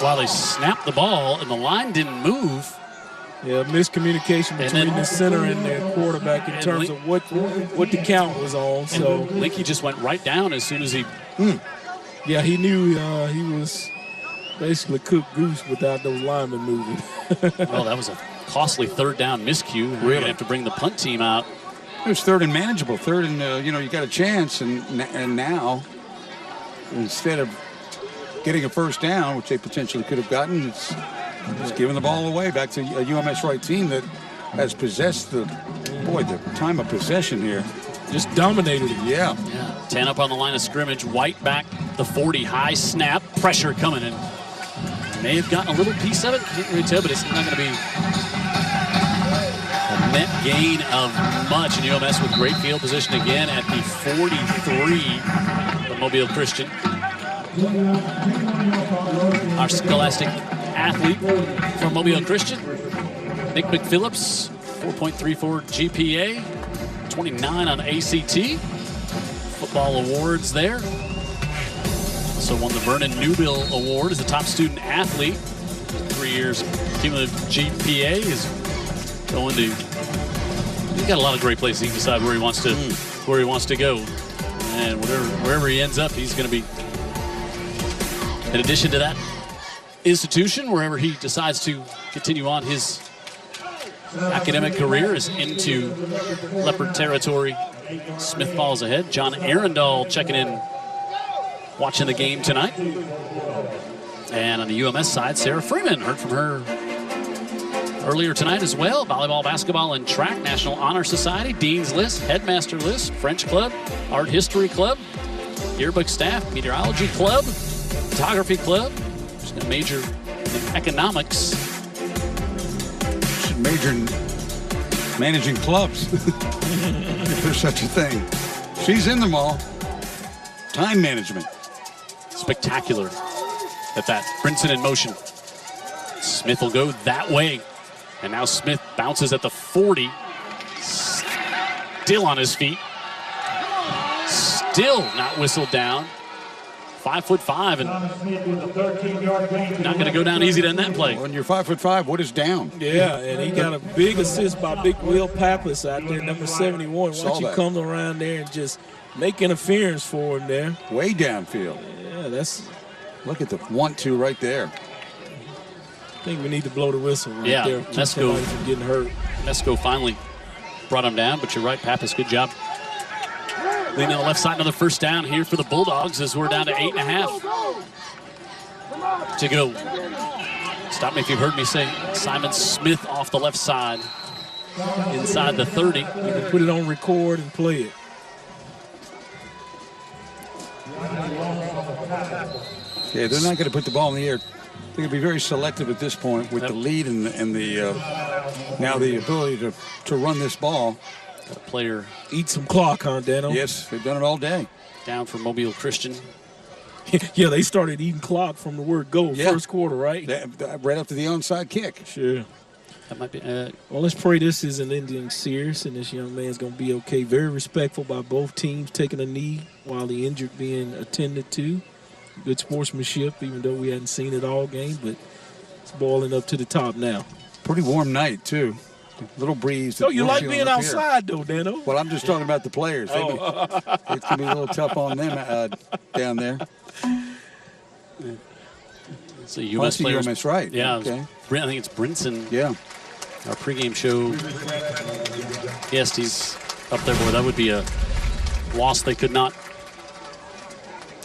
while they snapped the ball and the line didn't move. Yeah, miscommunication between the center and the quarterback in terms of what the count was on. So Linky just went right down as soon as he... Yeah, he knew he was basically cooked goose without those linemen moving. Well, that was a costly 3rd down miscue. Really? You're going to have to bring the punt team out. It was 3rd and manageable. 3rd and, you got a chance. And now, instead of getting a first down, which they potentially could have gotten, it's giving the ball away back to a UMS Wright team that has possessed the time of possession here. Just dominated it. Yeah. 10 up on the line of scrimmage. White back the 40, high snap, pressure coming in. May have gotten a little piece of it, can't really tell, but it's not going to be a net gain of much. And UMS with great field position again at the 43 of Mobile Christian. Our Scholastic athlete from Mobile Christian, Nick McPhillips, 4.34 GPA, 29 on ACT. Football awards there. Also won the Vernon Newbill Award as the top student athlete. 3 years cumulative GPA is going to. He's got a lot of great places. He can decide where he wants to go, and wherever he ends up, he's going to be. In addition to that institution, wherever he decides to continue on his academic career is into Leopard territory. Smith falls ahead. John Arundel checking in, watching the game tonight. And on the UMS side, Sarah Freeman, heard from her earlier tonight as well. Volleyball, basketball, and track, National Honor Society, Dean's List, Headmaster List, French Club, Art History Club, Yearbook Staff, Meteorology Club, Photography Club. She's going to major in economics. Should major in managing clubs, if there's such a thing. She's in them all. Time management. Spectacular at that. Brinson in motion. Smith will go that way. And now Smith bounces at the 40. Still on his feet. Still not whistled down. 5'5" and not going to go down easy in that play. When you're 5'5", what is down? Yeah, and he got a big assist by Big Will Pappas out there, number 71. Watch he come around there and just make interference for him there. Way downfield. Yeah, that's. Look at the 1-2 right there. I think we need to blow the whistle right there. Mesco from getting hurt. Mesco finally brought him down, but you're right, Pappas, good job. Leading on the left side, another first down here for the Bulldogs as we're down to 8.5 to go. Stop me if you heard me say Simon Smith off the left side inside the 30. You can put it on record and play it. Yeah, they're not going to put the ball in the air. They're going to be very selective at this point with the lead and the now the ability to run this ball. Got a player. Eat some clock, huh, Dano? Yes, they've done it all day. Down for Mobile Christian. Yeah, they started eating clock from the word go, first quarter, right? Right after the onside kick. Sure. That might be. Well, let's pray this isn't ending serious and this young man's going to be okay. Very respectful by both teams, taking a knee while the injured being attended to. Good sportsmanship, even though we hadn't seen it all game, but it's boiling up to the top now. Pretty warm night, too. Little breeze. Oh, you like being outside, though, Dano? Well, I'm just talking about the players. It's going to be a little tough on them down there. So UMS players. UMS, right. Yeah. Okay. I think it's Brinson. Yeah. Our pregame show. Yes, he's up there, boy. That would be a loss they could not.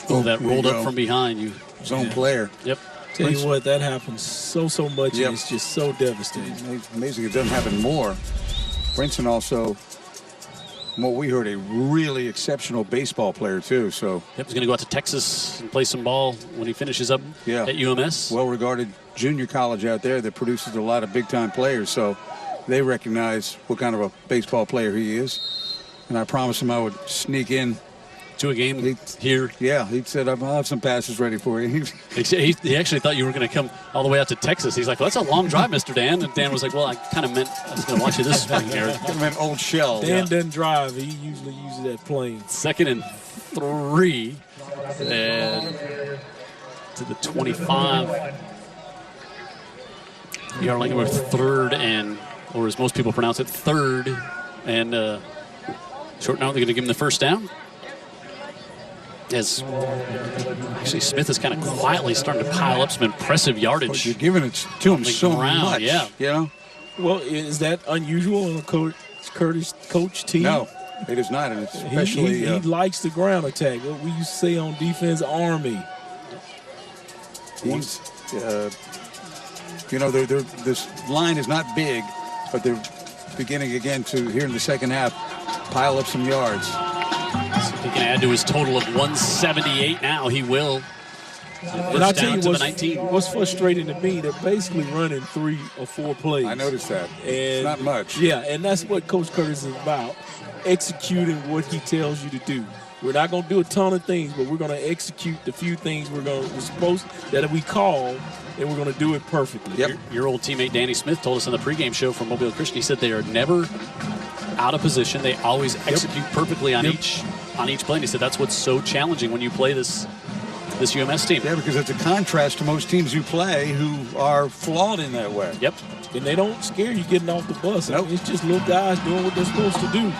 That rolled up from behind you. Zone player. Yep. Tell you what, that happens so much, and it's just so devastating. It's amazing it doesn't happen more. Brinson also, from what we heard, a really exceptional baseball player, too. So he's going to go out to Texas and play some ball when he finishes up at UMS. Well-regarded junior college out there that produces a lot of big-time players. So they recognize what kind of a baseball player he is. And I promised him I would sneak in to a game here. Yeah, he said, I'll have some passes ready for you. He actually thought you were going to come all the way out to Texas. He's like, well, that's a long drive, Mr. Dan. And Dan was like, well, I kind of meant I was going to watch you this spring here. I meant Old Shell. Dan doesn't drive. He usually uses that plane. 2nd and 3. And to the 25. You are like we're 3rd and, or as most people pronounce it, 3rd. And short now, they're going to give him the first down. As actually Smith is kind of quietly starting to pile up some impressive yardage. But you're giving it to him so much. Yeah. You know? Well, is that unusual on a coach team? No, it is not. And especially he likes the ground attack. What we used to say on defense, Army. He's, this line is not big, but they're beginning again to, here in the second half, pile up some yards. He can add to his total of 178 now. He will. And I'll tell you what's frustrating to me, they're basically running 3 or 4 plays. I noticed that. And it's not much. Yeah, and that's what Coach Curtis is about, executing what he tells you to do. We're not going to do a ton of things, but we're going to execute the few things that we call, and we're going to do it perfectly. Yep. Your old teammate Danny Smith told us on the pregame show from Mobile Christian, he said they are never out of position. They always execute perfectly on each play. And he said that's what's so challenging when you play this UMS team. Yeah, because it's a contrast to most teams you play who are flawed in that way. Yep. And they don't scare you getting off the bus. Nope. I mean, it's just little guys doing what they're supposed to do.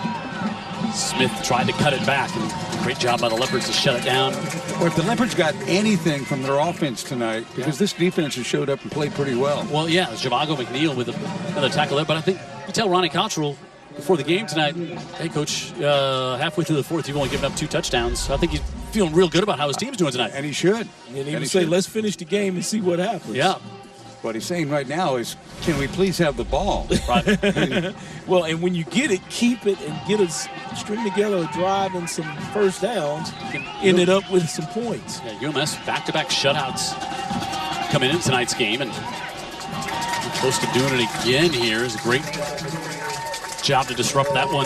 Smith tried to cut it back, and great job by the Leopards to shut it down. Well, if the Leopards got anything from their offense tonight, because this defense has showed up and played pretty well. Well, yeah, Javago McNeil with another tackle there, but I think you tell Ronnie Cottrell before the game tonight, hey, Coach, halfway through the fourth, you've only given up 2 touchdowns. I think he's feeling real good about how his team's doing tonight. And he should. And he would say, let's finish the game and see what happens. Yeah. What he's saying right now is, can we please have the ball? Right. Well, and when you get it, keep it and get us string together a drive and some first downs. You can end it up with some points. Yeah, UMS back-to-back shutouts coming into tonight's game, and close to doing it again here. Is a great job to disrupt that one.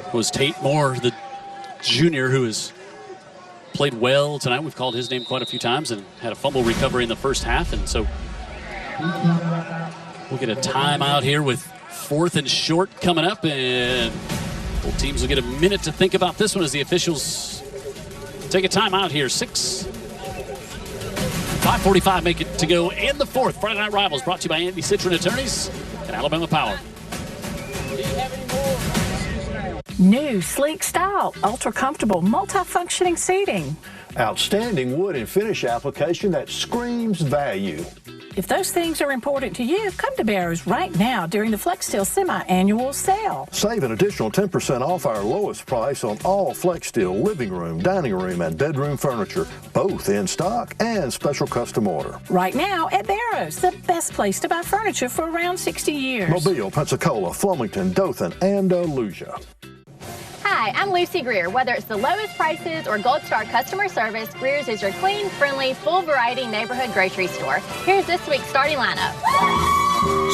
It was Tate Moore, the junior, who has played well tonight. We've called his name quite a few times and had a fumble recovery in the first half. And so we'll get a timeout here with 4th and short coming up. And both teams will get a minute to think about this one as the officials take a timeout here. 5:45 make it to go in the 4th. Friday Night Rivals brought to you by Andy Citron Attorneys and Alabama Power. New, sleek style, ultra-comfortable, multi-functioning seating. Outstanding wood and finish application that screams value. If those things are important to you, come to Barrows right now during the FlexSteel semi-annual sale. Save an additional 10% off our lowest price on all FlexSteel living room, dining room, and bedroom furniture, both in stock and special custom order. Right now at Barrows, the best place to buy furniture for around 60 years. Mobile, Pensacola, Flemington, Dothan, and Andalusia. Hi, I'm Lucy Greer. Whether it's the lowest prices or Gold Star customer service, Greer's is your clean, friendly, full variety neighborhood grocery store. Here's this week's starting lineup.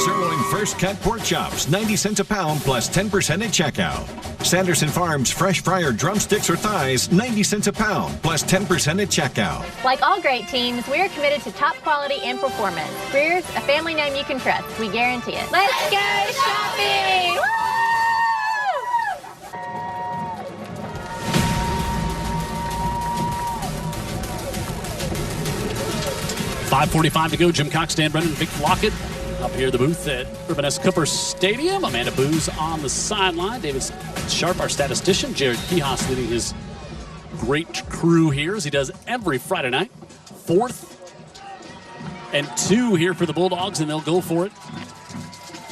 Sirloin First Cut Pork Chops, 90 cents a pound plus 10% at checkout. Sanderson Farms Fresh Fryer Drumsticks or Thighs, 90 cents a pound plus 10% at checkout. Like all great teams, we are committed to top quality and performance. Greer's, a family name you can trust. We guarantee it. Let's go shopping! Woo! 5:45 to go. Jim Cox, Dan Brennan, Vic Lockett up here at the booth at Urban S. Cooper Stadium. Amanda Booz on the sideline. David Sharp, our statistician. Jared Kihas leading his great crew here as he does every Friday night. 4th and 2 here for the Bulldogs, and they'll go for it.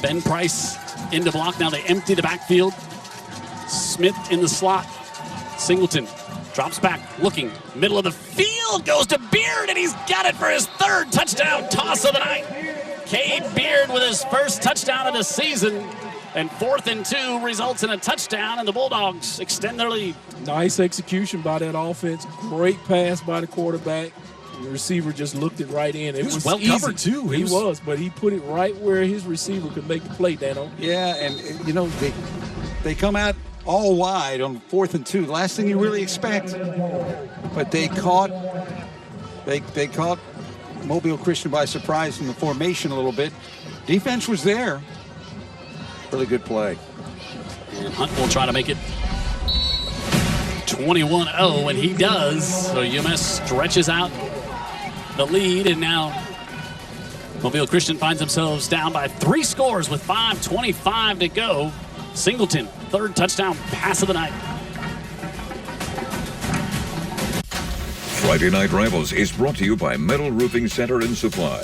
Ben Price into block. Now they empty the backfield. Smith in the slot. Singleton drops back, looking, middle of the field, goes to Beard, and he's got it for his 3rd touchdown toss of the night. Cade Beard with his first touchdown of the season, and 4th and 2 results in a touchdown, and the Bulldogs extend their lead. Nice execution by that offense. Great pass by the quarterback. The receiver just looked it right in. It was well easy. Covered, too. He was, but he put it right where his receiver could make the play, Dano. Yeah, and, you know, they come out all wide on 4th and 2. The last thing you really expect. But they caught Mobile Christian by surprise in the formation a little bit. Defense was there. Really good play. And Hunt will try to make it 21-0, and he does. So UMS stretches out the lead, and now Mobile Christian finds themselves down by 3 scores with 5:25 to go. Singleton, 3rd touchdown pass of the night. Friday Night Rivals is brought to you by Metal Roofing Center and Supply.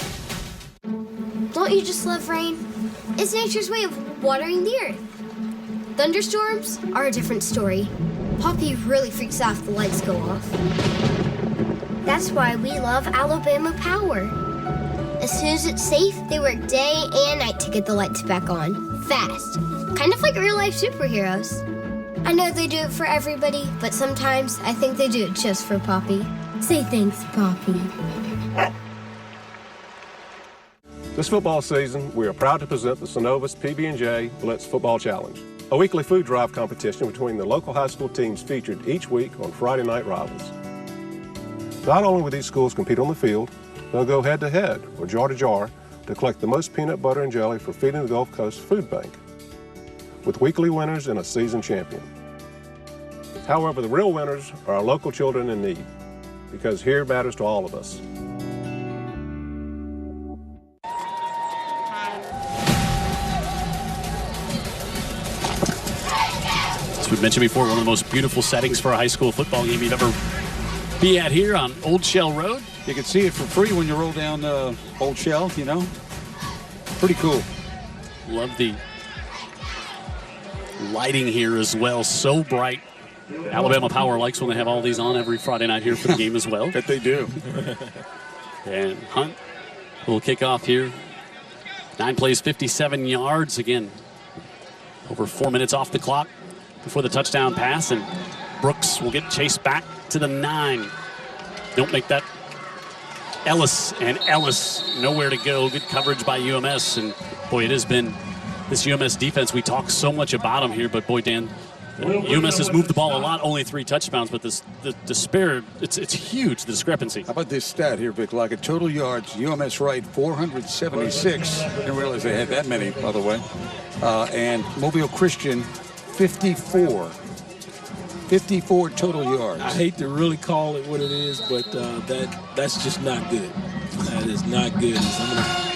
Don't you just love rain? It's nature's way of watering the earth. Thunderstorms are a different story. Poppy really freaks out if the lights go off. That's why we love Alabama Power. As soon as it's safe, they work day and night to get the lights back on. Fast. Kind of like real-life superheroes. I know they do it for everybody, but sometimes I think they do it just for Poppy. Say thanks, Poppy. This football season, we are proud to present the Synovus PB&J Blitz Football Challenge, a weekly food drive competition between the local high school teams featured each week on Friday Night Rivals. Not only will these schools compete on the field, they'll go head-to-head or jar-to-jar to collect the most peanut butter and jelly for feeding the Gulf Coast Food Bank, with weekly winners and a season champion. However, the real winners are our local children in need, because here matters to all of us. As we mentioned before, one of the most beautiful settings for a high school football game you'd ever be at here on Old Shell Road. You can see it for free when you roll down Old Shell, you know. Pretty cool. Love the lighting here as well. So bright. Alabama Power likes when they have all these on every Friday night here for the game as well. Bet they do. And Hunt will kick off here. 9 plays, 57 yards. Again, over 4 minutes off the clock before the touchdown pass. And Brooks will get chased back to the 9. Don't make that. Ellis nowhere to go. Good coverage by UMS. And boy, it has been this UMS defense. We talk so much about them here, but boy, Dan, UMS has moved the ball a lot, only 3 touchdowns, but the despair, it's huge, the discrepancy. How about this stat here, Vic Lockett? Total yards, UMS right, 476. Didn't realize they had that many, by the way. And Mobile Christian, 54. 54 total yards. I hate to really call it what it is, but that's just not good. That is not good.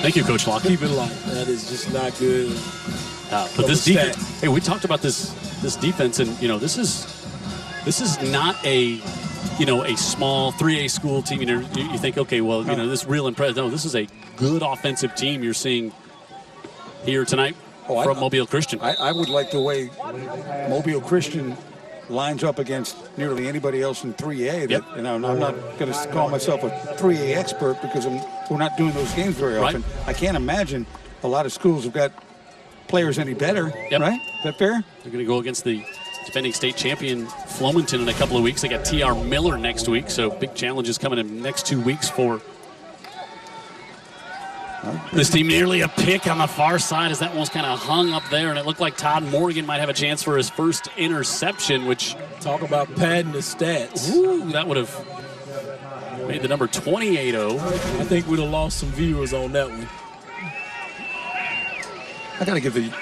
Thank you, Coach Lockett. Keep it light. That is just not good. But this defense, hey, we talked about this defense, and you know this is not a small 3A school team. You think, okay, well, you know, this real impressive. No, this is a good offensive team you're seeing here tonight from Mobile Christian. I would like the way Mobile Christian lines up against nearly anybody else in 3A. That, and I'm not going to call myself a 3A expert because we're not doing those games very often. I can't imagine a lot of schools have got players any better, right? Is that fair? They're going to go against the defending state champion Flomanton in a couple of weeks. They got T.R. Miller next week, so big challenges coming in the next 2 weeks for this team. Nearly a pick on the far side as that one's kind of hung up there, and it looked like Todd Morgan might have a chance for his first interception, which... Talk about padding the stats. Ooh, that would have made the number 28-0. I think we'd have lost some viewers on that one. I got to give the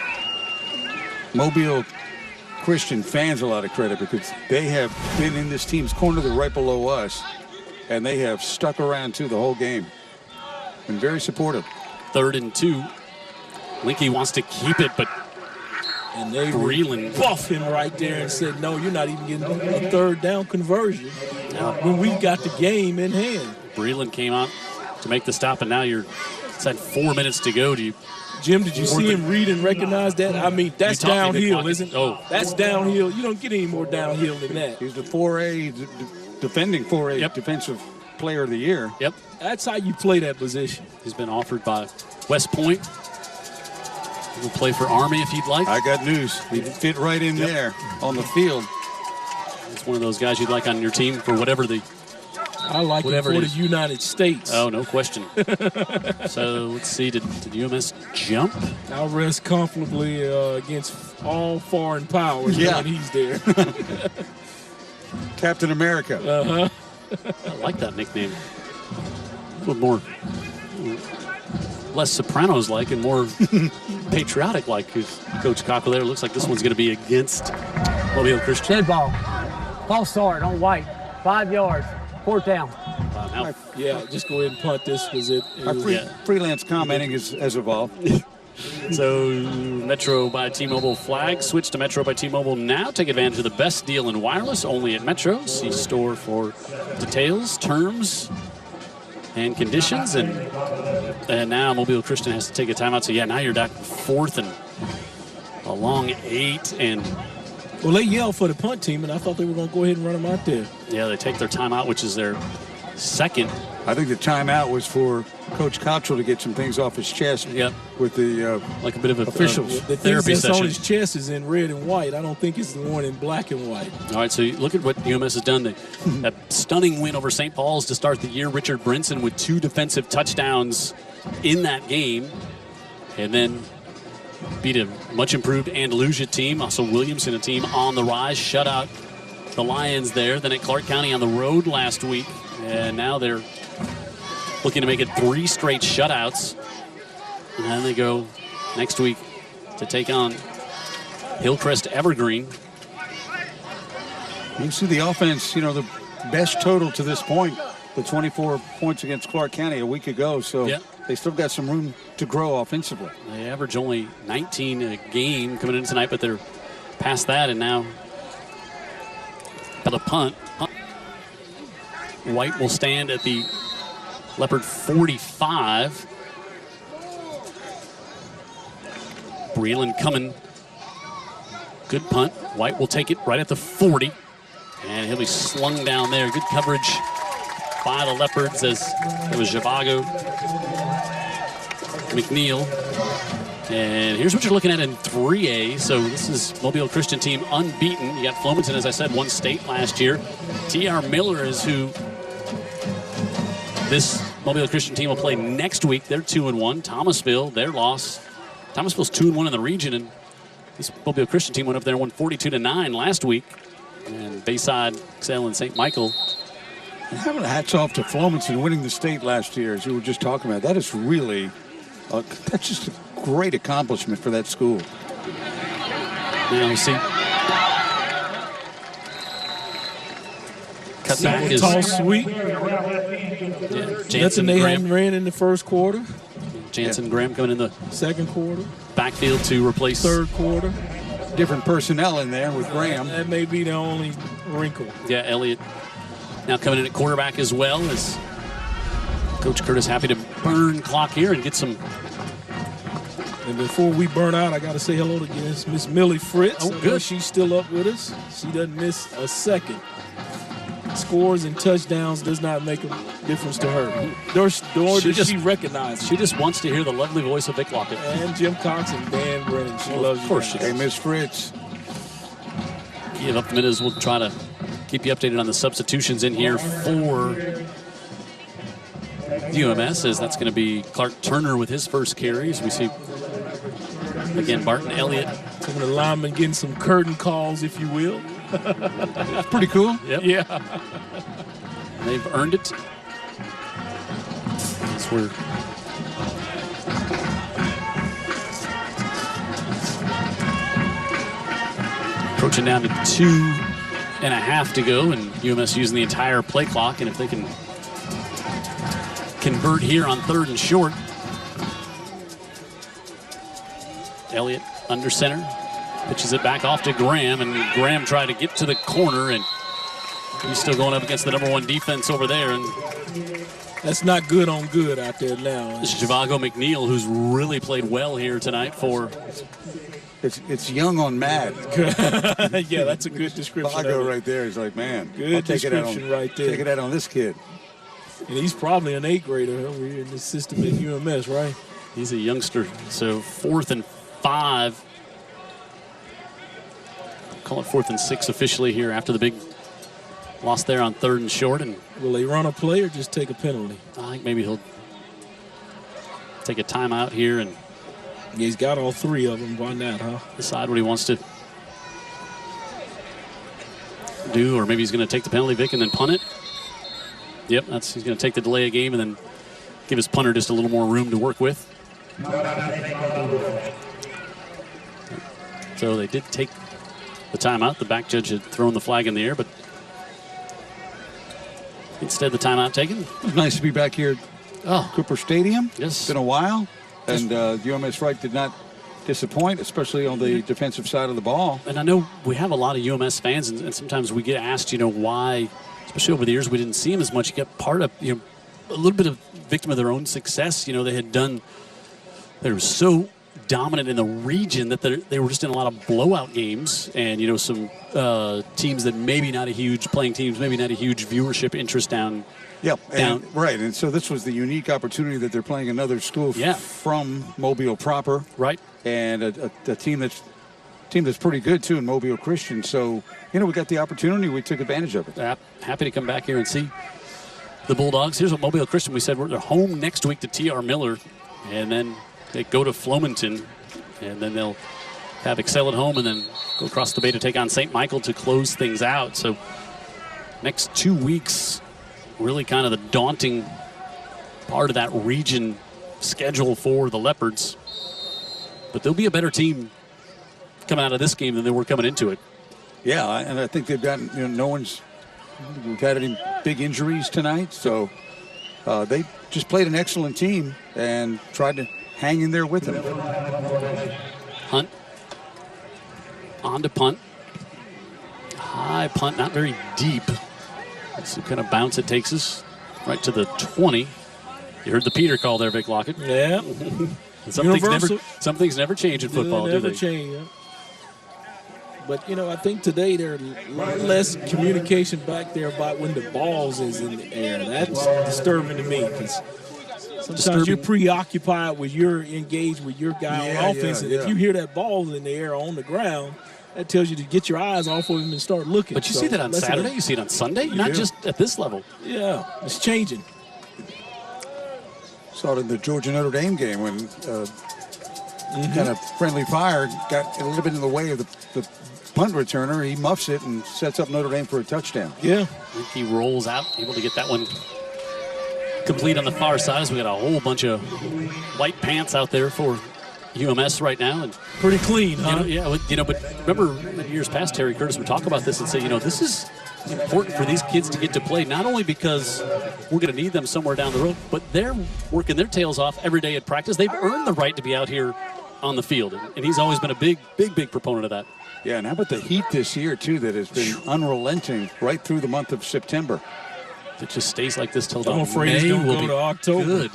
Mobile Christian fans a lot of credit because they have been in this team's corner. They're right below us, and they have stuck around too the whole game. Been very supportive. 3rd and 2. Linky wants to keep it, but and they Breland buffed him right there and said, no, you're not even getting a 3rd down conversion when we've got the game in hand. Breland came out to make the stop, and now it's at 4 minutes to go. Jim, did you see him read and recognize that? I mean, that's downhill, isn't it? Oh. That's downhill. You don't get any more downhill than that. He's the 4A, defending 4A defensive player of the year. Yep. That's how you play that position. He's been offered by West Point. He'll play for Army if you'd like. I got news. He'd fit right in there on the field. It's one of those guys you'd like on your team for whatever the... I like it for the United States. Oh, no question. So let's see. Did UMS jump? I'll rest comfortably against all foreign powers when he's there. Captain America. I like that nickname. A little more, less Sopranos-like and more patriotic-like. Coach Cockle there. Looks like this one's going to be against Mobile Christian. Dead ball. False start on white. 5 yards. 4th down. Yeah, just go ahead and punt this because freelance commenting has evolved. So Metro by T-Mobile flag. Switch to Metro by T-Mobile now. Take advantage of the best deal in wireless only at Metro. See store for details, terms, and conditions. And now Mobile Christian has to take a timeout. So, now you're back 4th and a long 8. And well, they yelled for the punt team, and I thought they were going to go ahead and run them out there. Yeah, they take their timeout, which is their second. I think the timeout was for Coach Cottrell to get some things off his chest. Yep. With the like a bit of officials. The therapy things that's session on his chest is in red and white. I don't think it's the one in black and white. All right, so you look at what UMS has done. That stunning win over St. Paul's to start the year. Richard Brinson with 2 defensive touchdowns in that game. And then beat a much improved Andalusia team. Also Williamson, a team on the rise. Shut out the Lions there. Then at Clark County on the road last week. And now they're looking to make it 3 straight shutouts. And then they go next week to take on Hillcrest Evergreen. You see the offense, the best total to this point, the 24 points against Clark County a week ago. So they still got some room to grow offensively. They average only 19 a game coming in tonight, but they're past that, and now for the punt. White will stand at the Leopard 45. Breland coming. Good punt. White will take it right at the 40. And he'll be slung down there. Good coverage by the Leopards as it was Zhivago, McNeil. And here's what you're looking at in 3A. So this is Mobile Christian team unbeaten. You got Flomaton, as I said, won state last year. T.R. Miller is who this Mobile Christian team will play next week. They're 2-1. Thomasville, their loss. Thomasville's 2-1 in the region, and this Mobile Christian team went up there and won 42-9 last week. And Bayside, Excel, and St. Michael. And having hats off to Flomaton winning the state last year, as you were just talking about. That is really, that's just a great accomplishment for that school. Now you see. Cut back is tall sweep. Jansen they Graham hadn't ran in the first quarter. Jansen Graham coming in the second quarter. Backfield to replace third quarter. Different personnel in there with Graham. That may be the only wrinkle. Yeah, Elliott now coming in at quarterback as well as Coach Curtis happy to burn clock here and get some. And before we burn out, I got to say hello to Miss Millie Fritz. Oh, good. She's still up with us. She doesn't miss a second. Scores and touchdowns does not make a difference to her. Nor does she recognize it. She just wants to hear the lovely voice of Vic Lockett. And Jim Cox and Dan Brennan. She loves you. Of course she does. Hey, Miss Fritz. Give up the minutes. We'll try to keep you updated on the substitutions in here for UMS, as that's going to be Clark Turner with his first carries. We see, again, Barton Elliott. Some of the linemen getting some curtain calls, if you will. That's pretty cool. Yep. Yeah. They've earned it. That's where approaching down to 2.5 to go, and UMS using the entire play clock. And if they can convert here on 3rd and short, Elliott under center. Pitches it back off to Graham, and Graham tried to get to the corner, and he's still going up against the #1 defense over there. And that's not good on good out there now. This is Zhivago McNeil, who's really played well here tonight for. It's young on mad. Yeah, that's a good description. Zhivago right there is like, man, good description right there. Take it out on this kid. And he's probably an 8th grader. We're in the system at UMS, right? He's a youngster, so 4th and 5. Call it 4th and 6 officially here after the big loss there on 3rd and short. And will they run a play or just take a penalty? I think maybe he'll take a timeout here and. Yeah, he's got all 3 of them. Why not, huh? Decide what he wants to do, or maybe he's going to take the penalty, Vic, and then punt it. Yep, he's going to take the delay of game and then give his punter just a little more room to work with. So they did take the timeout. The back judge had thrown the flag in the air, but instead the timeout taken. It was nice to be back here at Cooper Stadium. Yes. It's been a while, and UMS Wright did not disappoint, especially on the defensive side of the ball. And I know we have a lot of UMS fans, and sometimes we get asked, why, especially over the years, we didn't see him as much. You get part of, a little bit of victim of their own success. They had done, they were so dominant in the region that they were just in a lot of blowout games, and some teams that maybe not a huge viewership interest down. Yep, right. And so this was the unique opportunity that they're playing another school from Mobile proper, right? And a team that's pretty good too in Mobile Christian. So we got the opportunity, we took advantage of it. Happy to come back here and see the Bulldogs. Here's what Mobile Christian, we said they're home next week to T.R. Miller, and then they go to Flomanton, and then they'll have Excel at home, and then go across the bay to take on St. Michael to close things out. So next 2 weeks, really kind of the daunting part of that region schedule for the Leopards. But they'll be a better team coming out of this game than they were coming into it. Yeah, and I think they've gotten, we've had any big injuries tonight, so they just played an excellent team and tried to hang in there with them. Hunt on to punt. High punt, not very deep. So kind of bounce it takes us right to the 20. You heard the Peter call there, Vic Lockett. Yeah. Some things never change in football, do they? Never change. Yeah. But, I think today there's a lot less communication back there about when the balls is in the air. That's disturbing to me because sometimes you're preoccupied with engaged with your guy on offense. And if you hear that ball in the air on the ground, that tells you to get your eyes off of him and start looking. But you see that on Saturday? You see it on Sunday? Not just at this level. Yeah, it's changing. Saw it in the Georgia-Notre Dame game when kind of friendly fire got a little bit in the way of the punt returner. He muffs it and sets up Notre Dame for a touchdown. Yeah. He rolls out, able to get that one complete on the far side as we got a whole bunch of white pants out there for UMS right now. And pretty clean, huh? But remember in years past, Terry Curtis would talk about this and say, this is important for these kids to get to play, not only because we're going to need them somewhere down the road, but they're working their tails off every day at practice. They've earned the right to be out here on the field, and he's always been a big proponent of that. Yeah, and how about the heat this year, too, that has been unrelenting right through the month of September. If it just stays like this till I'm afraid it's going to go to October. Good.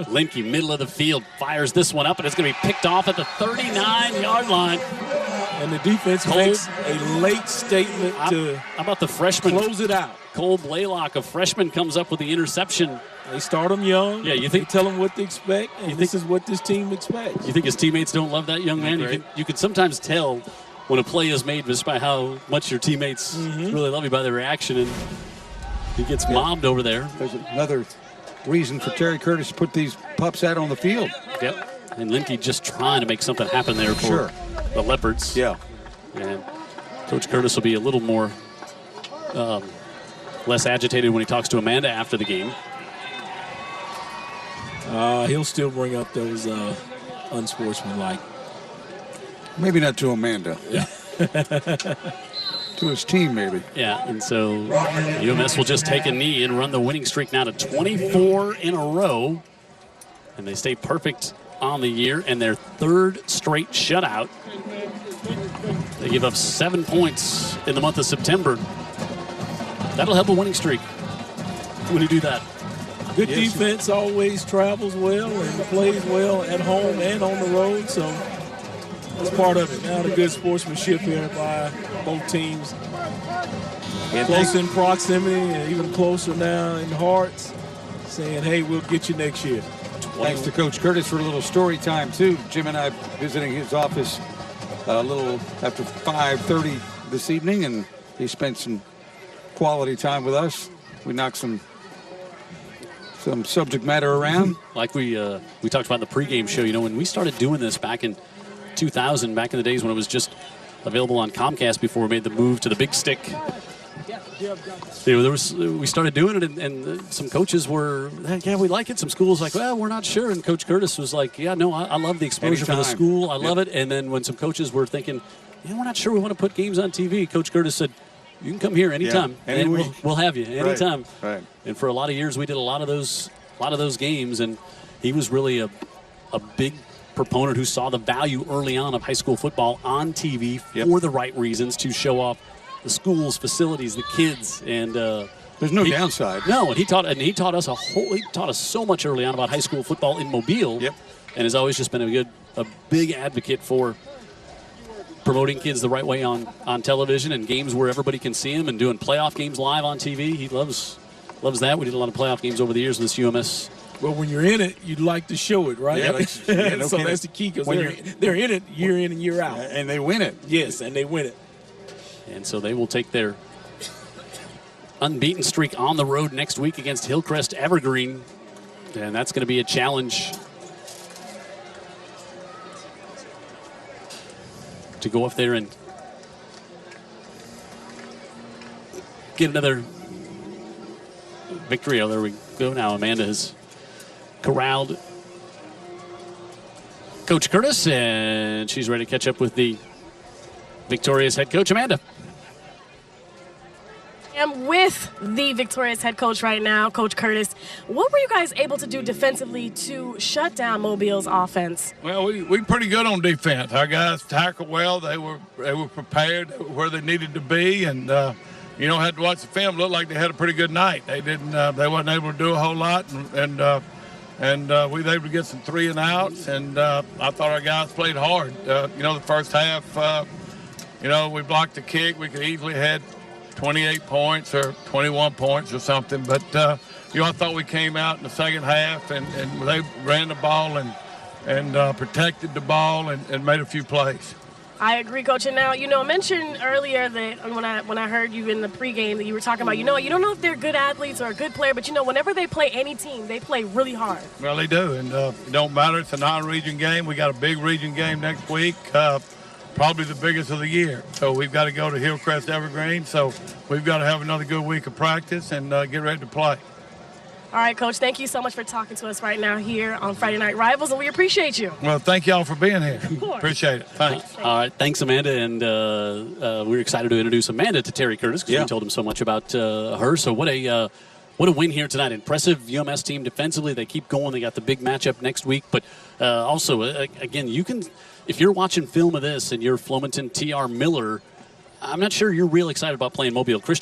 Lemke, middle of the field, fires this one up, and it's going to be picked off at the 39-yard line. And the defense makes a late statement to how about the freshman close it out. Cole Blaylock, a freshman, comes up with the interception. They start him young. Yeah, they tell him what to expect, and this is what this team expects. You think his teammates don't love that young man? You can sometimes tell when a play is made just by how much your teammates really love you by their reaction, and he gets mobbed over there. There's another reason for Terry Curtis to put these pups out on the field. Yep. And Lemke just trying to make something happen there for the Leopards. Yeah. And Coach Curtis will be a little more less agitated when he talks to Amanda after the game. He'll still bring up those unsportsmanlike. Maybe not to Amanda. Yeah. To his team, maybe. Yeah, and so UMS will just take a knee and run the winning streak now to 24 in a row. And they stay perfect on the year and their third straight shutout. They give up 7 points in the month of September. That'll help a winning streak when you do that. Good defense always travels well and plays well at home and on the road, so that's part of it. Now the good sportsmanship here by both teams. Close in proximity and even closer now in hearts, saying, hey, we'll get you next year. Thanks to Coach Curtis for a little story time, too. Jim and I visiting his office a little after 5:30 this evening, and he spent some quality time with us. We knocked some subject matter around. Like we talked about in the pregame show, when we started doing this back in 2000, back in the days when it was just available on Comcast before we made the move to the big stick. We started doing it, and some coaches were, we like it. Some schools like, well, we're not sure. And Coach Curtis was like, I love the exposure for the school. I love it. And then when some coaches were thinking, we're not sure we want to put games on TV, Coach Curtis said, you can come here anytime, and we'll have you anytime. Right. And for a lot of years, we did a lot of those games, and he was really a big proponent who saw the value early on of high school football on TV for the right reasons, to show off the schools, facilities, the kids, and there's no downside. No, and he taught us so much early on about high school football in Mobile, and has always just been a a big advocate for promoting kids the right way on television and games where everybody can see them, and doing playoff games live on TV. He loves that. We did a lot of playoff games over the years with this UMS. Well, when you're in it, you'd like to show it, right? Yeah, no so kidding. that's the key, because they're in it year in and year out. And they win it. Yes, and they win it. And so they will take their unbeaten streak on the road next week against Hillcrest Evergreen. And that's going to be a challenge to go up there and get another victory. Oh, there we go. Now Amanda has corralled Coach Curtis, and she's ready to catch up with the victorious head coach, Amanda. I'm with the victorious head coach right now, Coach Curtis. What were you guys able to do defensively to shut down Mobile's offense? Well, we pretty good on defense. Our guys tackled well. They were prepared where they needed to be, and had to watch the film. Looked like they had a pretty good night. They didn't. They wasn't able to do a whole lot, and we were able to get some 3 and outs. And I thought our guys played hard. The first half, we blocked the kick. We could easily had 28 points or 21 points or something. But, I thought we came out in the second half and they ran the ball and protected the ball and made a few plays. I agree, Coach. And now, I mentioned earlier that when I heard you in the pregame that you were talking about, you don't know if they're good athletes or a good player, but, whenever they play any team, they play really hard. Well, they do. And it don't matter. It's a non-region game. We got a big region game next week. Probably the biggest of the year. So we've got to go to Hillcrest Evergreen. So we've got to have another good week of practice and get ready to play. All right, Coach, thank you so much for talking to us right now here on Friday Night Rivals, and we appreciate you. Well, thank y'all for being here. Appreciate it. Thanks. All right, thanks, Amanda. And we're excited to introduce Amanda to Terry Curtis because we told him so much about her. So what a win here tonight. Impressive UMS team defensively. They keep going. They got the big matchup next week. But also, again, you can – if you're watching film of this and you're Flomaton T.R. Miller, I'm not sure you're real excited about playing Mobile Christian.